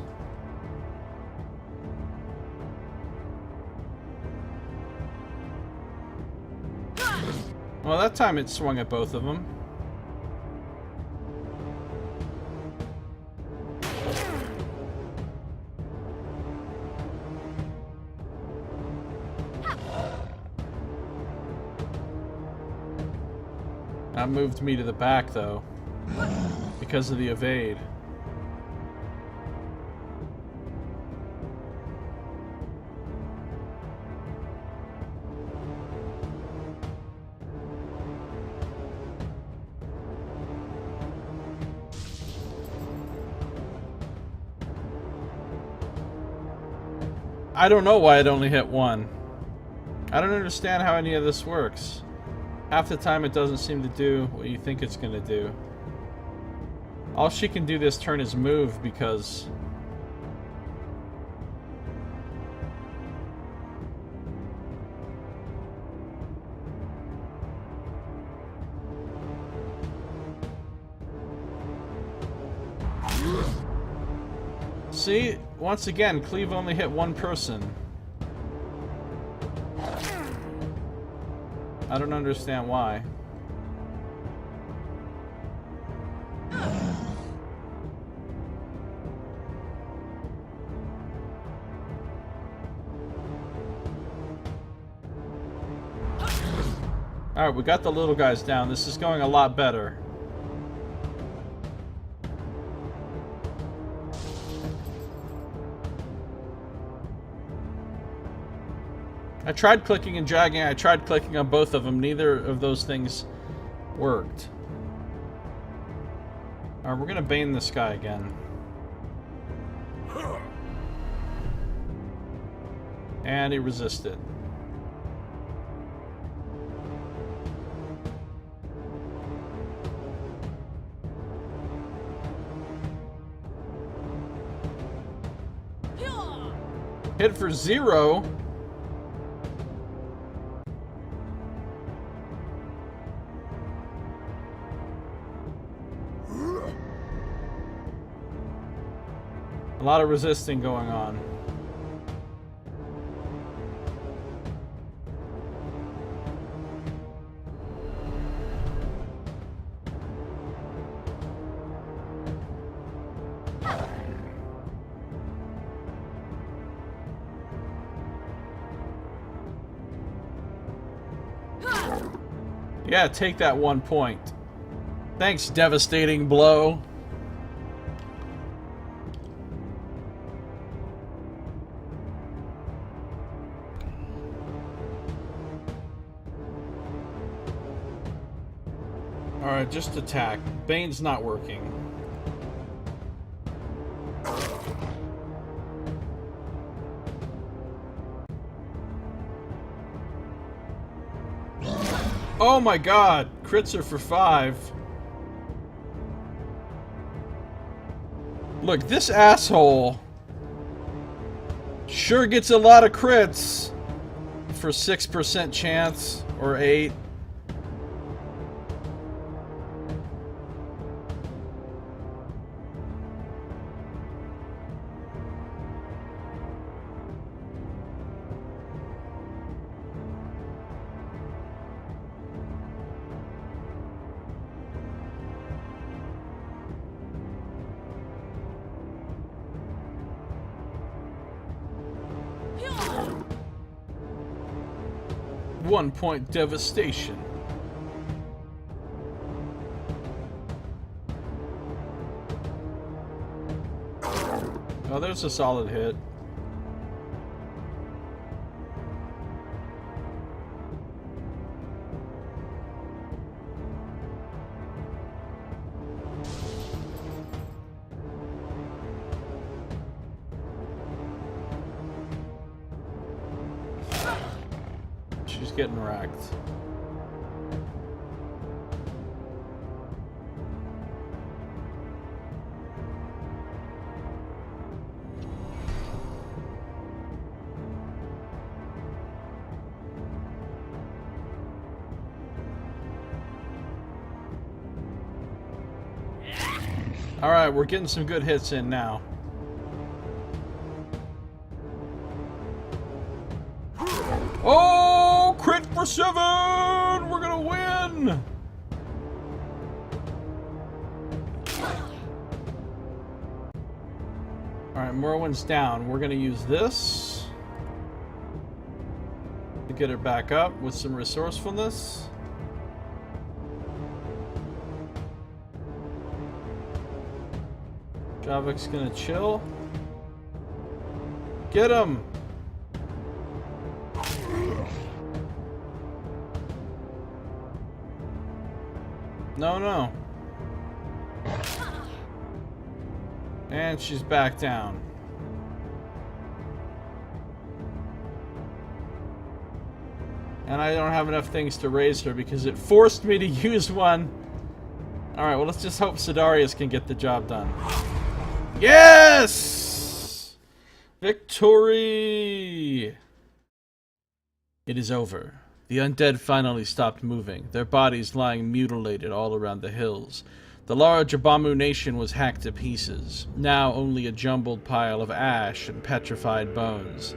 Well, that time it swung at both of them. That moved me to the back, though. Because of the evade. I don't know why it only hit 1. I don't understand how any of this works. Half the time it doesn't seem to do what you think it's gonna do. All she can do this turn is move because... See? Once again, Cleave only hit 1 person. I don't understand why. Alright, we got the little guys down. This is going a lot better. I tried clicking and dragging. I tried clicking on both of them. Neither of those things worked. Alright, we're gonna bane this guy again. And he resisted. Hit for 0. A lot of resisting going on. Yeah, take that 1 point. Thanks, devastating blow. Alright, just attack. Bane's not working. Oh my god! Crits are for 5. Look, this asshole sure gets a lot of crits for 6% chance, or 8. One-point devastation. Oh, there's a solid hit. She's getting wrecked. Alright, we're getting some good hits in now. Oh, crit for 7! We're gonna win! Alright, Merwin's down. We're gonna use this to get her back up with some resourcefulness. Javik's gonna chill. Get him! No, no. And she's back down. And I don't have enough things to raise her because it forced me to use one. Alright, well, let's just hope Sidarius can get the job done. Yes! Victory! It is over. The undead finally stopped moving, their bodies lying mutilated all around the hills. The large abomination was hacked to pieces, now only a jumbled pile of ash and petrified bones.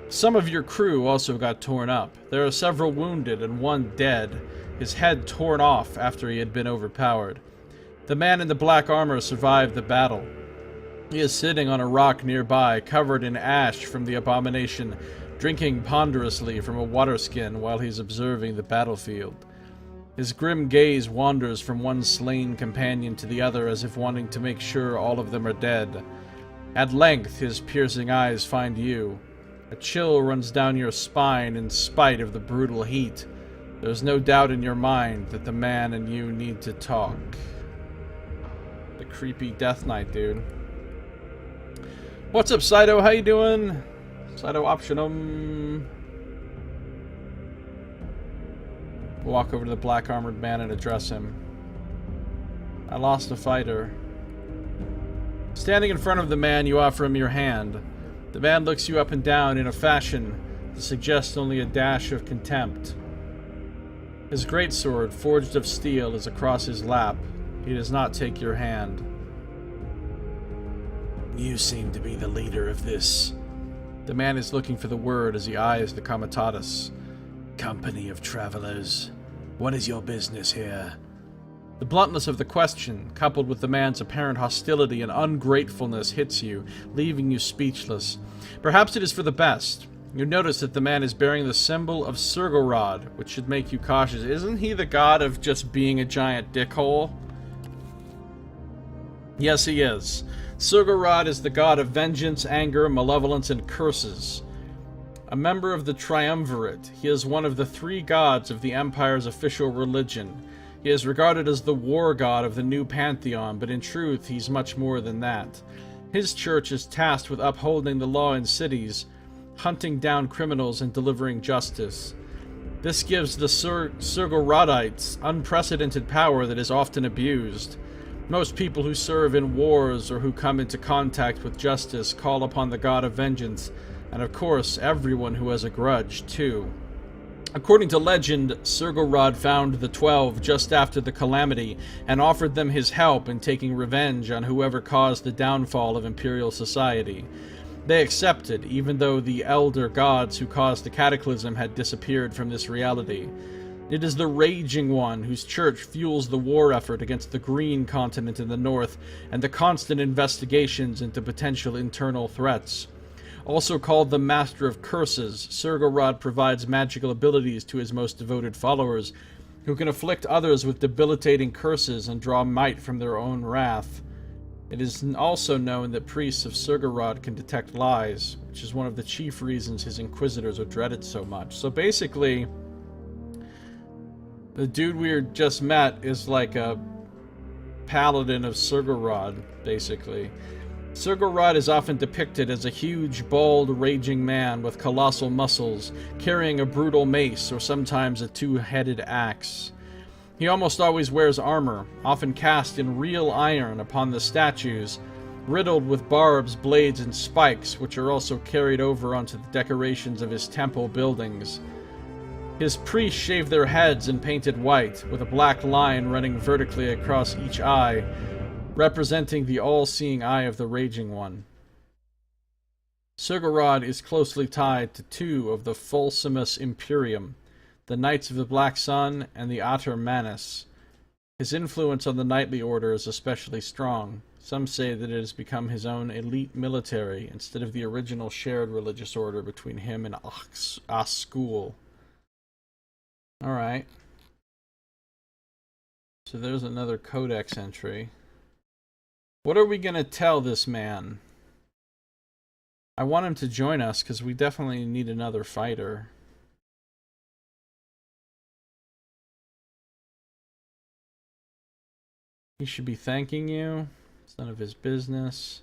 Some of your crew also got torn up. There are several wounded and one dead, his head torn off after he had been overpowered. The man in the black armor survived the battle. He is sitting on a rock nearby, covered in ash from the abomination, drinking ponderously from a water skin while he's observing the battlefield. His grim gaze wanders from one slain companion to the other as if wanting to make sure all of them are dead. At length, his piercing eyes find you. A chill runs down your spine in spite of the brutal heat. There's no doubt in your mind that the man and you need to talk. The creepy Death Knight, dude. What's up, Saito? How you doing? Saito Optionum. Walk over to the black armored man and address him. I lost a fighter. Standing in front of the man, you offer him your hand. The man looks you up and down in a fashion that suggests only a dash of contempt. His greatsword, forged of steel, is across his lap. He does not take your hand. You seem to be the leader of this The man is looking for the word as he eyes the comitatus. company of travelers. What is your business here? The bluntness of the question, coupled with the man's apparent hostility and ungratefulness, hits you, leaving you speechless. Perhaps it is for the best. You notice that the man is bearing the symbol of Surgorod, which should make you cautious. Isn't he the god of just being a giant dickhole? Yes, he is. Surgorod is the god of vengeance, anger, malevolence, and curses. A member of the Triumvirate, he is one of the 3 gods of the Empire's official religion. He is regarded as the war god of the new pantheon, but in truth, he's much more than that. His church is tasked with upholding the law in cities, hunting down criminals, and delivering justice. This gives the Surgorodites unprecedented power that is often abused. Most people who serve in wars or who come into contact with justice call upon the god of vengeance, and of course, everyone who has a grudge, too. According to legend, Surgorod found the 12 just after the calamity and offered them his help in taking revenge on whoever caused the downfall of Imperial society. They accepted, even though the elder gods who caused the cataclysm had disappeared from this reality. It is the Raging One whose church fuels the war effort against the Green Continent in the north and the constant investigations into potential internal threats. Also called the Master of Curses, Surgorod provides magical abilities to his most devoted followers, who can afflict others with debilitating curses and draw might from their own wrath. It is also known that priests of Surgorod can detect lies, which is one of the chief reasons his inquisitors are dreaded so much. So basically, the dude we just met is like a paladin of Surgorod, basically. Surgorod is often depicted as a huge, bald, raging man with colossal muscles, carrying a brutal mace or sometimes a 2-headed axe. He almost always wears armor, often cast in real iron upon the statues, riddled with barbs, blades, and spikes, which are also carried over onto the decorations of his temple buildings. His priests shave their heads and painted white, with a black line running vertically across each eye, representing the all-seeing eye of the Raging One. Surgorod is closely tied to 2 of the Fulcimus Imperium, the Knights of the Black Sun and the Ater Manus. His influence on the Knightly Order is especially strong. Some say that it has become his own elite military, instead of the original shared religious order between him and Asskul. Alright. So there's another codex entry. What are we going to tell this man? I want him to join us because we definitely need another fighter. He should be thanking you. It's none of his business.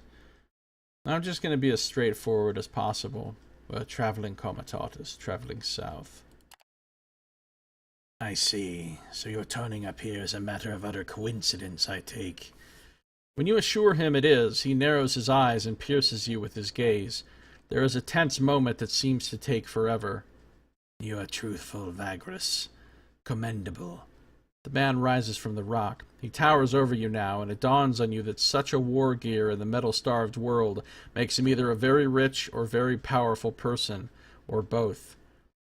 I'm just going to be as straightforward as possible. We're a traveling comitatus, traveling south. I see. So your turning up here is a matter of utter coincidence, I take. When you assure him it is, he narrows his eyes and pierces you with his gaze. There is a tense moment that seems to take forever. You are truthful, Vagrus. Commendable. The man rises from the rock. He towers over you now, and it dawns on you that such a war gear in the metal-starved world makes him either a very rich or very powerful person, or both.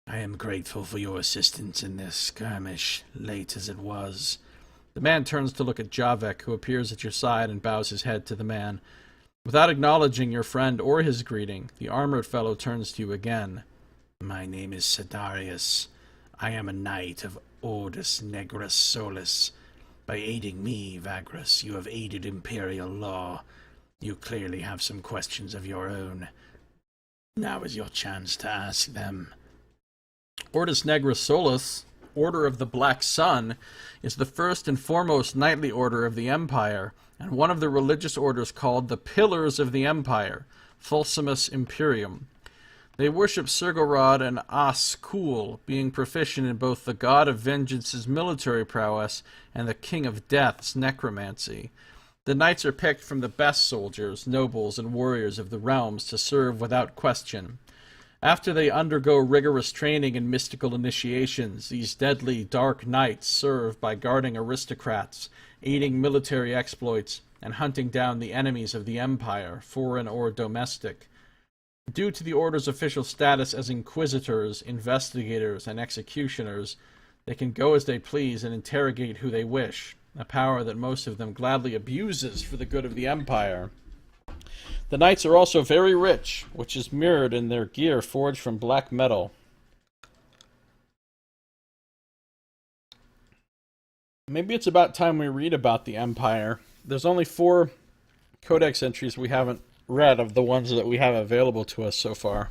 I am grateful for your assistance in this skirmish, late as it was. The man turns to look at Javek, who appears at your side and bows his head to the man. Without acknowledging your friend or his greeting, the armored fellow turns to you again. My name is Sedarius. I am a knight of Ordus Negrus Solis. By aiding me, Vagrus, you have aided Imperial law. You clearly have some questions of your own. Now is your chance to ask them. Ordus Negrus Solis, Order of the Black Sun, is the first and foremost knightly order of the Empire, and one of the religious orders called the Pillars of the Empire, Fulcimus Imperium. They worship Surgorod and Asskul, being proficient in both the God of Vengeance's military prowess and the King of Death's necromancy. The knights are picked from the best soldiers, nobles, and warriors of the realms to serve without question. After they undergo rigorous training and mystical initiations, these deadly, dark knights serve by guarding aristocrats, aiding military exploits, and hunting down the enemies of the Empire, foreign or domestic. Due to the Order's official status as inquisitors, investigators, and executioners, they can go as they please and interrogate who they wish, a power that most of them gladly abuses for the good of the Empire. The knights are also very rich, which is mirrored in their gear forged from black metal. Maybe it's about time we read about the Empire. There's only 4 codex entries we haven't read of the ones that we have available to us so far.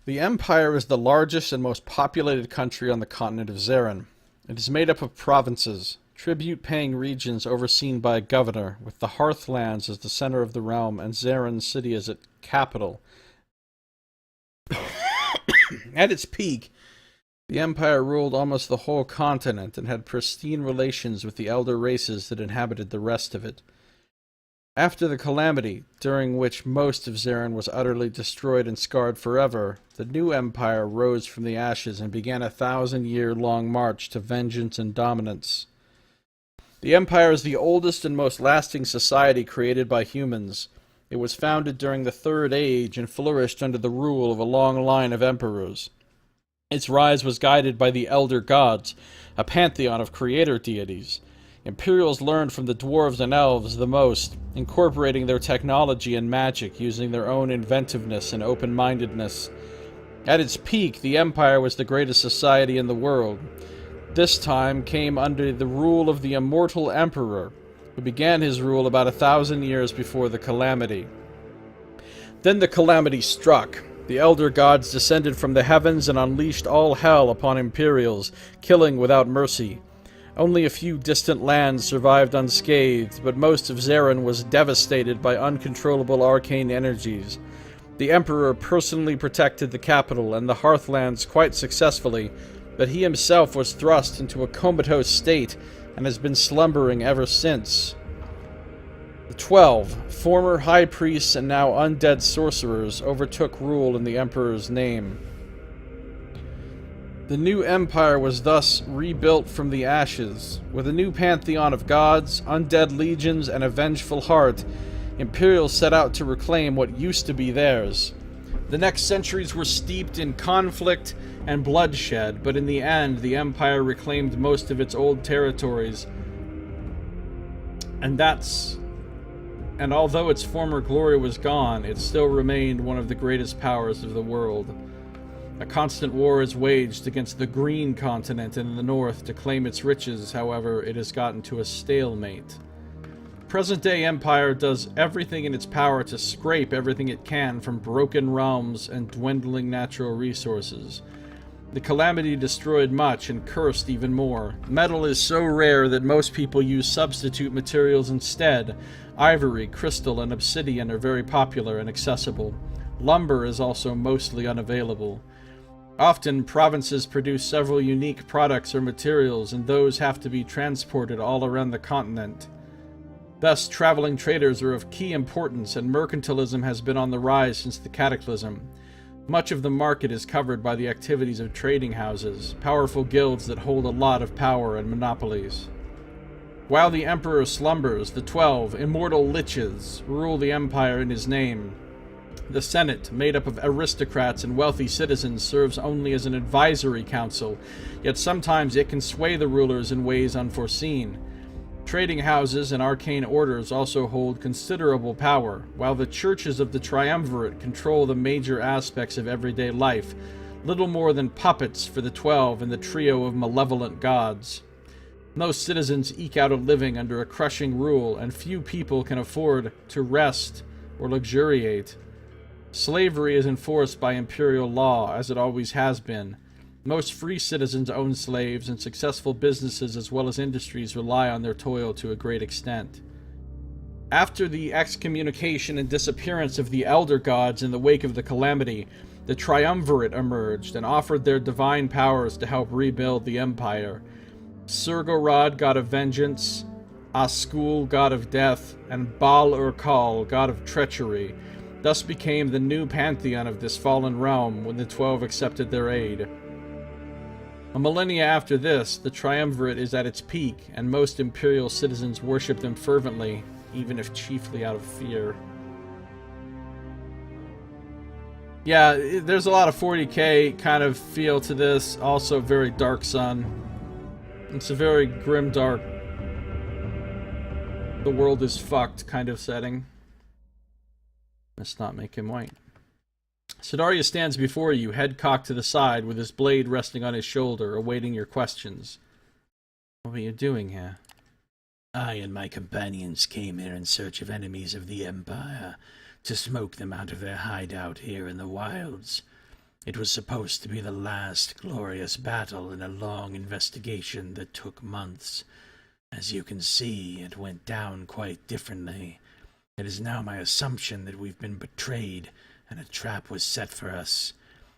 The Empire is the largest and most populated country on the continent of Zarin. It is made up of provinces, tribute-paying regions overseen by a governor, with the Hearthlands as the center of the realm and Zarin City as its capital. At its peak, the Empire ruled almost the whole continent and had pristine relations with the elder races that inhabited the rest of it. After the Calamity, during which most of Zarin was utterly destroyed and scarred forever, the new Empire rose from the ashes and began a 1,000-year-long march to vengeance and dominance. The Empire is the oldest and most lasting society created by humans. It was founded during the Third Age and flourished under the rule of a long line of emperors. Its rise was guided by the Elder Gods, a pantheon of creator deities. Imperials learned from the dwarves and elves the most, incorporating their technology and magic using their own inventiveness and open-mindedness. At its peak, the Empire was the greatest society in the world. This time came under the rule of the immortal Emperor, who began his rule about 1,000 years before the Calamity. Then the Calamity struck. The Elder Gods descended from the heavens and unleashed all hell upon Imperials, killing without mercy. Only a few distant lands survived unscathed, but most of Zarin was devastated by uncontrollable arcane energies. The Emperor personally protected the capital and the Hearthlands quite successfully, but he himself was thrust into a comatose state and has been slumbering ever since. The 12, former high priests and now undead sorcerers, overtook rule in the Emperor's name. The new empire was thus rebuilt from the ashes. With a new pantheon of gods, undead legions, and a vengeful heart, Imperials set out to reclaim what used to be theirs. The next centuries were steeped in conflict and bloodshed, but in the end, the Empire reclaimed most of its old territories. And although its former glory was gone, it still remained one of the greatest powers of the world. A constant war is waged against the Green Continent in the north to claim its riches, however, it has gotten to a stalemate. Present-day Empire does everything in its power to scrape everything it can from broken realms and dwindling natural resources. The Calamity destroyed much and cursed even more. Metal is so rare that most people use substitute materials instead. Ivory, crystal, and obsidian are very popular and accessible. Lumber is also mostly unavailable. Often, provinces produce several unique products or materials, and those have to be transported all around the continent. Thus, traveling traders are of key importance, and mercantilism has been on the rise since the Cataclysm. Much of the market is covered by the activities of trading houses, powerful guilds that hold a lot of power and monopolies. While the Emperor slumbers, the 12 immortal liches rule the Empire in his name. The Senate, made up of aristocrats and wealthy citizens, serves only as an advisory council, yet sometimes it can sway the rulers in ways unforeseen. Trading houses and arcane orders also hold considerable power, while the churches of the Triumvirate control the major aspects of everyday life, little more than puppets for the 12 and the trio of malevolent gods. Most citizens eke out a living under a crushing rule, and few people can afford to rest or luxuriate. Slavery is enforced by imperial law, as it always has been. Most free citizens own slaves, and successful businesses as well as industries rely on their toil to a great extent. After the excommunication and disappearance of the Elder Gods in the wake of the Calamity, the Triumvirate emerged and offered their divine powers to help rebuild the Empire. Surgorod, god of vengeance, Askul, god of death, and Baal-Urkal, god of treachery, thus became the new pantheon of this fallen realm when the 12 accepted their aid. A millennia after this, the triumvirate is at its peak, and most imperial citizens worship them fervently, even if chiefly out of fear. Yeah, there's a lot of 40k kind of feel to this, also very Dark Sun. It's a very grimdark, the world is fucked kind of setting. Let's not make him white. Sidarius stands before you, head cocked to the side, with his blade resting on his shoulder, awaiting your questions. What are you doing here? I and my companions came here in search of enemies of the Empire, to smoke them out of their hideout here in the wilds. It was supposed to be the last glorious battle in a long investigation that took months. As you can see, it went down quite differently. It is now my assumption that we've been betrayed, and a trap was set for us.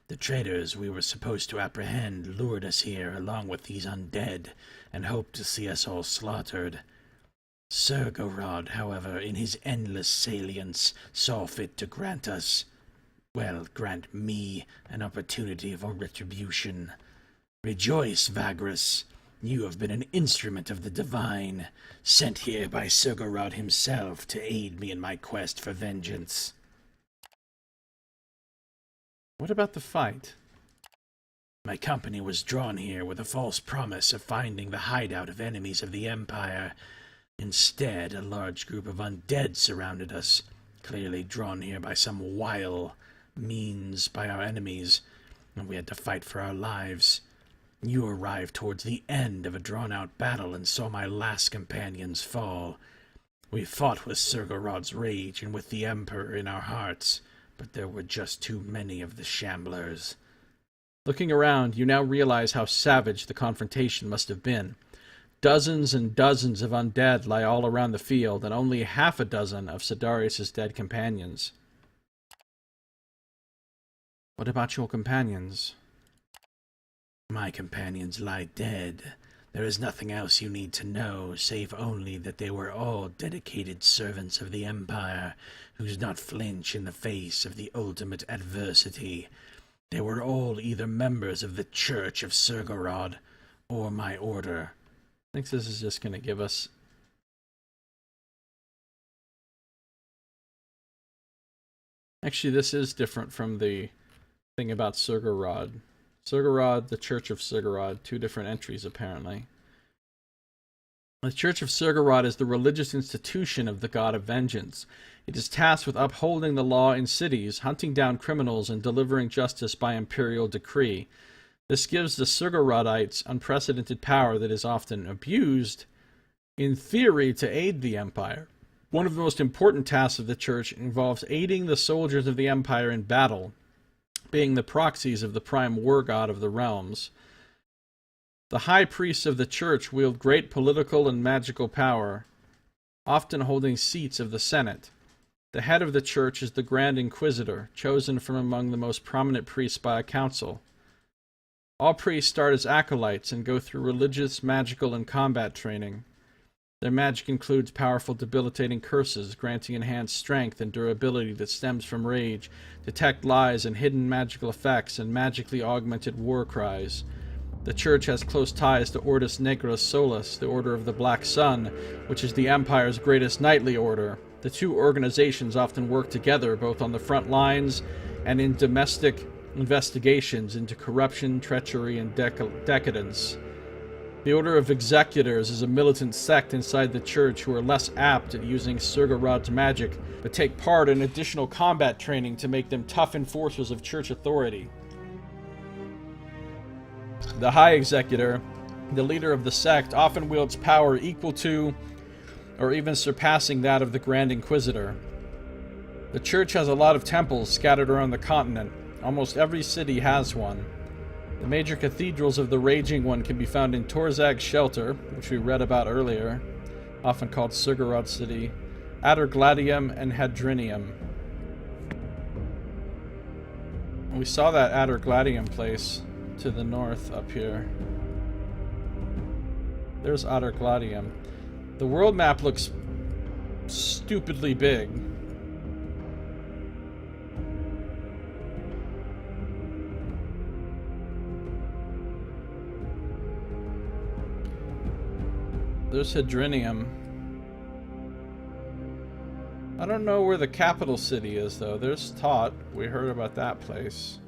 The traitors we were supposed to apprehend lured us here along with these undead, and hoped to see us all slaughtered. Surgorod, however, in his endless salience, saw fit to grant me an opportunity for retribution. Rejoice, Vagrus. You have been an instrument of the divine, sent here by Surgorod himself to aid me in my quest for vengeance. What about the fight? My company was drawn here with a false promise of finding the hideout of enemies of the Empire. Instead, a large group of undead surrounded us, clearly drawn here by some wile means by our enemies, and we had to fight for our lives. You arrived towards the end of a drawn-out battle and saw my last companions fall. We fought with Surgorod's rage and with the Emperor in our hearts, but there were just too many of the shamblers. Looking around, you now realize how savage the confrontation must have been. Dozens and dozens of undead lie all around the field, and only half a dozen of Sidarius' dead companions. What about your companions? My companions lie dead. There is nothing else you need to know, save only that they were all dedicated servants of the Empire, who do not flinch in the face of the ultimate adversity. They were all either members of the Church of Surgorod, or my order. I think this is just going to give us... Actually, this is different from the thing about Surgorod. Surgorod, the Church of Surgorod, two different entries apparently. The Church of Surgorod is the religious institution of the God of Vengeance. It is tasked with upholding the law in cities, hunting down criminals, and delivering justice by imperial decree. This gives the Surgorodites unprecedented power that is often abused, in theory, to aid the Empire. One of the most important tasks of the Church involves aiding the soldiers of the Empire in battle, being the proxies of the prime war god of the realms. The high priests of the Church wield great political and magical power, often holding seats of the Senate. The head of the Church is the Grand Inquisitor, chosen from among the most prominent priests by a council. All priests start as acolytes and go through religious, magical, and combat training. Their magic includes powerful debilitating curses, granting enhanced strength and durability that stems from rage, detect lies and hidden magical effects, and magically augmented war cries. The Church has close ties to Ordo Negra Solis, the Order of the Black Sun, which is the Empire's greatest knightly order. The two organizations often work together, both on the front lines and in domestic investigations into corruption, treachery, and decadence. The Order of Executors is a militant sect inside the Church who are less apt at using Surgorod's magic, but take part in additional combat training to make them tough enforcers of Church authority. The High Executor, the leader of the sect, often wields power equal to or even surpassing that of the Grand Inquisitor. The Church has a lot of temples scattered around the continent. Almost every city has one. The major cathedrals of the Raging One can be found in Torzag's Shelter, which we read about earlier, often called Surgorod City, Addergladium, and Hadrinium. We saw that Addergladium place to the north up here. There's Otter Gladium. The world map looks stupidly big. There's Hadrinium. I don't know where the capital city is, though. There's Tot. We heard about that place.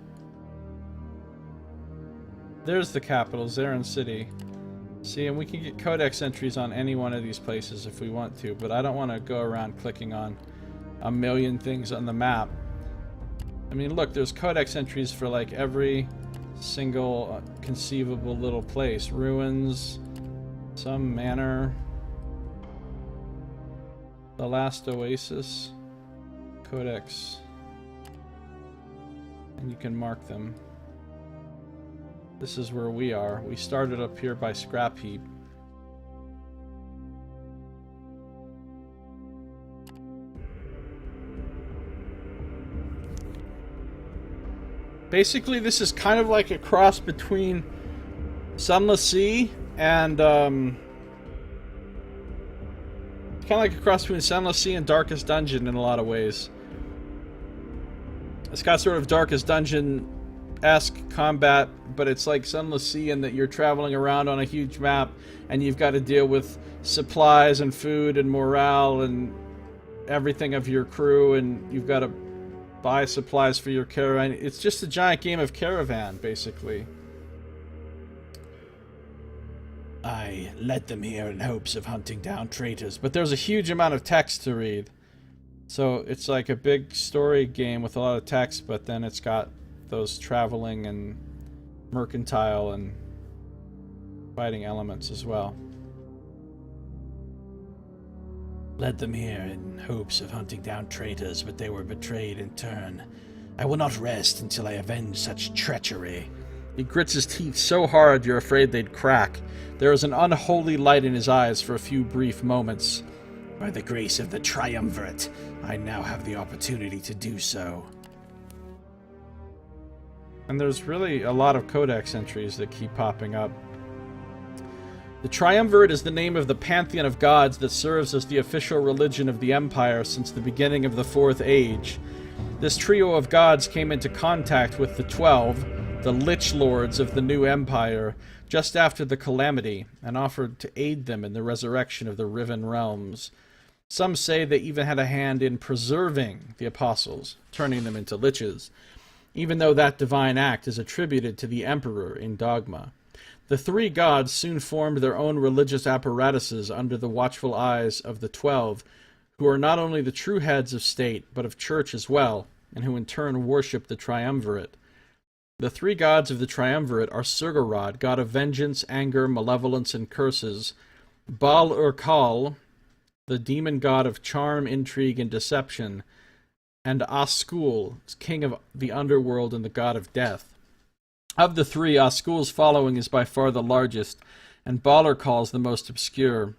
There's the capital, Zarin City. See, and we can get codex entries on any one of these places if we want to, but I don't want to go around clicking on a million things on the map. I mean, look, there's codex entries for like every single conceivable little place. Ruins, some manor, the last oasis, codex, and you can mark them. This is where we are. We started up here by Scrap Heap. Basically, this is kind of like a cross between Sunless Sea and kind of like a cross between Sunless Sea and Darkest Dungeon in a lot of ways. It's got sort of Darkest Dungeon-esque combat, but it's like Sunless Sea in that you're traveling around on a huge map and you've got to deal with supplies and food and morale and everything of your crew, and you've got to buy supplies for your caravan. It's just a giant game of Caravan, basically. I led them here in hopes of hunting down traitors, But there's a huge amount of text to read. So it's like a big story game with a lot of text, but then it's got those traveling and mercantile and fighting elements as well. Led them here in hopes of hunting down traitors, but they were betrayed in turn. I will not rest until I avenge such treachery. He grits his teeth so hard you're afraid they'd crack. There is an unholy light in his eyes for a few brief moments. By the grace of the Triumvirate, I now have the opportunity to do so. And there's really a lot of codex entries that keep popping up. The Triumvirate is the name of the pantheon of gods that serves as the official religion of the Empire since the beginning of the Fourth Age. This trio of gods came into contact with the 12, the Lich Lords of the new Empire, just after the Calamity, and offered to aid them in the resurrection of the Riven Realms. Some say they even had a hand in preserving the Apostles, turning them into liches, even though that divine act is attributed to the Emperor in dogma. The three gods soon formed their own religious apparatuses under the watchful eyes of the 12, who are not only the true heads of state, but of church as well, and who in turn worship the Triumvirate. The three gods of the Triumvirate are Surgorod, god of vengeance, anger, malevolence, and curses; Baal-Urkal, the demon god of charm, intrigue, and deception; and Ascul, king of the underworld and the god of death. Of the three, Ascul's following is by far the largest, and Baal-Urkal's the most obscure.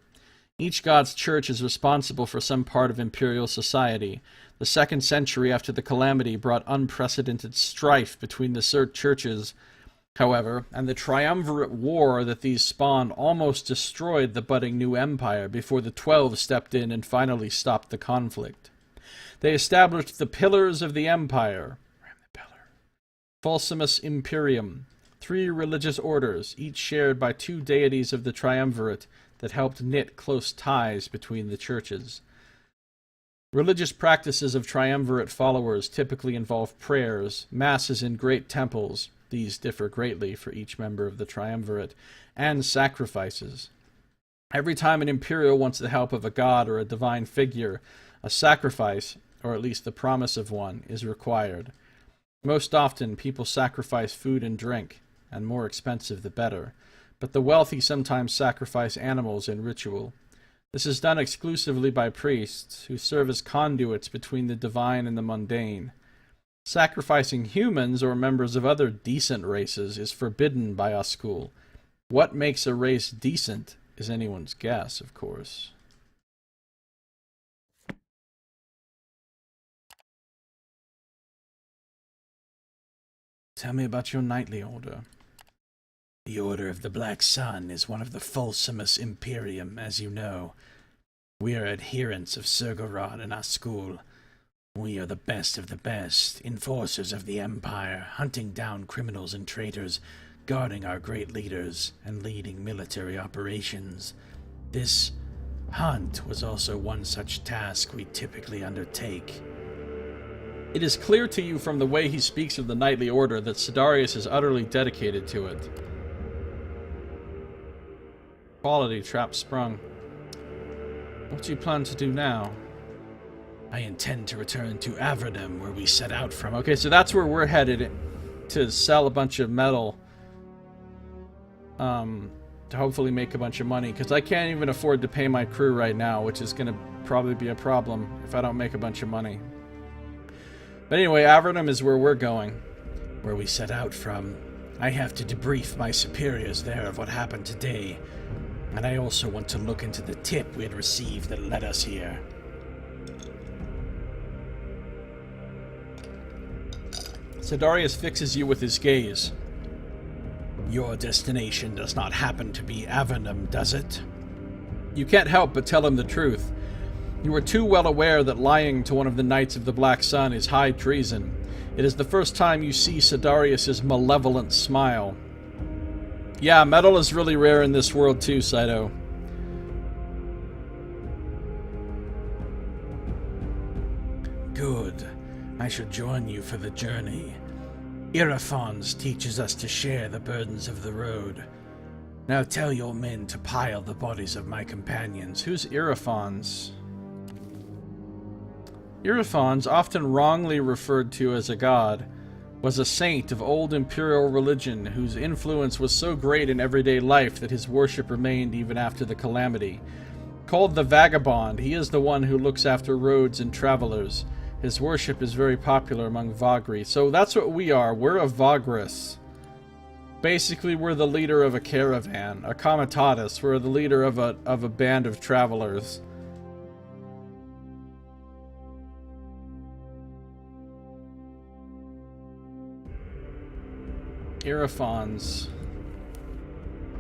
Each god's church is responsible for some part of imperial society. The 2nd century after the Calamity brought unprecedented strife between the churches, however, and the triumvirate war that these spawned almost destroyed the budding new empire before the 12 stepped in and finally stopped the conflict. They established the Pillars of the Empire, Falsimus Imperium, 3 religious orders, each shared by 2 deities of the Triumvirate that helped knit close ties between the churches. Religious practices of Triumvirate followers typically involve prayers, masses in great temples, these differ greatly for each member of the Triumvirate, and sacrifices. Every time an Imperial wants the help of a god or a divine figure, a sacrifice, or at least the promise of one, is required. Most often, people sacrifice food and drink, and more expensive the better, but the wealthy sometimes sacrifice animals in ritual. This is done exclusively by priests, who serve as conduits between the divine and the mundane. Sacrificing humans or members of other decent races is forbidden by Ascul. What makes a race decent is anyone's guess, of course. Tell me about your knightly order. The Order of the Black Sun is one of the Fulcimus Imperium, as you know. We are adherents of Sergorod and our school. We are the best of the best, enforcers of the Empire, hunting down criminals and traitors, guarding our great leaders, and leading military operations. This hunt was also one such task we typically undertake. It is clear to you from the way he speaks of the Knightly Order that Sidarius is utterly dedicated to it. Quality trap sprung. What do you plan to do now? I intend to return to Avernum, where we set out from. Okay, so that's where we're headed, to sell a bunch of metal. To hopefully make a bunch of money, because I can't even afford to pay my crew right now, which is going to probably be a problem if I don't make a bunch of money. But anyway, Avernum is where we're going. Where we set out from. I have to debrief my superiors there of what happened today, and I also want to look into the tip we had received that led us here. Sidarius fixes you with his gaze. Your destination does not happen to be Avernum, does it? You can't help but tell him the truth. You are too well aware that lying to one of the Knights of the Black Sun is high treason. It is the first time you see Sidarius's malevolent smile. Yeah, metal is really rare in this world too, Saito. Good. I shall join you for the journey. Irophons teaches us to share the burdens of the road. Now tell your men to pile the bodies of my companions. Who's Irophons? Irophons, often wrongly referred to as a god, was a saint of old imperial religion whose influence was so great in everyday life that his worship remained even after the calamity. Called the Vagabond, he is the one who looks after roads and travelers. His worship is very popular among Vagri. So that's what we are. We're a Vagrus. Basically, we're the leader of a caravan, a comitatus. We're the leader of a band of travelers. Irophons.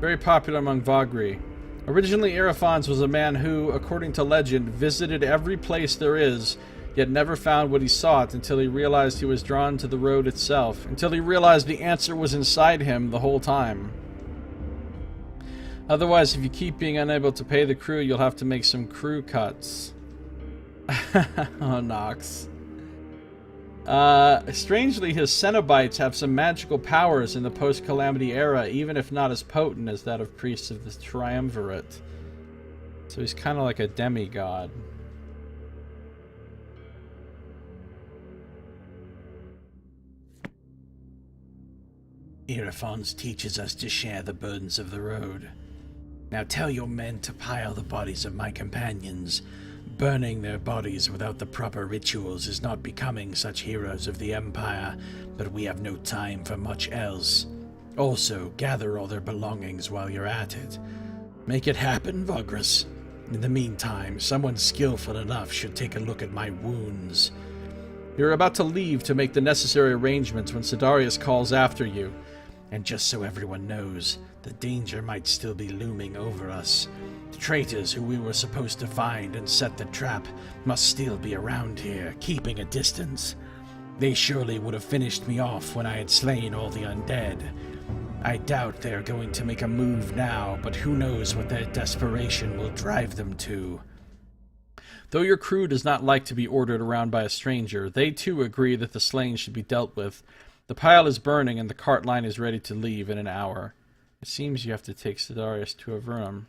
Very popular among Vagri. Originally, Irophons was a man who, according to legend, visited every place there is, yet never found what he sought until he realized he was drawn to the road itself, until he realized the answer was inside him the whole time. Otherwise, if you keep being unable to pay the crew, you'll have to make some crew cuts. Oh, Nox. Strangely, his Cenobites have some magical powers in the post-calamity era, even if not as potent as that of priests of the Triumvirate. So he's kind of like a demigod. Irophons teaches us to share the burdens of the road. Now tell your men to pile the bodies of my companions. Burning their bodies without the proper rituals is not becoming such heroes of the Empire, but we have no time for much else. Also, gather all their belongings while you're at it. Make it happen, Vagrus. In the meantime, someone skillful enough should take a look at my wounds. You're about to leave to make the necessary arrangements when Sidarius calls after you. And just so everyone knows, the danger might still be looming over us. The traitors who we were supposed to find and set the trap must still be around here, keeping a distance. They surely would have finished me off when I had slain all the undead. I doubt they are going to make a move now, but who knows what their desperation will drive them to. Though your crew does not like to be ordered around by a stranger, they too agree that the slain should be dealt with. The pile is burning and the cart line is ready to leave in an hour. It seems you have to take Sidarius to Avernum.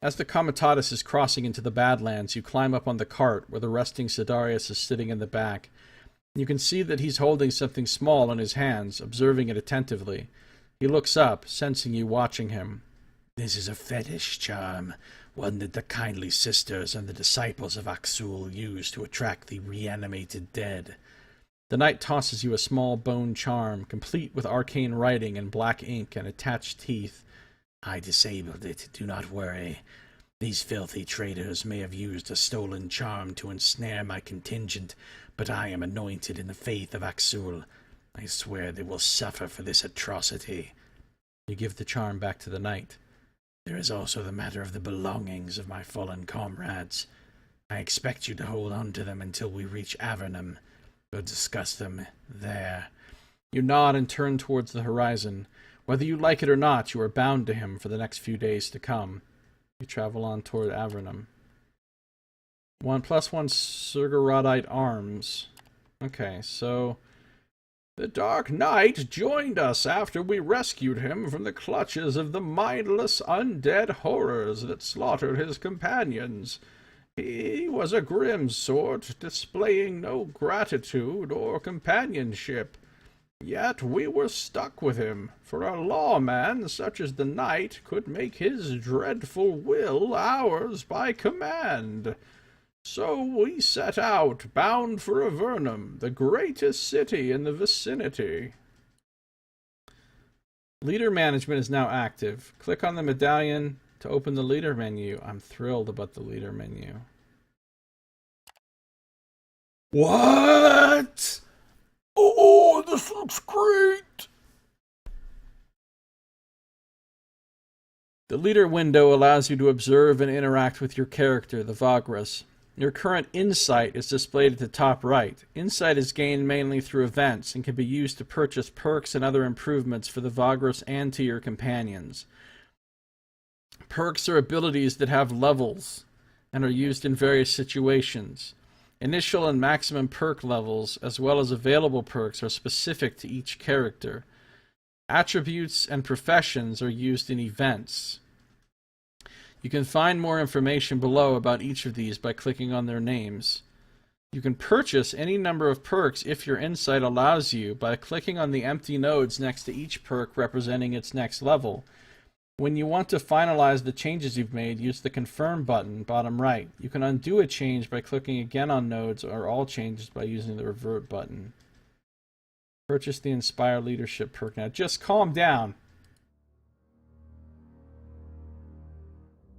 As the Comitatus is crossing into the Badlands, you climb up on the cart where the resting Sidarius is sitting in the back. You can see that he's holding something small in his hands, observing it attentively. He looks up, sensing you watching him. This is a fetish charm, one that the kindly sisters and the disciples of Axul use to attract the reanimated dead. The knight tosses you a small bone charm, complete with arcane writing in black ink and attached teeth. I disabled it, do not worry. These filthy traitors may have used a stolen charm to ensnare my contingent, but I am anointed in the faith of Axul. I swear they will suffer for this atrocity. You give the charm back to the knight. There is also the matter of the belongings of my fallen comrades. I expect you to hold on to them until we reach Avernum. We'll discuss them there. You nod and turn towards the horizon. Whether you like it or not, you are bound to him for the next few days to come. You travel on toward Avernum. 1+1 Surgerodite arms. Okay, so... The Dark Knight joined us after we rescued him from the clutches of the mindless undead horrors that slaughtered his companions. He was a grim sort, displaying no gratitude or companionship. Yet we were stuck with him, for a lawman such as the knight could make his dreadful will ours by command. So we set out, bound for Avernum, the greatest city in the vicinity. Leader management is now active. Click on the medallion to open the leader menu. I'm thrilled about the leader menu. What? Oh, this looks great! The leader window allows you to observe and interact with your character, the Vagrus. Your current insight is displayed at the top right. Insight is gained mainly through events and can be used to purchase perks and other improvements for the Vagrus and to your companions. Perks are abilities that have levels and are used in various situations. Initial and maximum perk levels, as well as available perks, are specific to each character. Attributes and professions are used in events. You can find more information below about each of these by clicking on their names. You can purchase any number of perks if your insight allows you by clicking on the empty nodes next to each perk representing its next level. When you want to finalize the changes you've made, use the confirm button, bottom right. You can undo a change by clicking again on nodes or all changes by using the revert button. Purchase the Inspire Leadership perk. Now just calm down.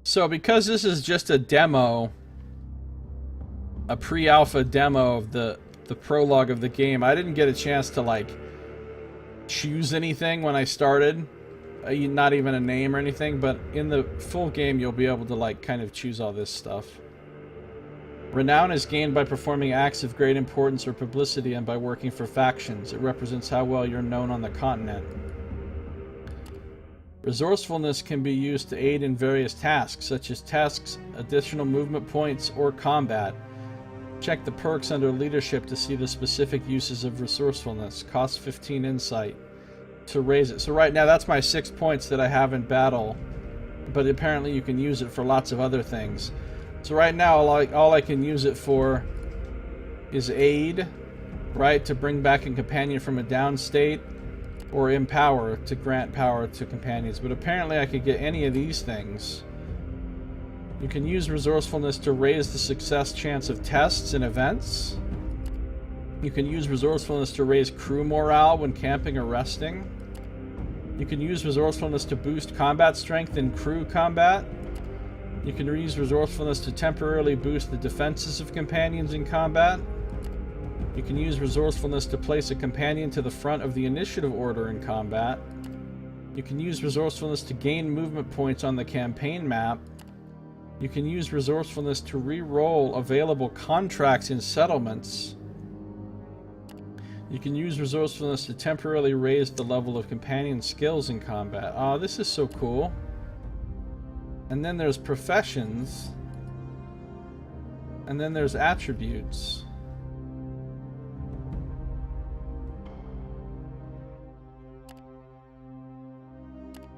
So because this is just a demo, a pre-alpha demo of the prologue of the game, I didn't get a chance to like choose anything when I started. Not even a name or anything, but in the full game you'll be able to like kind of choose all this stuff. Renown is gained by performing acts of great importance or publicity and by working for factions. It represents how well you're known on the continent. Resourcefulness can be used to aid in various tasks, such as tasks, additional movement points, or combat. Check the perks under leadership to see the specific uses of resourcefulness. Costs 15 insight to raise it. So right now that's my 6 points that I have in battle, but apparently you can use it for lots of other things. So right now all I can use it for is aid, right, to bring back a companion from a down state, or empower, to grant power to companions. But apparently I could get any of these things. You can use resourcefulness to raise the success chance of tests and events. You can use resourcefulness to raise crew morale when camping or resting. You can use resourcefulness to boost combat strength in crew combat. You can use resourcefulness to temporarily boost the defenses of companions in combat. You can use resourcefulness to place a companion to the front of the initiative order in combat. You can use resourcefulness to gain movement points on the campaign map. You can use resourcefulness to re-roll available contracts in settlements. You can use resourcefulness to temporarily raise the level of companion skills in combat. Oh, this is so cool. And then there's professions. And then there's attributes.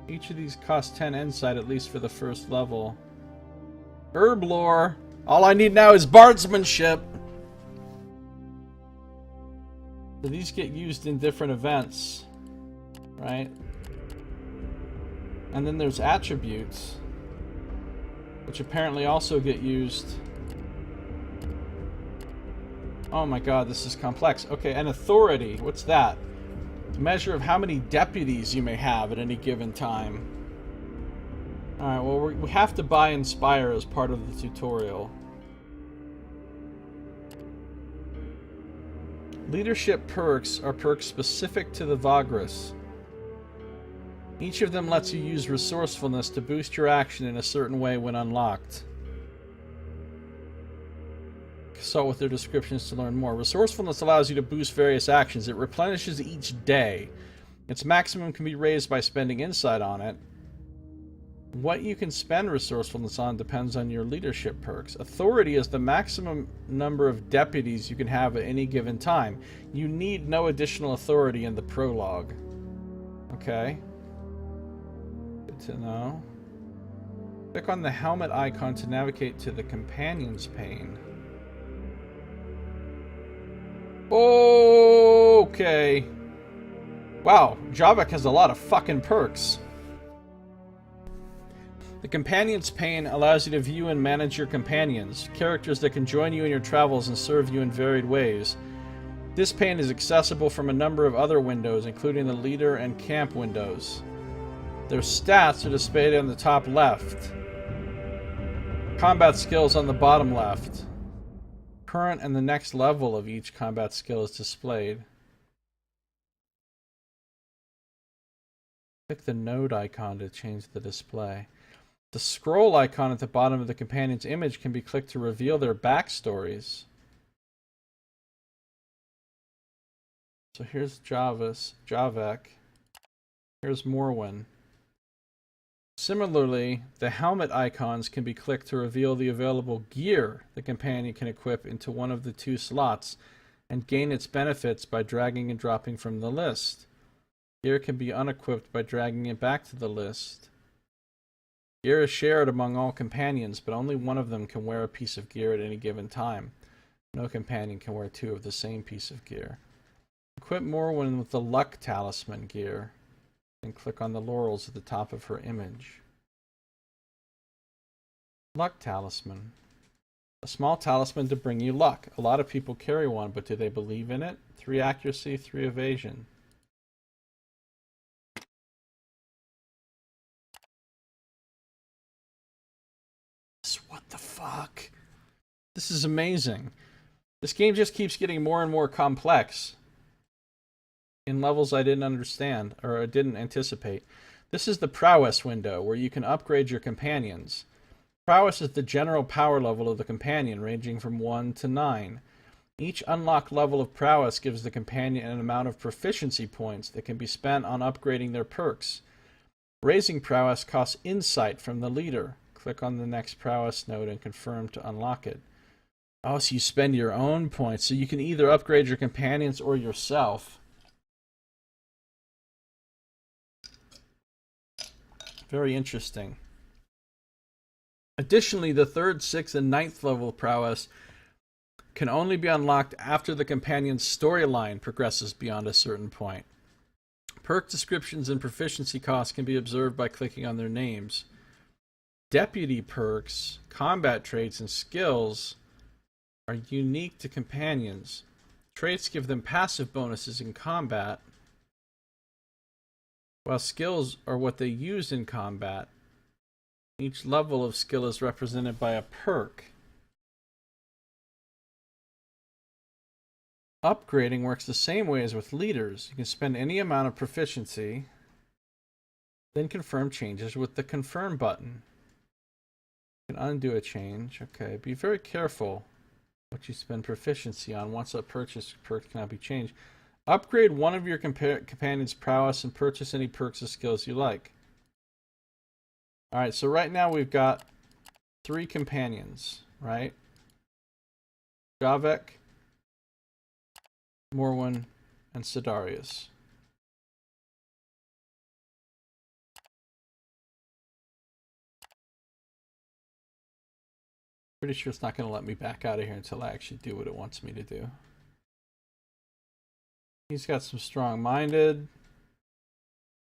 Each of these costs 10 insight, at least for the first level. Herb lore. All I need now is bardsmanship. So these get used in different events, right? And then there's attributes, which apparently also get used. Oh my god, this is complex. Okay, and authority. What's that? Measure of how many deputies you may have at any given time. Alright, well, we have to buy Inspire as part of the tutorial. Leadership perks are perks specific to the Vagrus. Each of them lets you use resourcefulness to boost your action in a certain way when unlocked. Consult with their descriptions to learn more. Resourcefulness allows you to boost various actions. It replenishes each day. Its maximum can be raised by spending insight on it. What you can spend resourcefulness on depends on your leadership perks. Authority is the maximum number of deputies you can have at any given time. You need no additional authority in the prologue. Okay. Good to know. Click on the helmet icon to navigate to the Companions pane. Okay. Wow, Javek has a lot of fucking perks. The Companions pane allows you to view and manage your companions, characters that can join you in your travels and serve you in varied ways. This pane is accessible from a number of other windows, including the leader and camp windows. Their stats are displayed on the top left. Combat skills on the bottom left. Current and the next level of each combat skill is displayed. Click the node icon to change the display. The scroll icon at the bottom of the companion's image can be clicked to reveal their backstories. So here's Javek. Here's Morwen. Similarly, the helmet icons can be clicked to reveal the available gear the companion can equip into one of the two slots and gain its benefits by dragging and dropping from the list. Gear can be unequipped by dragging it back to the list. Gear is shared among all companions, but only one of them can wear a piece of gear at any given time. No companion can wear two of the same piece of gear. Equip Morwen with the Luck Talisman gear, and click on the laurels at the top of her image. Luck Talisman. A small talisman to bring you luck. A lot of people carry one, but do they believe in it? 3 accuracy, 3 evasion. What the fuck? This is amazing. This game just keeps getting more and more complex in levels I didn't understand or I didn't anticipate. This is the prowess window where you can upgrade your companions. Prowess is the general power level of the companion, ranging from 1 to 9. Each unlocked level of prowess gives the companion an amount of proficiency points that can be spent on upgrading their perks. Raising prowess costs insight from the leader. Click on the next prowess node and confirm to unlock it. Oh, so you spend your own points, so you can either upgrade your companions or yourself. Very interesting. Additionally, the 3rd, 6th, and 9th level prowess can only be unlocked after the companion's storyline progresses beyond a certain point. Perk descriptions and proficiency costs can be observed by clicking on their names. Deputy perks, combat traits, and skills are unique to companions. Traits give them passive bonuses in combat, while skills are what they use in combat. Each level of skill is represented by a perk. Upgrading works the same way as with leaders. You can spend any amount of proficiency, then confirm changes with the confirm button. You can undo a change. Okay, be very careful what you spend proficiency on. Once a perk cannot be changed. Upgrade one of your companion's prowess and purchase any perks or skills you like. Alright, so right now we've got 3 companions, right? Javek, Morwen, and Sidarius. Pretty sure it's not going to let me back out of here until I actually do what it wants me to do. He's got some strong-minded,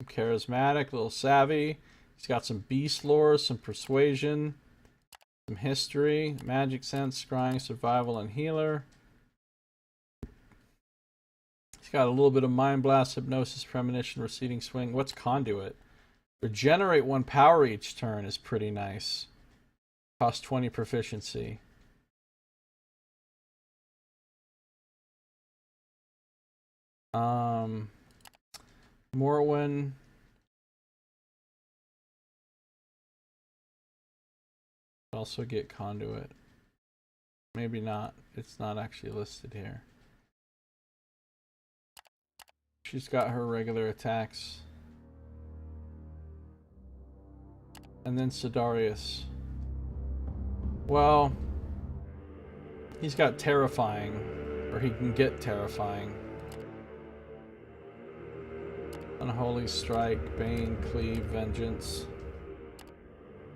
some charismatic, a little savvy. He's got some beast lore, some persuasion, some history, magic sense, scrying, survival, and healer. He's got a little bit of mind blast, hypnosis, premonition, receding swing. What's conduit? Regenerate 1 power each turn is pretty nice. Cost 20 proficiency. Morwen. Also get conduit. Maybe not. It's not actually listed here. She's got her regular attacks. And then Sidarius. Well, he's got terrifying, or he can get terrifying. Unholy Strike, Bane, Cleave, Vengeance.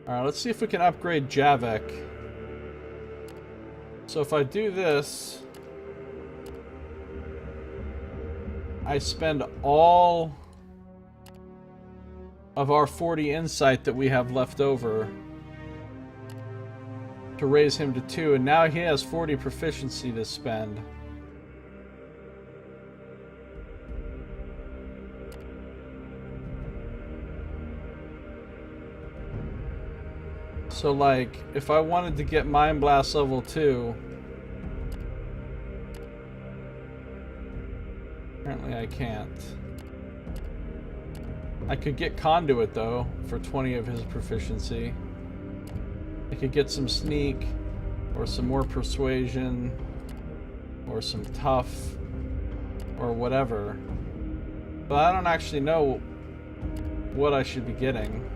Alright, let's see if we can upgrade Javik. So if I do this, I spend all of our 40 insight that we have left over to raise him to 2, and now he has 40 proficiency to spend. So like, if I wanted to get Mind Blast level 2, apparently I can't. I could get Conduit though, for 20 of his proficiency. I could get some Sneak, or some more Persuasion, or some Tough, or whatever. But I don't actually know what I should be getting.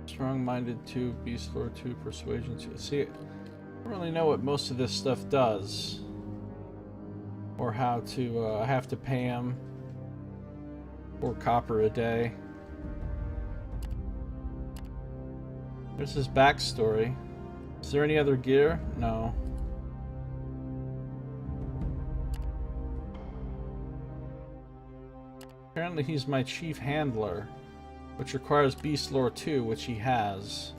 Strong-minded 2, Beast Lord 2, Persuasion 2. See, I don't really know what most of this stuff does. Or how to, I have to pay him 4 copper a day. There's his backstory. Is there any other gear? No. Apparently he's my chief handler, which requires Beast Lore 2, which he has.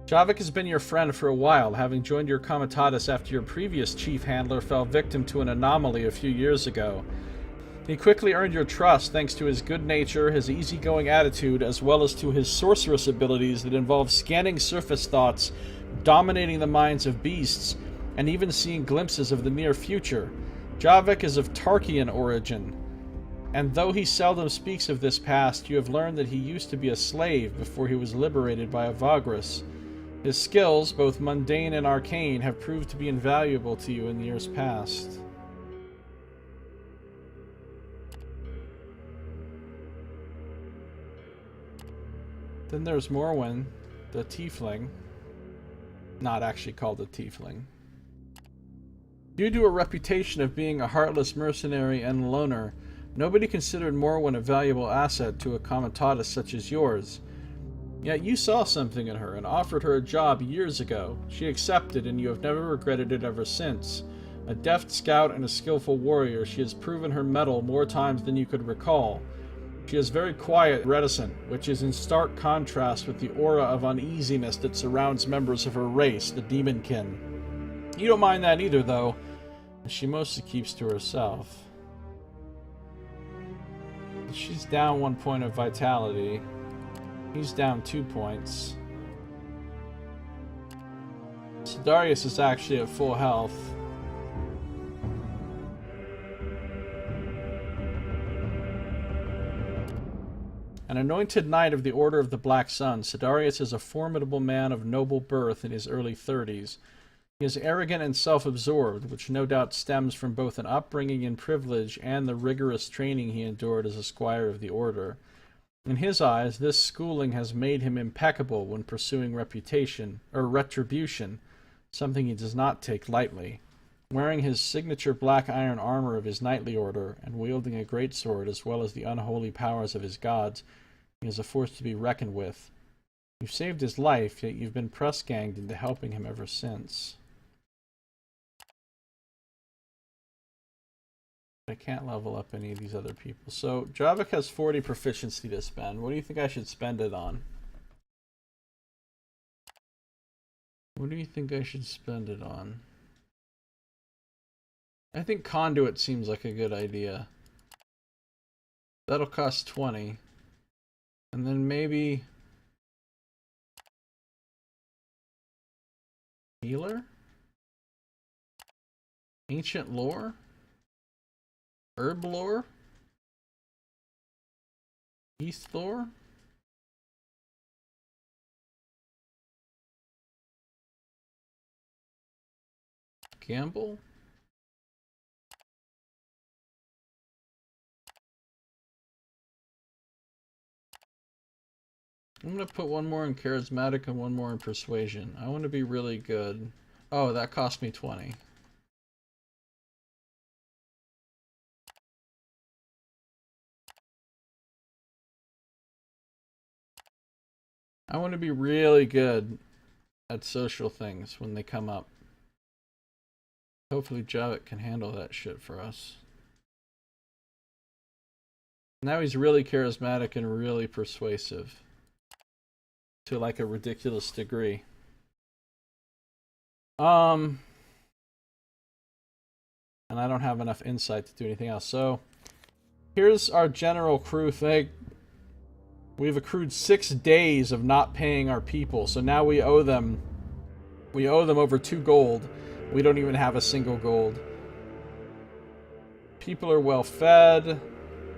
Javik has been your friend for a while, having joined your comitatus after your previous chief handler fell victim to an anomaly a few years ago. He quickly earned your trust thanks to his good nature, his easygoing attitude, as well as to his sorceress abilities that involve scanning surface thoughts, dominating the minds of beasts, and even seeing glimpses of the near future. Javik is of Tarkian origin, and though he seldom speaks of this past, you have learned that he used to be a slave before he was liberated by a Vagrus. His skills, both mundane and arcane, have proved to be invaluable to you in years past. Then there's Morwen, the tiefling. Not actually called a tiefling. Due to a reputation of being a heartless mercenary and loner, nobody considered Morwen a valuable asset to a comitatus such as yours. Yet you saw something in her and offered her a job years ago. She accepted, and you have never regretted it ever since. A deft scout and a skillful warrior, she has proven her mettle more times than you could recall. She is very quiet and reticent, which is in stark contrast with the aura of uneasiness that surrounds members of her race, the Demonkin. You don't mind that either, though. She mostly keeps to herself. She's down 1 point of vitality. He's down 2 points. Sidarius is actually at full health. An anointed knight of the Order of the Black Sun, Sidarius is a formidable man of noble birth in his early 30s. He is arrogant and self-absorbed, which no doubt stems from both an upbringing in privilege and the rigorous training he endured as a squire of the Order. In his eyes, this schooling has made him impeccable when pursuing reputation, or retribution, something he does not take lightly. Wearing his signature black iron armor of his knightly order, and wielding a greatsword as well as the unholy powers of his gods, he is a force to be reckoned with. You've saved his life, yet you've been press-ganged into helping him ever since. I can't level up any of these other people. So, Javik has 40 proficiency to spend. What do you think I should spend it on? What do you think I should spend it on? I think conduit seems like a good idea. That'll cost 20. And then maybe healer? Ancient lore? Herb lore? East lore? Gamble? I'm gonna put one more in charismatic and one more in persuasion. I want to be really good. Oh, that cost me 20. I want to be really good at social things when they come up. Hopefully Javik can handle that shit for us. Now he's really charismatic and really persuasive. To like a ridiculous degree. And I don't have enough insight to do anything else. So here's our general crew thing. We've accrued 6 days of not paying our people, so now we owe them over 2 gold. We don't even have a single gold. People are well fed.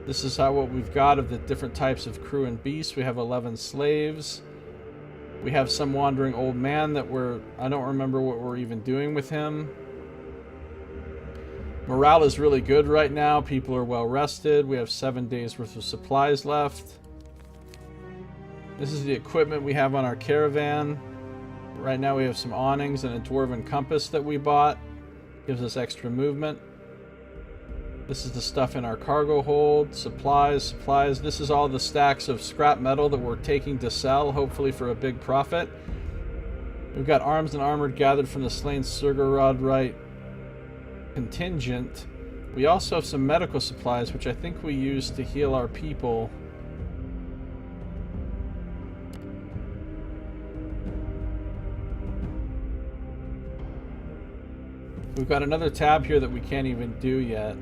This is what we've got of the different types of crew and beasts. We have 11 slaves. We have some wandering old man that I don't remember what we're even doing with him. Morale is really good right now. People are well rested. We have 7 days worth of supplies left. This is the equipment we have on our caravan. Right now we have some awnings and a dwarven compass that we bought. Gives us extra movement. This is the stuff in our cargo hold. Supplies. This is all the stacks of scrap metal that we're taking to sell, hopefully for a big profit. We've got arms and armor gathered from the slain Surgorodrite contingent. We also have some medical supplies, which I think we use to heal our people. We've got another tab here that we can't even do yet.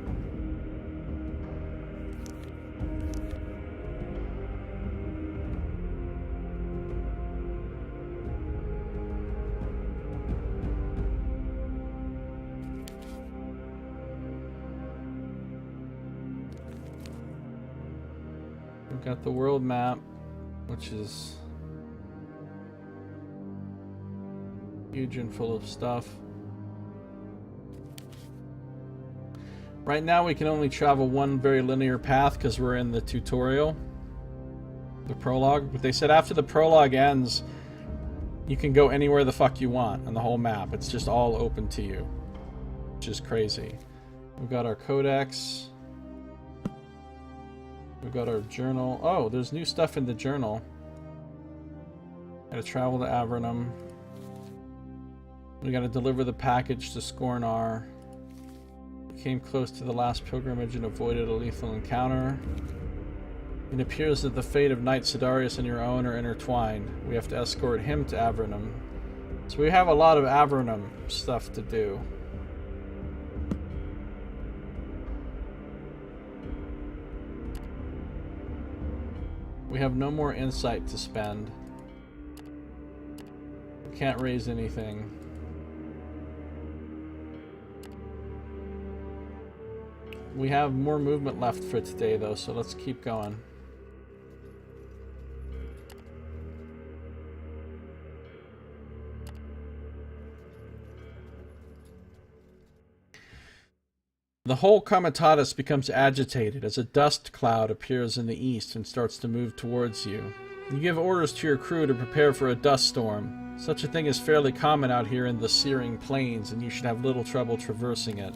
We've got the world map, which is huge and full of stuff. Right now we can only travel one very linear path because we're in the tutorial, the prologue. But they said after the prologue ends, you can go anywhere the fuck you want on the whole map. It's just all open to you, which is crazy. We've got our codex. We've got our journal. Oh, there's new stuff in the journal. Gotta travel to Avernum. We gotta deliver the package to Scornar. Came close to the last pilgrimage and avoided a lethal encounter. It appears that the fate of Knight Sidarius and your own are intertwined. We have to escort him to Avernum. So we have a lot of Avernum stuff to do. We have no more insight to spend. We can't raise anything. We have more movement left for today, though, so let's keep going. The whole Comitatus becomes agitated as a dust cloud appears in the east and starts to move towards you. You give orders to your crew to prepare for a dust storm. Such a thing is fairly common out here in the searing plains, and you should have little trouble traversing it.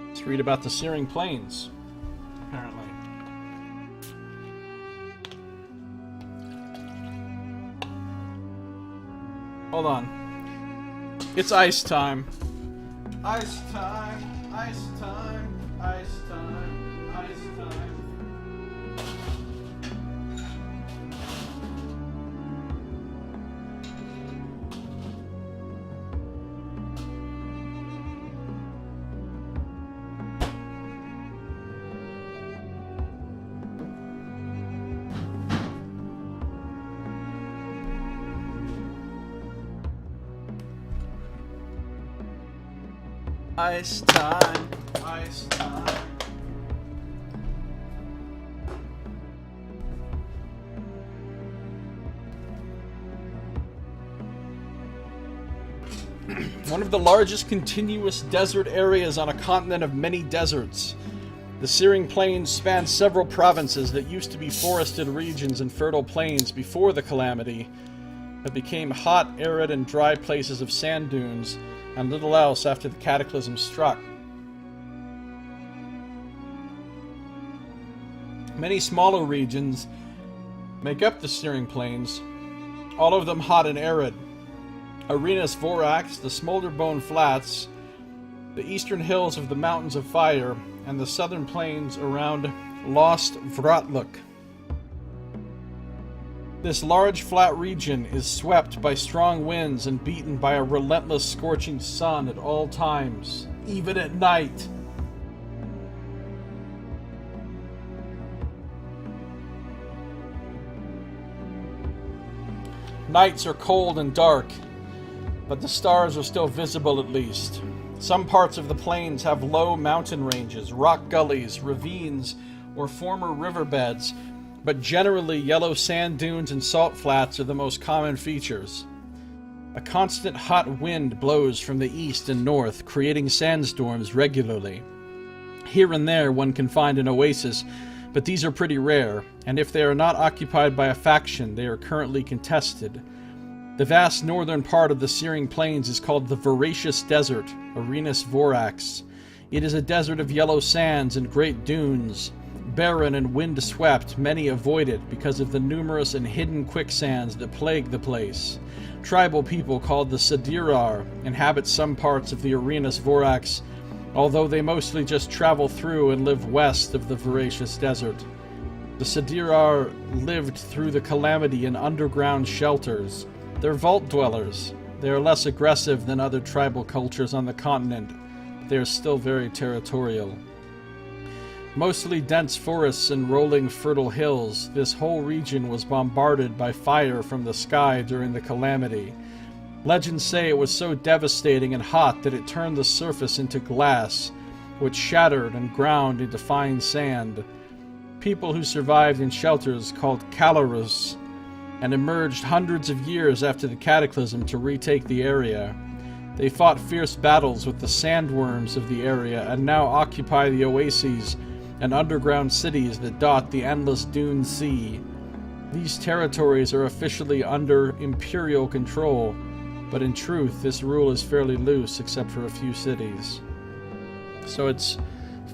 Let's read about the searing plains, apparently. Hold on. It's ice time. Ice time, ice time, ice time, ice time. Ice time. Ice time. One of the largest continuous desert areas on a continent of many deserts. The Searing Plains span several provinces that used to be forested regions and fertile plains before the calamity, but became hot, arid, and dry places of sand dunes, and little else after the cataclysm struck. Many smaller regions make up the Searing Plains, all of them hot and arid. Arenas Vorax, the Smolderbone Flats, the eastern hills of the Mountains of Fire, and the southern plains around Lost Vratluk. This large flat region is swept by strong winds and beaten by a relentless scorching sun at all times, even at night. Nights are cold and dark, but the stars are still visible at least. Some parts of the plains have low mountain ranges, rock gullies, ravines, or former riverbeds, but generally yellow sand dunes and salt flats are the most common features. A constant hot wind blows from the east and north, creating sandstorms regularly. Here and there one can find an oasis, but these are pretty rare, and if they are not occupied by a faction, they are currently contested. The vast northern part of the Searing Plains is called the Voracious Desert, Arenas Vorax. It is a desert of yellow sands and great dunes. Barren and wind-swept, many avoid it because of the numerous and hidden quicksands that plague the place. Tribal people called the Sadirar inhabit some parts of the Arenas Vorax, although they mostly just travel through and live west of the Voracious Desert. The Sadirar lived through the calamity in underground shelters. They're vault dwellers. They are less aggressive than other tribal cultures on the continent, but they are still very territorial. Mostly dense forests and rolling fertile hills, this whole region was bombarded by fire from the sky during the calamity. Legends say it was so devastating and hot that it turned the surface into glass, which shattered and ground into fine sand. People who survived in shelters called Kalarus and emerged hundreds of years after the cataclysm to retake the area. They fought fierce battles with the sandworms of the area and now occupy the oases and underground cities that dot the endless dune sea. These territories are officially under Imperial control, but in truth this rule is fairly loose except for a few cities. So it's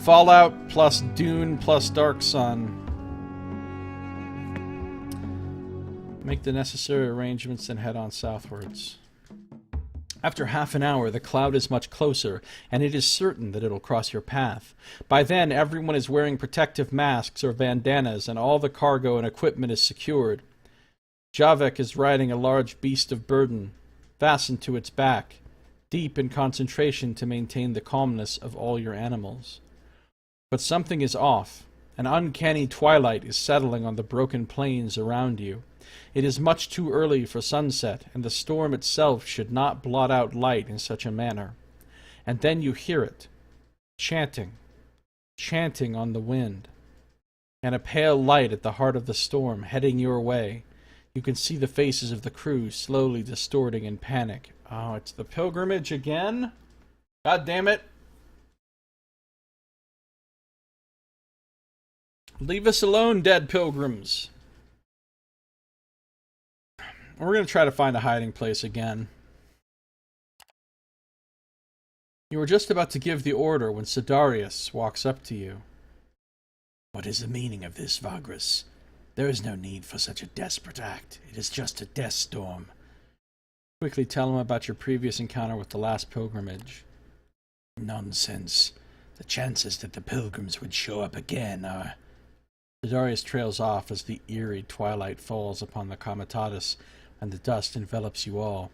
Fallout plus Dune plus Dark Sun. Make the necessary arrangements and head on southwards. After half an hour, the cloud is much closer, and it is certain that it'll cross your path. By then, everyone is wearing protective masks or bandanas, and all the cargo and equipment is secured. Javek is riding a large beast of burden, fastened to its back, deep in concentration to maintain the calmness of all your animals. But something is off. An uncanny twilight is settling on the broken plains around you. It is much too early for sunset, and the storm itself should not blot out light in such a manner. And then you hear it, chanting, chanting on the wind, and a pale light at the heart of the storm heading your way. You can see the faces of the crew slowly distorting in panic. Oh, it's the pilgrimage again? God damn it. Leave us alone, dead pilgrims. We're going to try to find a hiding place again. You were just about to give the order when Sidarius walks up to you. What is the meaning of this, Vagrus? There is no need for such a desperate act. It is just a death storm. Quickly tell him about your previous encounter with the last pilgrimage. Nonsense. The chances that the pilgrims would show up again are... Sidarius trails off as the eerie twilight falls upon the comitatus, and the dust envelops you all.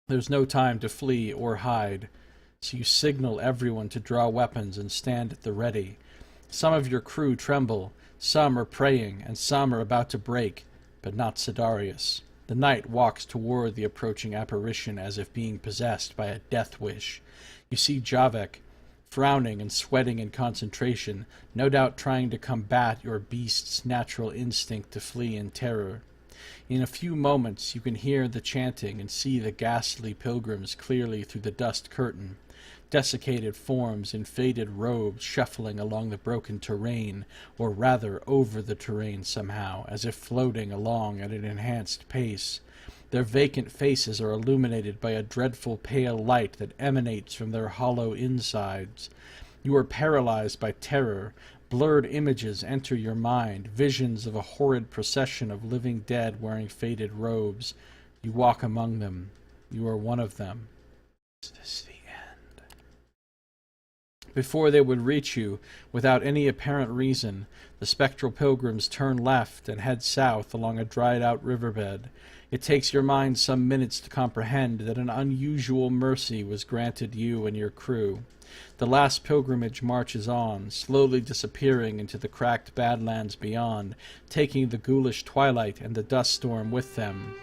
There's no time to flee or hide, so you signal everyone to draw weapons and stand at the ready. Some of your crew tremble, some are praying, and some are about to break, but not Sidarius. The knight walks toward the approaching apparition as if being possessed by a death wish. You see Javek, frowning and sweating in concentration, no doubt trying to combat your beast's natural instinct to flee in terror. In a few moments you can hear the chanting and see the ghastly pilgrims clearly through the dust curtain. Desiccated forms in faded robes shuffling along the broken terrain, or rather over the terrain somehow, as if floating along at an enhanced pace. Their vacant faces are illuminated by a dreadful pale light that emanates from their hollow insides. You are paralyzed by terror. Blurred images enter your mind, visions of a horrid procession of living dead wearing faded robes. You walk among them. You are one of them. Is this the end? Before they would reach you, without any apparent reason, the spectral pilgrims turn left and head south along a dried-out riverbed. It takes your mind some minutes to comprehend that an unusual mercy was granted you and your crew. The last pilgrimage marches on, slowly disappearing into the cracked badlands beyond, taking the ghoulish twilight and the dust storm with them.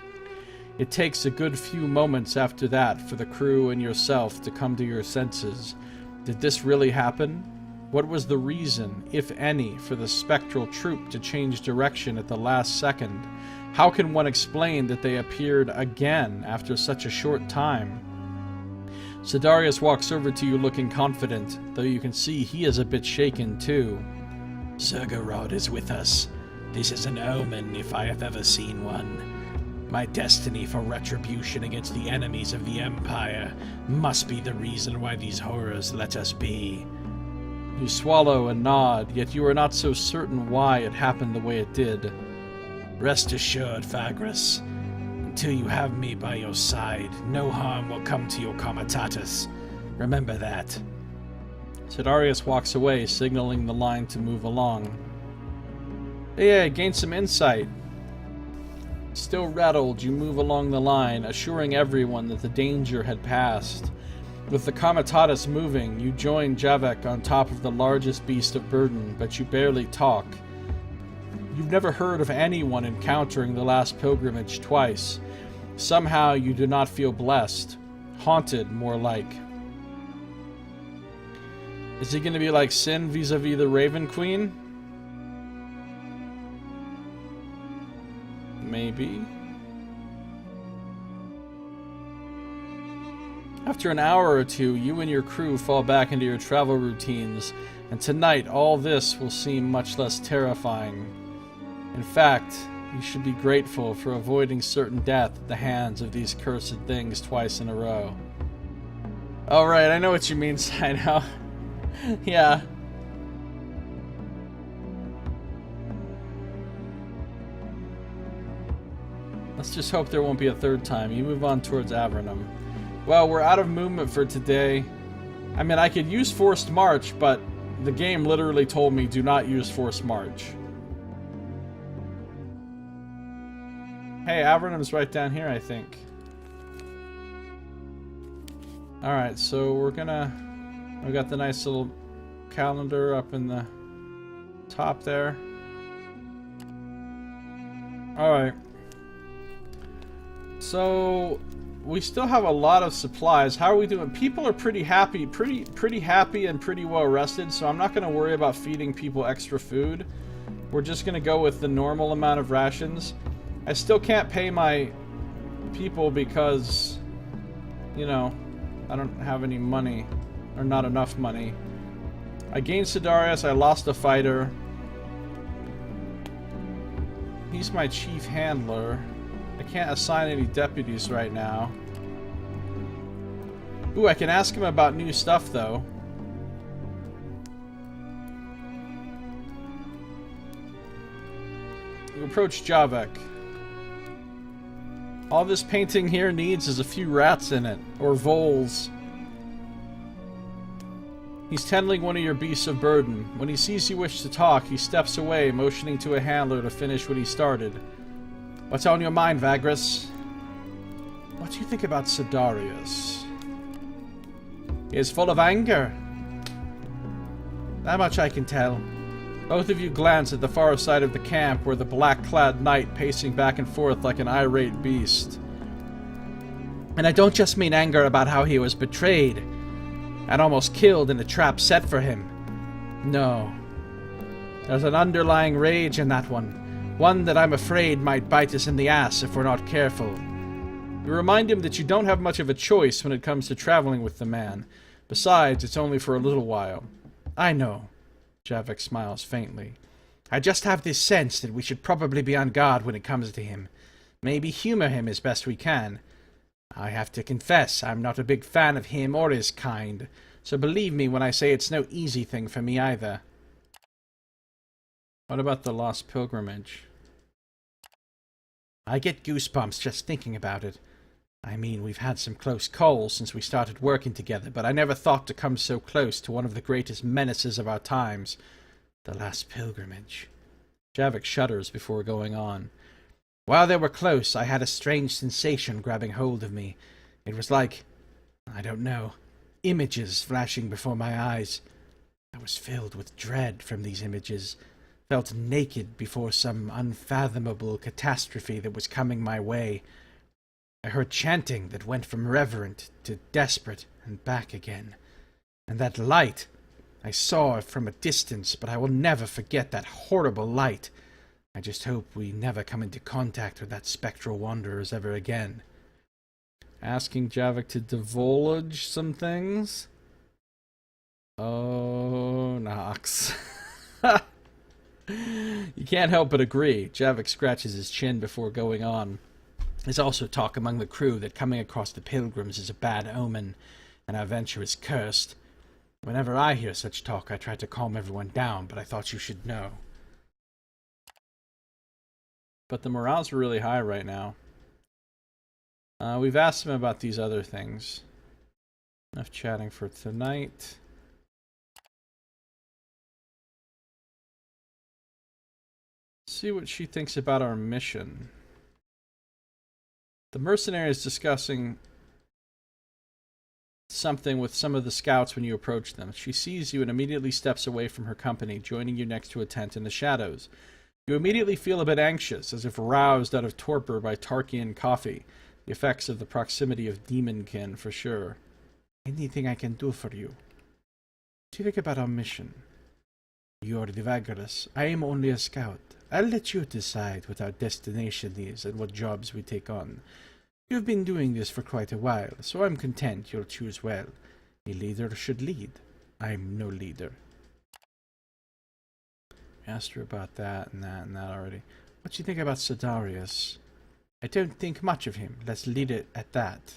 It takes a good few moments after that for the crew and yourself to come to your senses. Did this really happen? What was the reason, if any, for the spectral troop to change direction at the last second? How can one explain that they appeared again after such a short time? Sidarius walks over to you looking confident, though you can see he is a bit shaken too. Zergorod is with us. This is an omen if I have ever seen one. My destiny for retribution against the enemies of the Empire must be the reason why these horrors let us be. You swallow and nod, yet you are not so certain why it happened the way it did. Rest assured, Vagrus. Until you have me by your side, no harm will come to your comitatus. Remember that. Sidarius walks away, signaling the line to move along. Yeah, gain some insight. Still rattled, you move along the line, assuring everyone that the danger had passed. With the comitatus moving, you join Javek on top of the largest beast of burden, but you barely talk. You've never heard of anyone encountering the last pilgrimage twice. Somehow you do not feel blessed. Haunted, more like. Is he going to be like Sin vis-a-vis the Raven Queen? Maybe. After an hour or two, you and your crew fall back into your travel routines, and tonight all this will seem much less terrifying. In fact, you should be grateful for avoiding certain death at the hands of these cursed things twice in a row. Oh right, I know what you mean, Sino. Yeah. Let's just hope there won't be a third time. You move on towards Avernum. Well, we're out of movement for today. I mean, I could use Forced March, but the game literally told me do not use Forced March. Hey, Avernum's right down here, I think. Alright, so we've got the nice little calendar up in the top there. Alright. So we still have a lot of supplies. How are we doing? People are pretty happy, pretty happy and pretty well rested, so I'm not going to worry about feeding people extra food. We're just going to go with the normal amount of rations. I still can't pay my people because, you know, I don't have any money, or not enough money. I gained Sidarius, I lost a fighter. He's my chief handler. I can't assign any deputies right now. Ooh, I can ask him about new stuff, though. You approach Javek. All this painting here needs is a few rats in it, or voles. He's tending one of your beasts of burden. When he sees you wish to talk, he steps away, motioning to a handler to finish what he started. What's on your mind, Vagrus? What do you think about Sidarius? He is full of anger. That much I can tell. Both of you glance at the far side of the camp where the black-clad knight pacing back and forth like an irate beast. And I don't just mean anger about how he was betrayed and almost killed in a trap set for him. No. There's an underlying rage in that one. One that I'm afraid might bite us in the ass if we're not careful. You remind him that you don't have much of a choice when it comes to traveling with the man. Besides, it's only for a little while. I know. Javik smiles faintly. I just have this sense that we should probably be on guard when it comes to him. Maybe humor him as best we can. I have to confess, I'm not a big fan of him or his kind, so believe me when I say it's no easy thing for me either. What about the Lost Pilgrimage? I get goosebumps just thinking about it. I mean, we've had some close calls since we started working together, but I never thought to come so close to one of the greatest menaces of our times. The Last Pilgrimage. Javik shudders before going on. While they were close, I had a strange sensation grabbing hold of me. It was like, I don't know, images flashing before my eyes. I was filled with dread from these images, felt naked before some unfathomable catastrophe that was coming my way. I heard chanting that went from reverent to desperate and back again. And that light, I saw it from a distance, but I will never forget that horrible light. I just hope we never come into contact with that spectral wanderers ever again. Asking Javik to divulge some things? Oh, Nox. You can't help but agree. Javik scratches his chin before going on. There's also talk among the crew that coming across the pilgrims is a bad omen, and our venture is cursed. Whenever I hear such talk, I try to calm everyone down, but I thought you should know. But the morale's really high right now. We've asked him about these other things. Enough chatting for tonight. Let's see what she thinks about our mission. The mercenary is discussing something with some of the scouts when you approach them. She sees you and immediately steps away from her company, joining you next to a tent in the shadows. You immediately feel a bit anxious, as if roused out of torpor by Tarkian coffee. The effects of the proximity of demonkin, for sure. Anything I can do for you? What do you think about our mission? You're the Vagrus. I am only a scout. I'll let you decide what our destination is and what jobs we take on. You've been doing this for quite a while, so I'm content you'll choose well. A leader should lead. I'm no leader. I asked her about that and that already. What do you think about Sidarius? I don't think much of him. Let's leave it at that.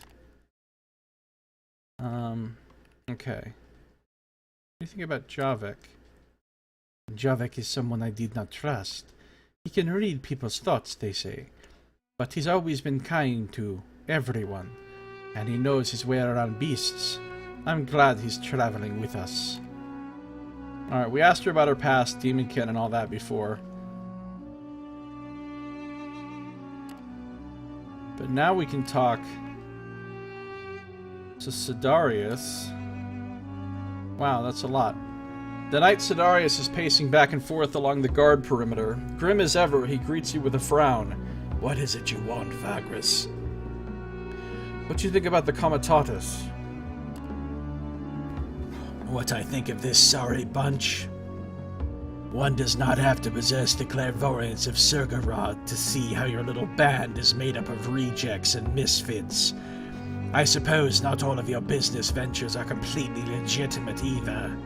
Okay. What do you think about Javik? Javik is someone I did not trust. He can read people's thoughts, they say. But he's always been kind to everyone, and he knows his way around beasts. I'm glad he's traveling with us. Alright, we asked her about her past, demonkin, and all that before. But now we can talk to Sidarius. Wow, that's a lot. The knight Sidarius is pacing back and forth along the guard perimeter. Grim as ever, he greets you with a frown. What is it you want, Vagrus? What do you think about the Comitatus? What I think of this sorry bunch? One does not have to possess the clairvoyance of Surgarod to see how your little band is made up of rejects and misfits. I suppose not all of your business ventures are completely legitimate either.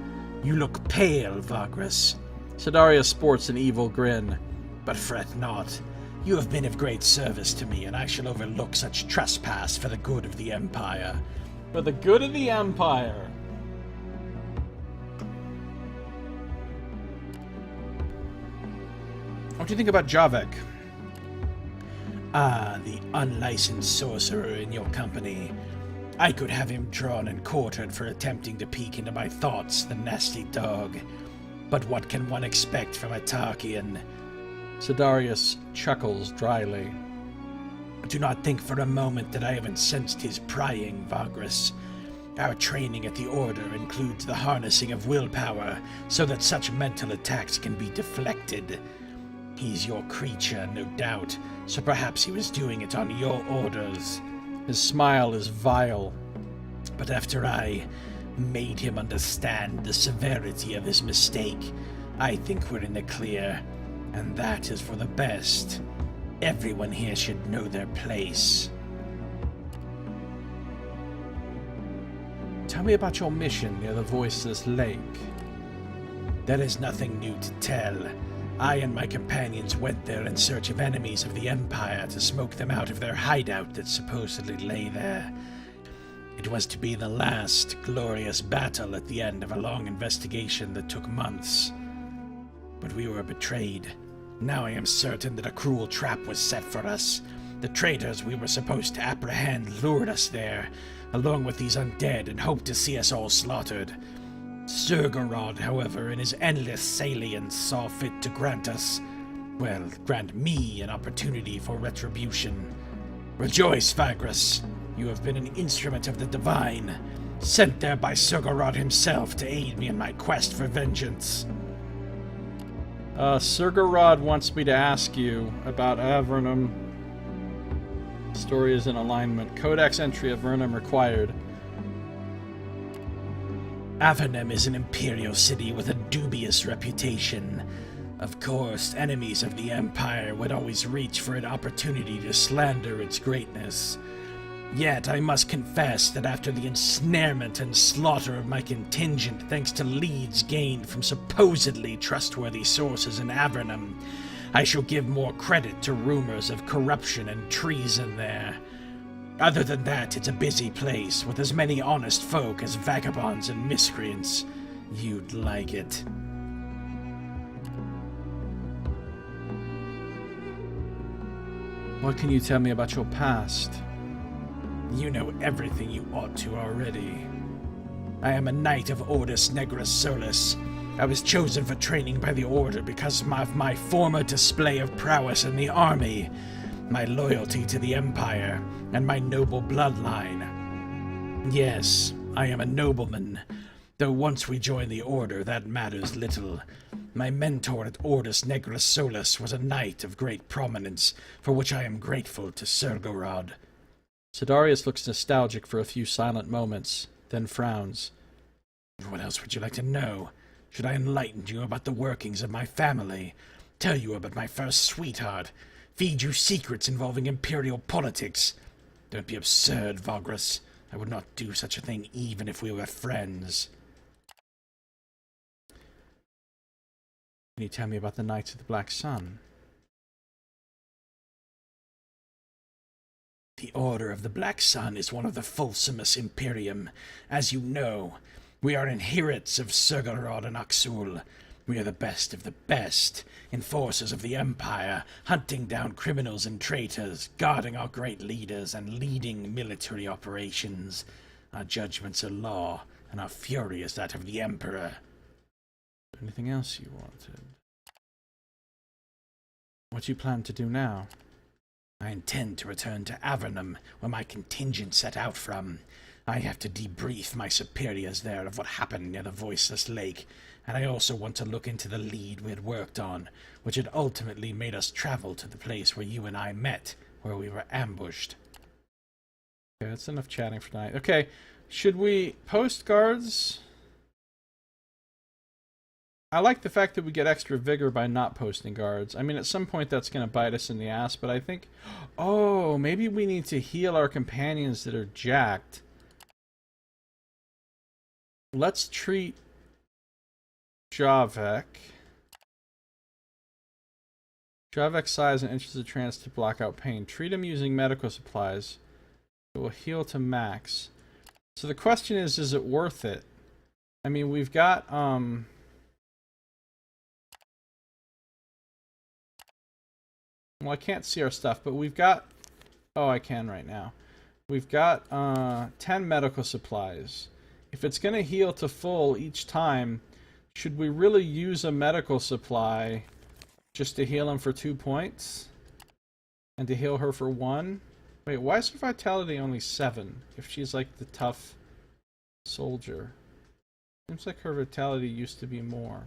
You look pale, Vagrus. Sidarius sports an evil grin. But fret not. You have been of great service to me, and I shall overlook such trespass for the good of the Empire. For the good of the Empire. What do you think about Javik? Ah, the unlicensed sorcerer in your company. I could have him drawn and quartered for attempting to peek into my thoughts, the nasty dog. But what can one expect from a Tarkian? Sidarius chuckles dryly. Do not think for a moment that I haven't sensed his prying, Vagrus. Our training at the Order includes the harnessing of willpower so that such mental attacks can be deflected. He's your creature, no doubt, so perhaps he was doing it on your orders. His smile is vile. But after I made him understand the severity of his mistake, I think we're in the clear, and that is for the best. Everyone here should know their place. Tell me about your mission near the Voiceless Lake. There is nothing new to tell. I and my companions went there in search of enemies of the Empire to smoke them out of their hideout that supposedly lay there. It was to be the last glorious battle at the end of a long investigation that took months. But we were betrayed. Now I am certain that a cruel trap was set for us. The traitors we were supposed to apprehend lured us there, along with these undead, and hoped to see us all slaughtered. Surgorod, however, in his endless salience, saw fit to grant me an opportunity for retribution. Rejoice, Vagrus! You have been an instrument of the Divine, sent there by Surgorod himself to aid me in my quest for vengeance. Surgorod wants me to ask you about Avernum. Story is in alignment. Codex entry of Avernum required. Avernum is an imperial city with a dubious reputation. Of course, enemies of the Empire would always reach for an opportunity to slander its greatness. Yet I must confess that after the ensnarement and slaughter of my contingent thanks to leads gained from supposedly trustworthy sources in Avernum, I shall give more credit to rumors of corruption and treason there. Other than that, it's a busy place, with as many honest folk as vagabonds and miscreants. You'd like it. What can you tell me about your past? You know everything you ought to already. I am a knight of Ordis Negris Solis. I was chosen for training by the Order because of my former display of prowess in the army, my loyalty to the Empire, and my noble bloodline. Yes, I am a nobleman, though once we join the Order, that matters little. My mentor at Ordis Negris Solis was a knight of great prominence, for which I am grateful to Surgorod. Sidarius looks nostalgic for a few silent moments, then frowns. What else would you like to know? Should I enlighten you about the workings of my family? Tell you about my first sweetheart? Feed you secrets involving imperial politics? Don't be absurd, Vagrus. I would not do such a thing even if we were friends. Can you tell me about the Knights of the Black Sun? The Order of the Black Sun is one of the Fulsumus Imperium. As you know, we are inherits of Surgorod and Oxul. We are the best of the best, enforcers of the Empire, hunting down criminals and traitors, guarding our great leaders, and leading military operations. Our judgments are law, and our fury is that of the Emperor. Anything else you wanted? What do you plan to do now? I intend to return to Avernum, where my contingent set out from. I have to debrief my superiors there of what happened near the Voiceless Lake, and I also want to look into the lead we had worked on, which had ultimately made us travel to the place where you and I met, where we were ambushed. Okay, that's enough chatting for tonight. Okay, should we post guards? I like the fact that we get extra vigor by not posting guards. I mean, at some point that's going to bite us in the ass, but I think... Oh, maybe we need to heal our companions that are jacked. Let's treat Javek. Javek's size and inches of trance to block out pain. Treat him using medical supplies. It will heal to max. So the question is it worth it? I mean, we've got, well, I can't see our stuff, but we've got... Oh, I can right now. We've got 10 medical supplies. If it's going to heal to full each time, should we really use a medical supply just to heal him for 2 points? And to heal her for 1? Wait, why is her vitality only 7? If she's like the tough Soldier. Seems like her vitality used to be more.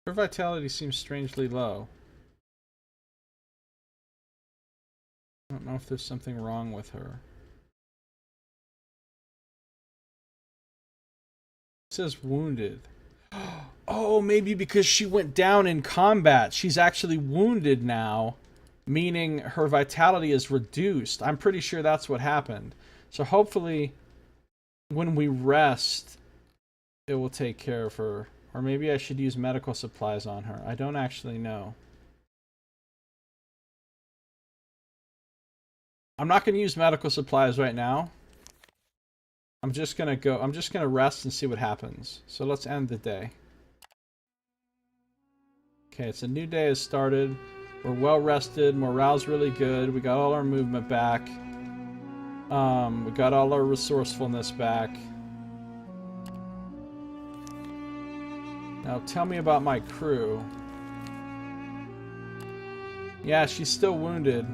Her vitality seems strangely low. I don't know if there's something wrong with her. It says wounded. Oh, maybe because she went down in combat. She's actually wounded now, meaning her vitality is reduced. I'm pretty sure that's what happened. So hopefully, when we rest, it will take care of her. Or maybe I should use medical supplies on her. I don't actually know. I'm not going to use medical supplies right now. I'm just going to rest and see what happens. So let's end the day. Okay, it's a new day has started. We're well rested. Morale's really good. We got all our movement back. We got all our resourcefulness back. Now tell me about my crew. Yeah, she's still wounded.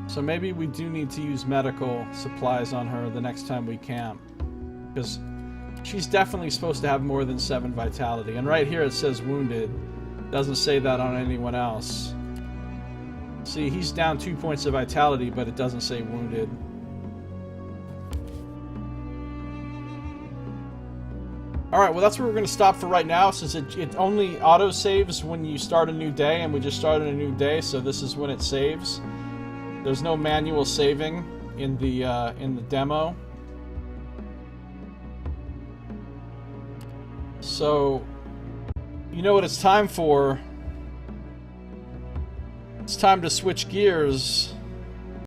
So maybe we do need to use medical supplies on her the next time we camp. Because she's definitely supposed to have more than 7 vitality. And right here it says wounded. Doesn't say that on anyone else. See, he's down 2 points of vitality, but it doesn't say wounded. Alright, well that's where we're going to stop for right now, since it only auto-saves when you start a new day, and we just started a new day, so this is when it saves. There's no manual saving in the demo. So, you know what it's time for? It's time to switch gears